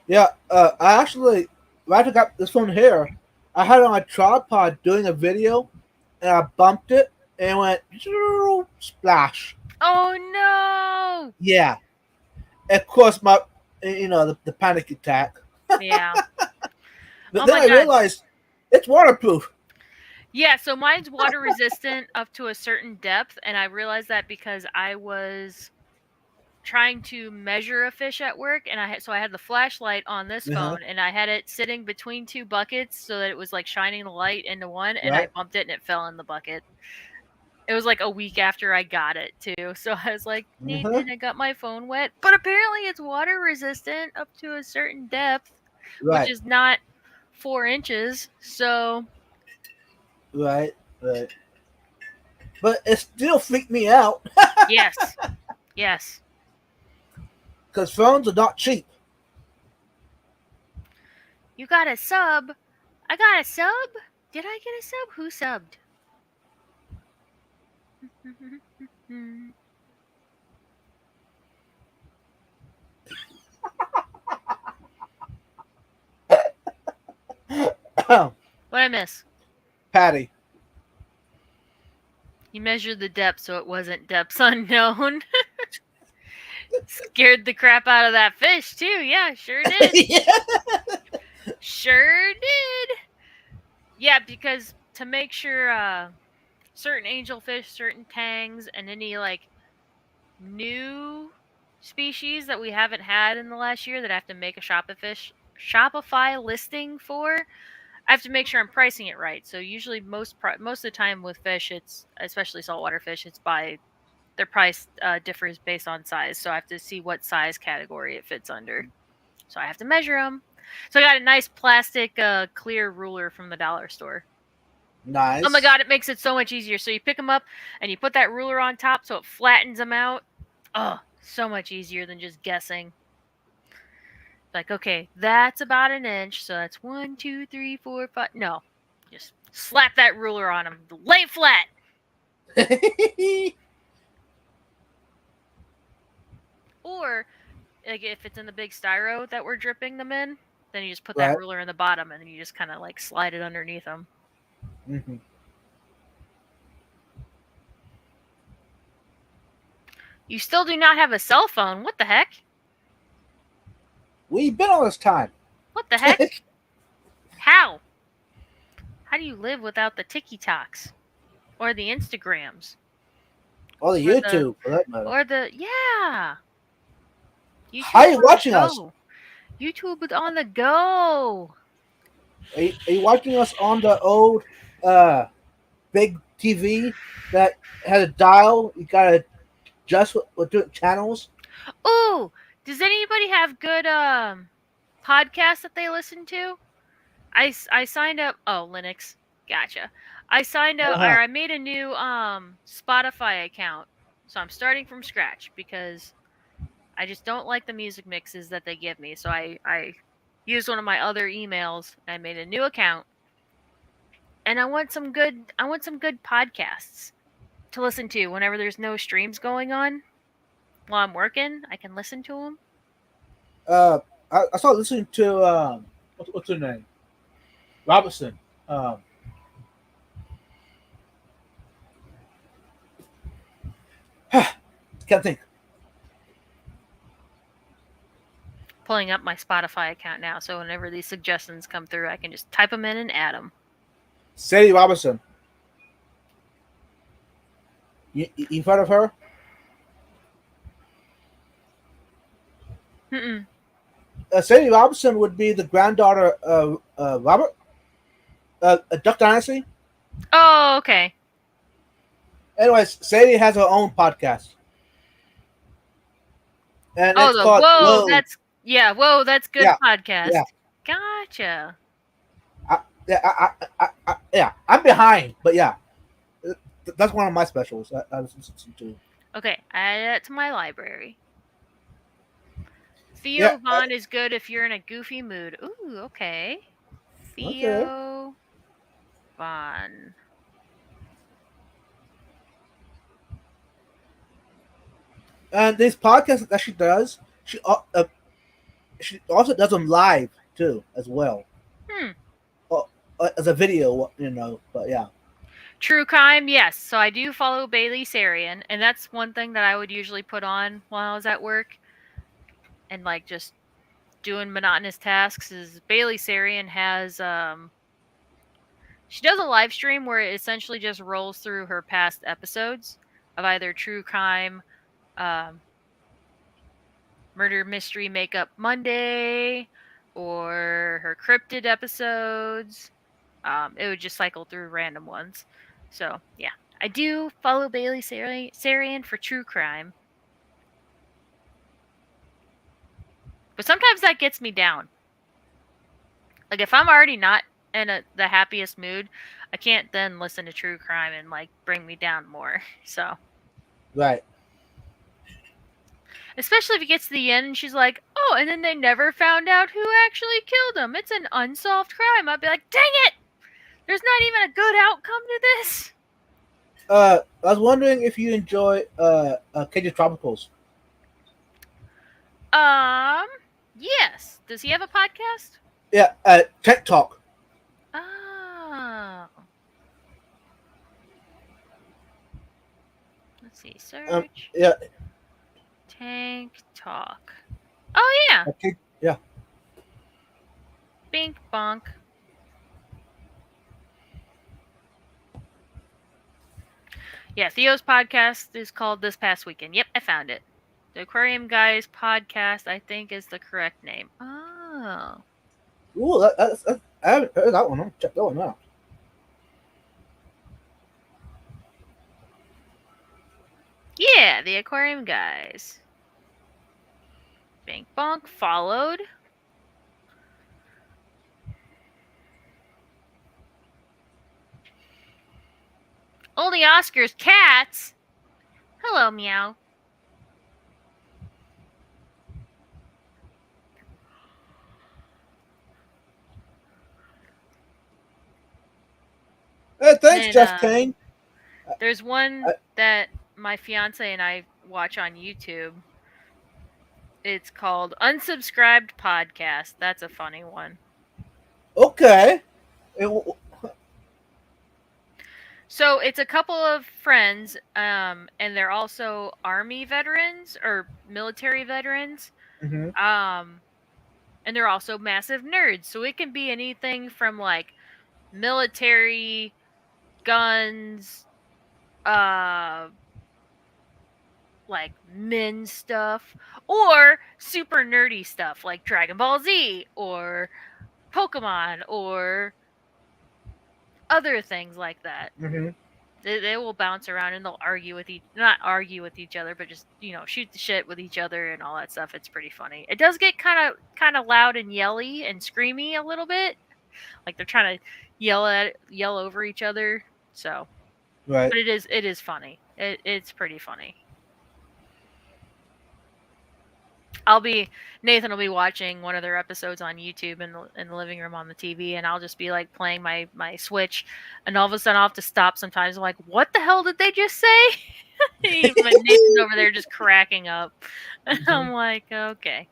Yeah. I actually, when I got this phone here, I had it on a tripod doing a video, and I bumped it, and it went splash. Oh no! Yeah. Of course, the panic attack. Yeah. But Oh then my I god. realized it's waterproof. Yeah, so mine's water resistant up to a certain depth, and I realized that because I was trying to measure a fish at work, and I had the flashlight on this Uh-huh. phone, and I had it sitting between two buckets so that it was like shining the light into one, and I Right. bumped it and it fell in the bucket. It was like a week after I got it too. So I was like, neat, Uh-huh. and I got my phone wet. But apparently it's water resistant up to a certain depth, which Right. is not 4 inches. So Right. Right. But it still freaked me out yes. Yes. because phones are not cheap. You got a sub. I got a sub? Did I get a sub? Who subbed? What I miss? Patty. You measured the depth so it wasn't depths unknown. Scared the crap out of that fish too. Yeah, sure did. Yeah. Sure did. Yeah, because to make sure certain angelfish, certain tangs, and any like new species that we haven't had in the last year that I have to make a Shopify listing for, I have to make sure I'm pricing it right. So usually most of the time with fish, it's especially saltwater fish, it's by their price differs based on size. So I have to see what size category it fits under. So I have to measure them. So I got a nice plastic clear ruler from the dollar store. Oh my Nice. god, it makes it so much easier. So you pick them up and you put that ruler on top so it flattens them out. Oh, so much easier than just guessing. Like, okay, that's about an inch. So that's 1, 2, 3, 4, 5. No, just slap that ruler on them. Lay it flat. Or like if it's in the big styro that we're dripping them in, then you just put that Right. ruler in the bottom and then you just kind of like slide it underneath them. Mm-hmm. You still do not have a cell phone. What the heck? We've been all this time. What the heck? How? How do you live without the TikToks or the Instagrams Or the or the YouTube, for that matter. yeah? How YouTube are you on the watching us? go. YouTube on the go. Are you watching us on the old big TV that has a dial? You gotta adjust with different channels. Ooh, Does anybody have good podcasts that they listen to? I signed up. Oh, Linux. Gotcha. I signed up, Uh-huh. or I made a new Spotify account. So I'm starting from scratch because I just don't like the music mixes that they give me. So I used one of my other emails. I made a new account, and I want some good podcasts to listen to whenever there's no streams going on while I'm working. I can listen to them. Uh, I started listening to what's her name? Robinson. Um, can't think. Pulling up my Spotify account now, so whenever these suggestions come through, I can just type them in and add them. Sadie Robinson. You've heard of her? Mm-mm. Sadie Robinson would be the granddaughter of Robert, Duck Dynasty. Oh, okay. Anyways, Sadie has her own podcast, and Oh, it's the called whoa, Whoa. that's yeah, whoa, that's good Yeah, yeah, podcast. Gotcha. I, yeah, yeah. I'm behind, but yeah, that's one of my specials. I listen to. Okay, add that to my library. Yeah. Theo Vaughn is good if you're in a goofy mood. Ooh, okay. Okay. Theo Vaughn. And these podcasts that she also does them live too, as well, Hmm. uh, as a video, you know. But yeah, True crime, yes. So I do follow Bailey Sarian, and that's one thing that I would usually put on while I was at work and like just doing monotonous tasks. Is Bailey Sarian has she does a live stream where it essentially just rolls through her past episodes of either true crime, um, murder mystery makeup Monday, or her cryptid episodes. It would just cycle through random ones. So yeah, I do follow Bailey Sarian for true crime, but sometimes that gets me down. Like if I'm already not in the happiest mood, I can't then listen to true crime and like bring me down more. So right. especially if it gets to the end and she's like, "Oh, and then they never found out who actually killed him. It's an unsolved crime." I'd be like, "Dang it! There's not even a good outcome to this." I was wondering if you enjoy Cajun Tropicals. Um, yes. Does he have a podcast? Yeah, Tech Talk. Oh, let's see. Um, Search yeah, Tank Talk. Oh yeah, yeah. Bink Bonk. Yeah, Theo's podcast is called This Past Weekend. Yep, I found it. The Aquarium Guys podcast, I think, is the correct name. Oh. Ooh, I haven't heard that one. I'll check that one out. Yeah, the Aquarium Guys. Bink Bonk followed. Only Oscar's cats. Hello, meow. Hey, And thanks, then Jeff Kane. there's one I, that my fiance and I watch on YouTube. It's called Unsubscribed Podcast. That's a funny one. okay. So it's a couple of friends, and they're also army veterans or military veterans. Mm-hmm. Um, and they're also massive nerds. So it can be anything from like military guns, uh, like men stuff, or super nerdy stuff like Dragon Ball Z or Pokemon or other things like that. Mm-hmm. They will bounce around and they'll argue with not argue with each other, but just shoot the shit with each other and all that stuff. It's pretty funny. It does get kind of loud and yelly and screamy a little bit, like they're trying to yell over each other. So, Right. but it is funny. It's pretty funny. I'll be Nathan will be watching one of their episodes on YouTube in the living room on the TV, and I'll just be like playing my Switch, and all of a sudden I'll have to stop sometimes. I'm like, what the hell did they just say? My Nathan's over there just cracking up. Mhm. I'm like, okay.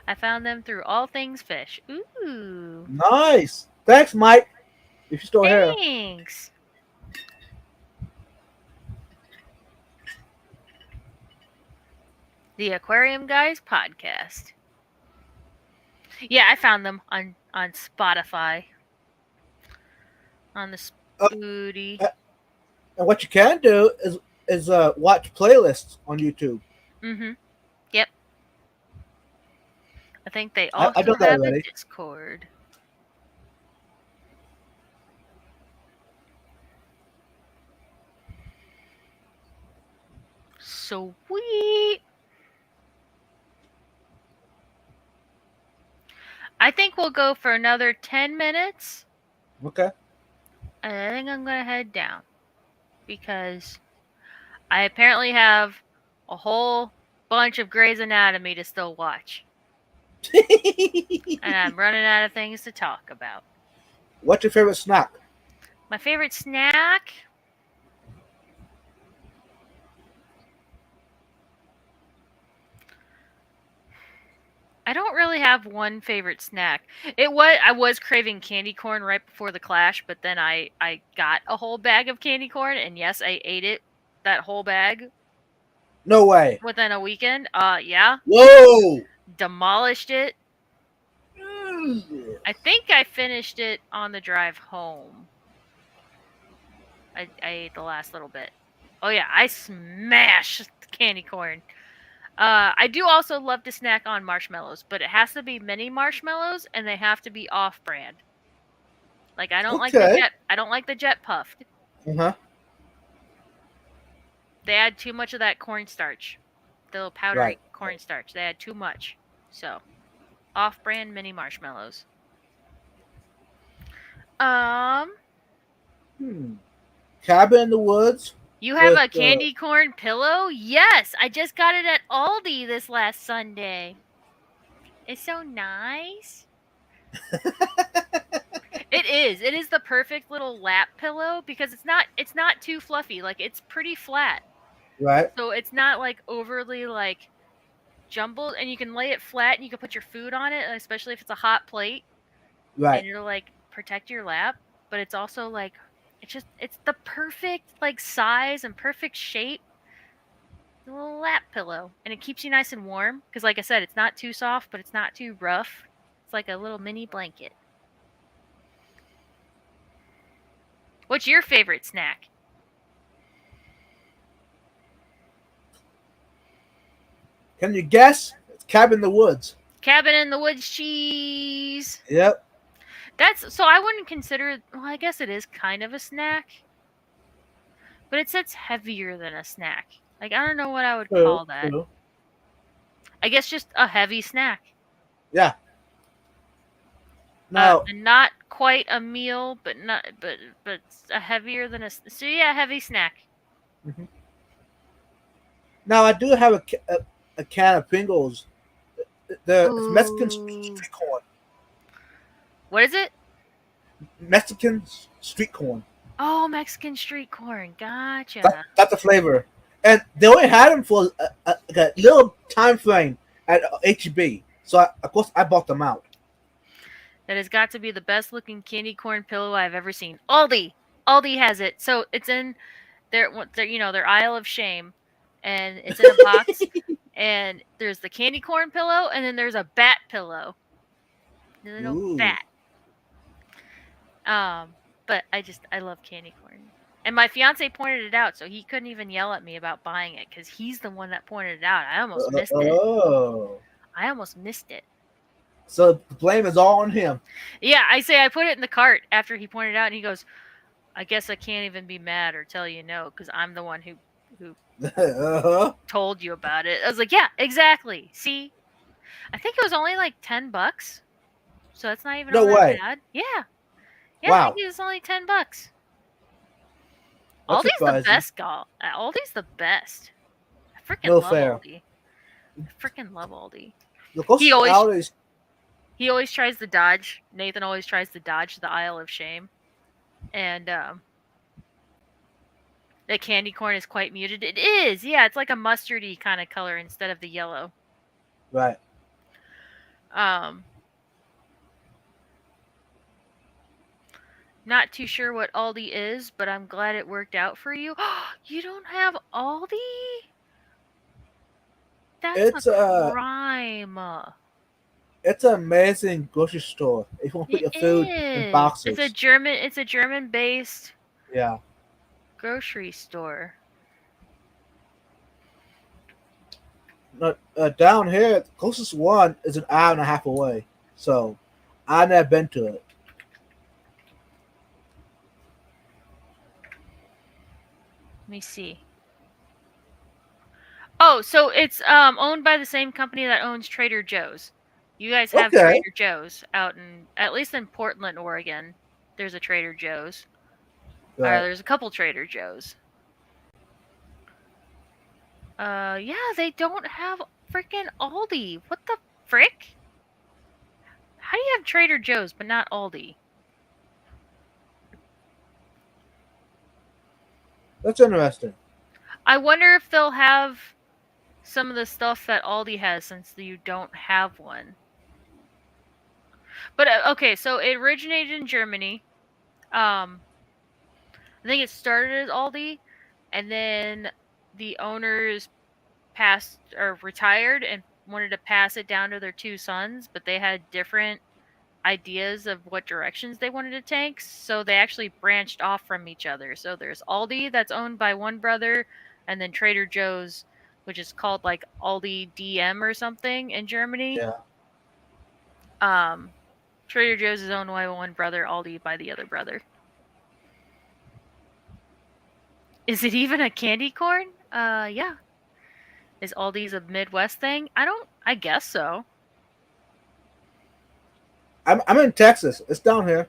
I found them through all things fish. Ooh, Nice. Thanks, Mike. If you're still here. thanks. The Aquarium Guys podcast. Yeah, I found them on Spotify on the Uh, Spoody. uh, and what you can do is watch playlists on YouTube. Mhm. Yep. I think they I also done that have a already. Discord. Sweet. I think we'll go for another 10 minutes. Okay. And I think I'm going to head down because I apparently have a whole bunch of Grey's Anatomy to still watch. And I'm running out of things to talk about. What's your favorite snack? My favorite snack? I don't really have one favorite snack. I was craving candy corn right before the clash, but then I got a whole bag of candy corn and yes, I ate it that whole bag No way. within a weekend. Yeah, Whoa. demolished it. Mm. I think I finished it on the drive home. I ate the last little bit. Oh yeah, I smashed candy corn. I do also love to snack on marshmallows, but it has to be mini marshmallows and they have to be off-brand. Like Okay. I don't like the jet puffed. Uh huh. They add too much of that cornstarch. The little Right. powdery cornstarch. They add too much. So, off-brand mini marshmallows. Um, Hmm. Cabin in the woods you have with a candy corn pillow? Yes, I just got it at Aldi this last Sunday. It's so nice. It is. It is the perfect little lap pillow because it's not too fluffy. Like it's pretty flat. right. So it's not like overly like jumbled and you can lay it flat and you can put your food on it, especially if it's a hot plate Right. and it'll like protect your lap, but it's also like it's the perfect like size and perfect shape. The little lap pillow and it keeps you nice and warm because like I said, it's not too soft, but it's not too rough. It's like a little mini blanket. What's your favorite snack? Can you guess? It's cabin in the woods. Cabin in the Woods cheese. Yep. That's so I wouldn't consider. Well, I guess it is kind of a snack, but it sits heavier than a snack. Like I don't know what I would True. call that. True. I guess just a heavy snack. Yeah. Now, And not quite a meal, but not but a heavier than so yeah, heavy snack. mhm. Now I do have a can of Pringles. It's Mexican Ooh. street corn. What is it? Mexican street corn. Oh, Mexican street corn. That, Gotcha. that's the flavor. And they only had them for a little time frame at HEB. So of course I bought them out. That has got to be the best looking candy corn pillow I've ever seen. Aldi. Aldi has it. So it's in their aisle of shame, and it's in a box. And there's the candy corn pillow, and then there's a bat pillow, the little Ooh. bat. But I love candy corn, and my fiance pointed it out, so he couldn't even yell at me about buying it because he's the one that pointed it out. I almost missed it. Oh. I almost missed it. So the blame is all on him. Yeah, I say I put it in the cart after he pointed out, and he goes, "I guess I can't even be mad or tell you no because I'm the one who Uh-huh. told you about it." I was like, "Yeah, exactly. See, I think it was only like $10, so that's not even No all that way. bad." Yeah, yeah, I think Wow. it was only $10. That's Aldi's the surprising. best, gal. Aldi's the best. I freaking No love fair. Aldi. I freaking love Aldi. The He closest always out is he always tries to dodge. Nathan always tries to dodge the aisle of shame, and the candy corn is quite muted. It is, yeah. It's like a mustardy kind of color instead of the yellow. right. Um, Not too sure what Aldi is, but I'm glad it worked out for you. You don't have Aldi? That's a It's a crime. it's an amazing grocery store. If you want to put It your food in is. boxes. It's a German based Yeah. grocery store. But, down here, the closest one is an hour and a half away. So I never been to it. Let me see. Oh, so it's owned by the same company that owns Trader Joe's. You guys have Okay. Trader Joe's out in at least in Portland, Oregon. There's a Trader Joe's. Or Right. there's a couple Trader Joe's. Yeah, they don't have freaking Aldi. What the frick? How do you have Trader Joe's but not Aldi? That's interesting. I wonder if they'll have some of the stuff that Aldi has since you don't have one. But okay, so it originated in Germany. Um, I think it started as Aldi, and then the owners passed or retired and wanted to pass it down to their two sons, but they had different ideas of what directions they wanted to take, so they actually branched off from each other. So there's Aldi that's owned by one brother, and then Trader Joe's, which is called like Aldi DM or something in Germany. Yeah. Um, Trader Joe's is owned by one brother, Aldi by the other brother. Is it even a candy corn? Yeah. Is Aldi's a Midwest thing? I guess so. I'm in Texas. It's down here.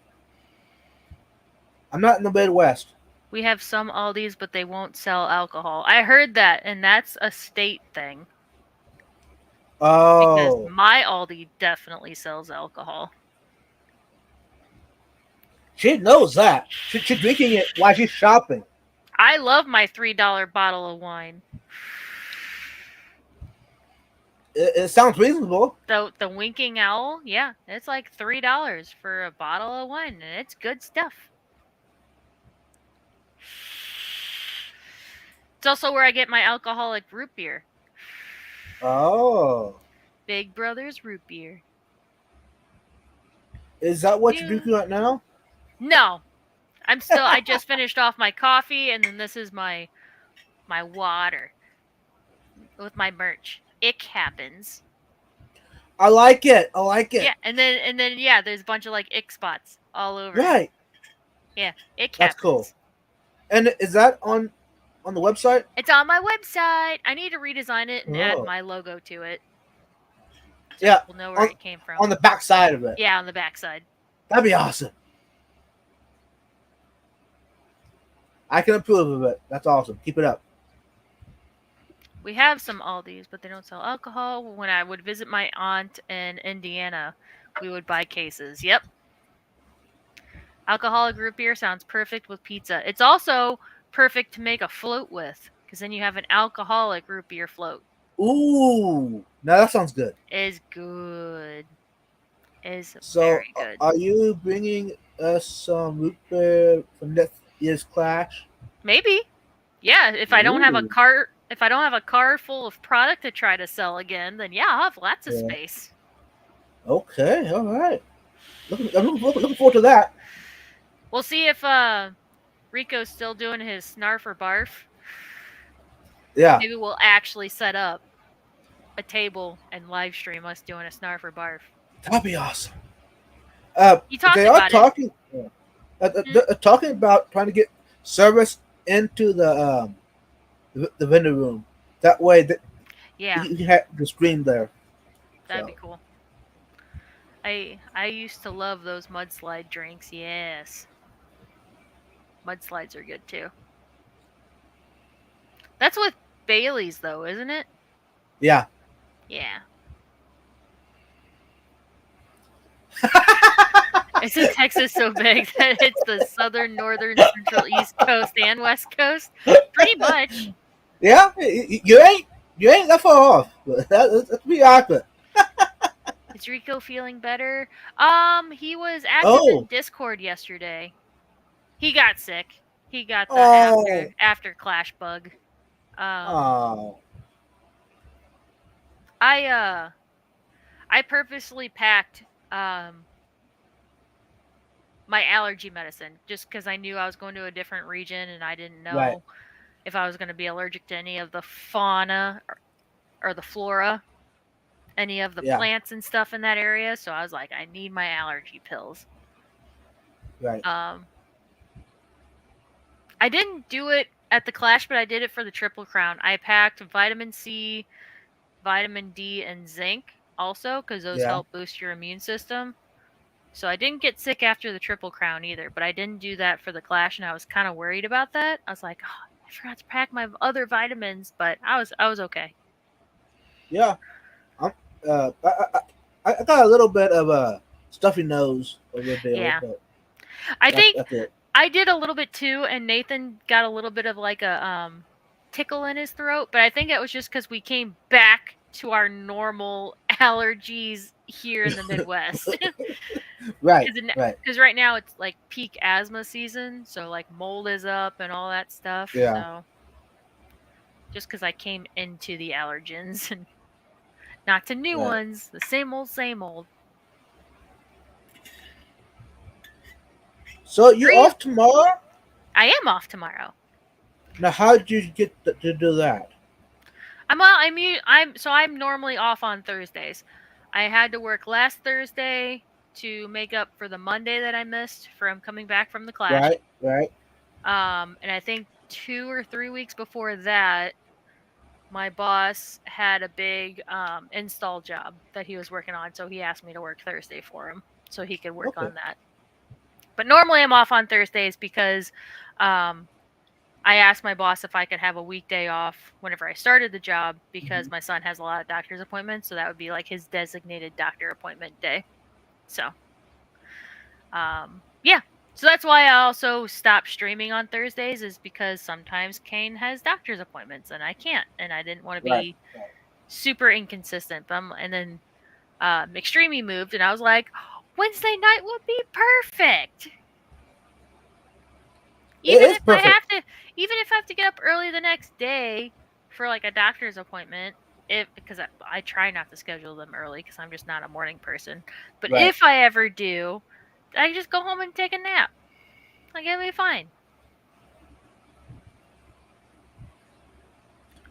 I'm not in the Midwest. We have some Aldis, but they won't sell alcohol. I heard that, and that's a state thing. Because Oh, my Aldi definitely sells alcohol. she knows that. She's drinking it while she's shopping. I love my $3 bottle of wine. It sounds reasonable. The Winking Owl, yeah, it's like $3 for a bottle of wine, and it's good stuff. It's also where I get my alcoholic root beer. Oh, Big Brother's root beer. is that what you're Yeah. drinking right now? No, I just finished off my coffee, and then this is my water with my merch. It happens. I like it. I like it. Yeah, and then yeah, there's a bunch of like ick spots all over. Right. Yeah, it That's cool. happens. And is that on the website? It's on my website. I need to redesign it and add Oh, my logo to it so yeah. people know where On it came on from. the back side of it. Yeah, on the backside. That'd be awesome. I can approve of it. That's awesome. Keep it up. We have some Aldi's, but they don't sell alcohol. When I would visit my aunt in Indiana, we would buy cases. Yep. Alcoholic root beer sounds perfect with pizza. It's also perfect to make a float with, because then you have an alcoholic root beer float. Ooh, now that sounds good. Is good. Is So, very good. are you bringing us some root beer for next year's clash? Maybe. Yeah, Ooh, if I don't have a car full of product to try to sell again, then yeah, I'll have lots of yeah. space. Okay, all right. Looking forward to that. We'll see if Rico's still doing his snarf or barf. Yeah, Maybe we'll actually set up a table and live stream us doing a snarf or barf. That'd be awesome. You talked They are about it. talking Hmm? they're talking about trying to get service into the vendor room. That way, Yeah, you can have the stream there. that'd be So cool. I used to love those mudslide drinks. Yes, mudslides are good too. That's with Bailey's though, isn't it? yeah, Yeah. Isn't Texas so big that it's the southern, northern, central, east coast, and west coast? Pretty much. yeah. You ain't that far off. But that's pretty accurate. Is Rico feeling better? He was active in Oh, Discord yesterday. He got sick. He got the oh, after clash bug. Um, oh. I uh, I purposely packed um my allergy medicine just because I knew I was going to a different region and I didn't Right. know if I was going to be allergic to any of the fauna or the flora, any of the Yeah. plants and stuff in that area. So I was like, I need my allergy pills. Right. Um, I didn't do it at the Clash, but I did it for the Triple Crown. I packed vitamin C, vitamin D, and zinc also because those Yeah. help boost your immune system. So I didn't get sick after the Triple Crown either, but I didn't do that for the Clash, and I was kind of worried about that. I was like, oh, I forgot to pack my other vitamins, but I was okay. Yeah. I'm, I got a little bit of a stuffy nose a little bit, Yeah, but I think that's it. I did a little bit too, and Nathan got a little bit of like a tickle in his throat, but I think it was just because we came back to our normal allergies here in the Midwest. Right. Because Right. right now it's like peak asthma season, so like mold is up and all that stuff. Yeah. So just because I came into the allergens and not to new Right. ones, the same old, same old. So you Are you? off tomorrow? I am off tomorrow. Now, how did you get to do that? I'm normally off on Thursdays. I had to work last Thursday to make up for the Monday that I missed from coming back from the Clash. Right. Right. And I think 2 or 3 weeks before that, my boss had a big install job that he was working on, so he asked me to work Thursday for him so he could work Okay. on that. But normally I'm off on Thursdays because um, I asked my boss if I could have a weekday off whenever I started the job Hmm. because my son has a lot of doctor's appointments, so that would be like his designated doctor appointment day. So, yeah. So that's why I also stopped streaming on Thursdays is because sometimes Kane has doctor's appointments and I can't, and I didn't want to Right. be super inconsistent. And then Extreme moved, and I was like, Wednesday night would be perfect. It Even is if I perfect. have to even if I have to get up early the next day for like a doctor's appointment, if because I try not to schedule them early because I'm just not a morning person. But Right. if I ever do, I just go home and take a nap. Like it'll be fine.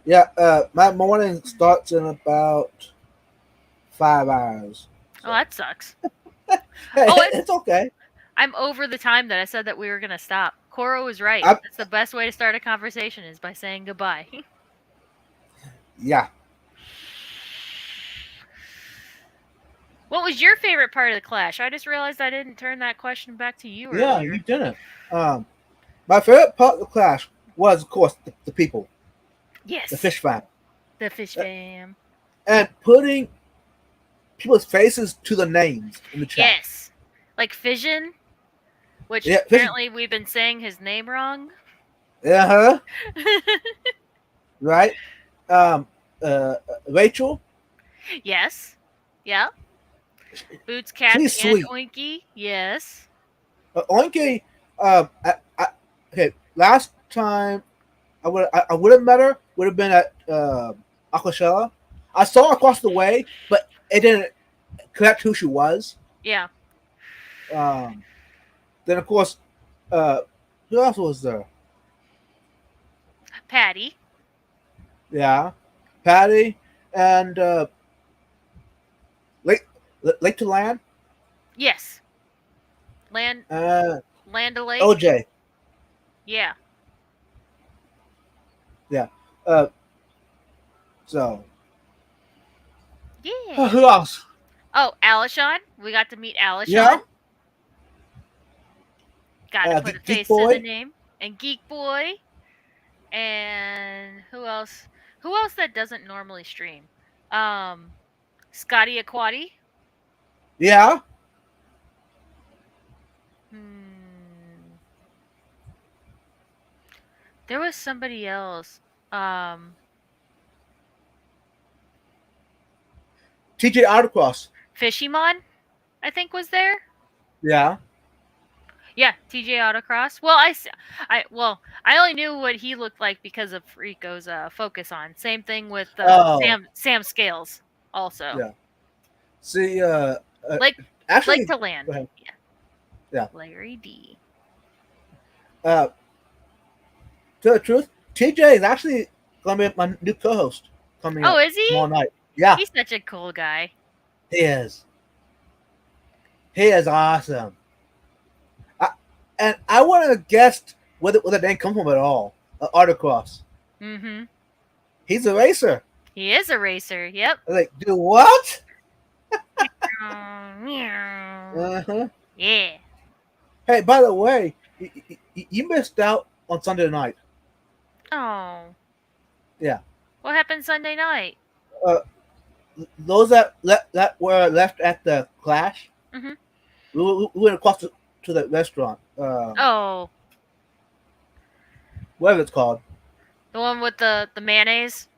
Yeah. My morning starts in about 5 hours. Oh, So that sucks. hey, Oh, it's okay. I'm over the time that I said that we were gonna stop. Coro was right. I That's the best way to start a conversation is by saying goodbye. Yeah. What was your favorite part of the Clash? I just realized I didn't turn that question back to you Yeah. You earlier. didn't. Um. My favorite part of the clash was, of course, the people, the Yes, fish fam, the fish fam. and putting people's faces to the names in the chat. Yes, like Fission, which Yeah. Fish. apparently we've been saying his name wrong. Uh huh. Right. Um. Rachel. Yes, yeah. Boots, Cats, She's and sweet. Oinky. Yes. Oinke, okay, last time I would have met her would have been at Aquashella. I saw her across the way, but it didn't connect who she was. Yeah. Um, then of course, uh, who else was there? Patty. Yeah, Patty and Lake to Land. Yes. Land Uh, Land O'Lake? OJ. Yeah. Yeah. Uh, so Yeah. who else? Oh, Alishon. We got to meet Yeah. Alishon. Got to put a Geek face to the Boy. name. And Geek Boy. And who else? Who else that doesn't normally stream? Um, Scotty Aquati. Yeah. Hmm. There was somebody else. Um, TJ Autocross. Fishymon, I think was there. Yeah. Yeah, TJ Autocross. Well, I only knew what he looked like because of Rico's focus on. Same thing with Oh. Sam Scales also. Yeah. See. Uh Lake Lake actually, to go Land. ahead. Yeah, Yeah. Larry D. Uh, to the truth, TJ is actually gonna be my new co-host coming Oh, up is he? tomorrow night. Yeah, He's such a cool guy. he is. He is awesome. I, and I want to guess where the name come from at all. Autocross. Mm-hmm. He's a racer. He is a racer. Yep. I was like, do what? Meow. Uh-huh. Yeah. Hey, by the way, you missed out on Sunday night. Oh. Yeah. What happened Sunday night? Uh, those that were left at the clash, Mm-hmm. we went across to the restaurant. Oh, Whatever it's called. the one with the mayonnaise,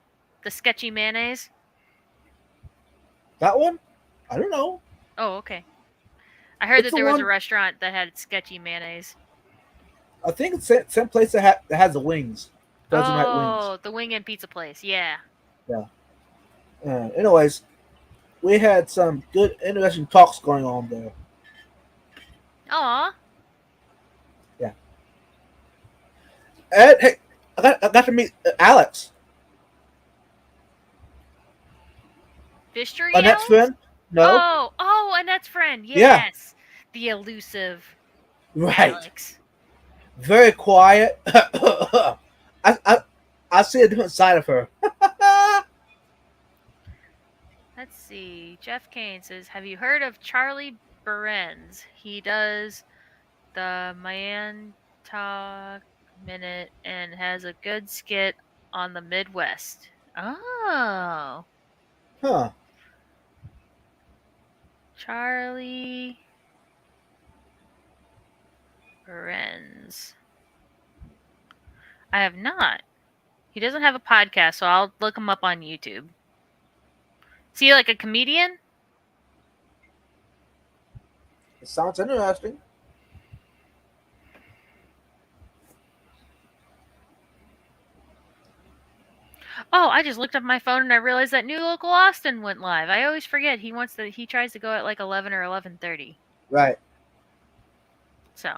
the sketchy mayonnaise. That one? I don't know. Oh, okay. I heard It's that the there was a one. restaurant that had sketchy mayonnaise. I think it's same place that has the wings, Thursday night wings. Oh, the wing and pizza place. Yeah. Yeah. Anyways, we had some good, interesting talks going on there. Aw. Yeah. And hey, I got to meet Alex, Fish Annette's Alex? friend. No. Oh, Annette's friend. Yeah. Yes. The elusive Right. Alex. Very quiet. I I see a different side of her. Let's see. Jeff Kane says, "Have you heard of Charlie Berenz? He does the Mayan Talk Minute and has a good skit on the Midwest." Oh, Huh. Charlie Berenz. I have not. He doesn't have a podcast, so I'll look him up on YouTube. Is he like a comedian? It sounds interesting. Oh, I just looked up my phone and I realized that New Local Austin went live. I always forget he tries to go at like 11 or 11:30. Right. So,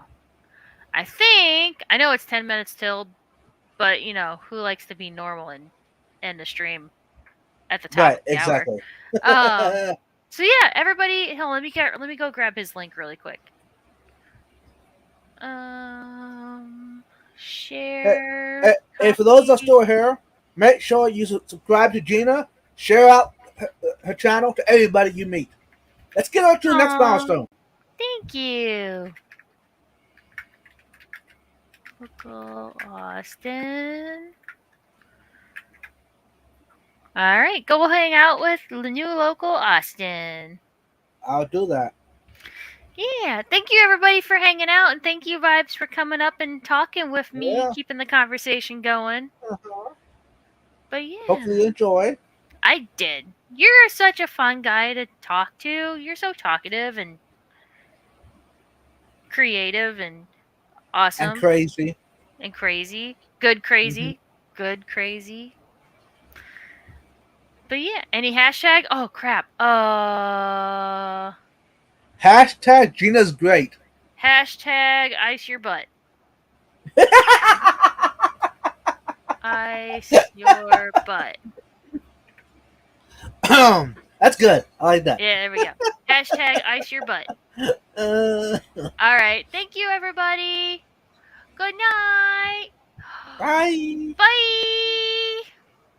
I know it's 10 minutes till, but you know, who likes to be normal and end the stream at the top Right. of the hour? Exactly. Um so yeah, everybody, let me go grab his link really quick. Um Hey, share hey, for those that are copy. still here, make sure you subscribe to Gina. Share out her channel to everybody you meet. Let's get on to the next Aw, milestone. thank you. Local Austin. All right, go hang out with the new local Austin. I'll do that. Yeah, thank you everybody for hanging out, and thank you Vibes for coming up and talking with me, Yeah. keeping the conversation going. Uh-huh. But yeah, Hopefully you enjoy. I did. You're such a fun guy to talk to. You're so talkative and creative and And awesome crazy. and crazy. Good Mm-hmm. crazy. Good crazy. But yeah, any hashtag? Oh crap. Hashtag Gina's great. Hashtag ice your butt. Ice your butt. That's good. I like that. Yeah, there we go. Hashtag ice your butt. Uh, All right. Thank you, everybody. Good night. bye. Bye.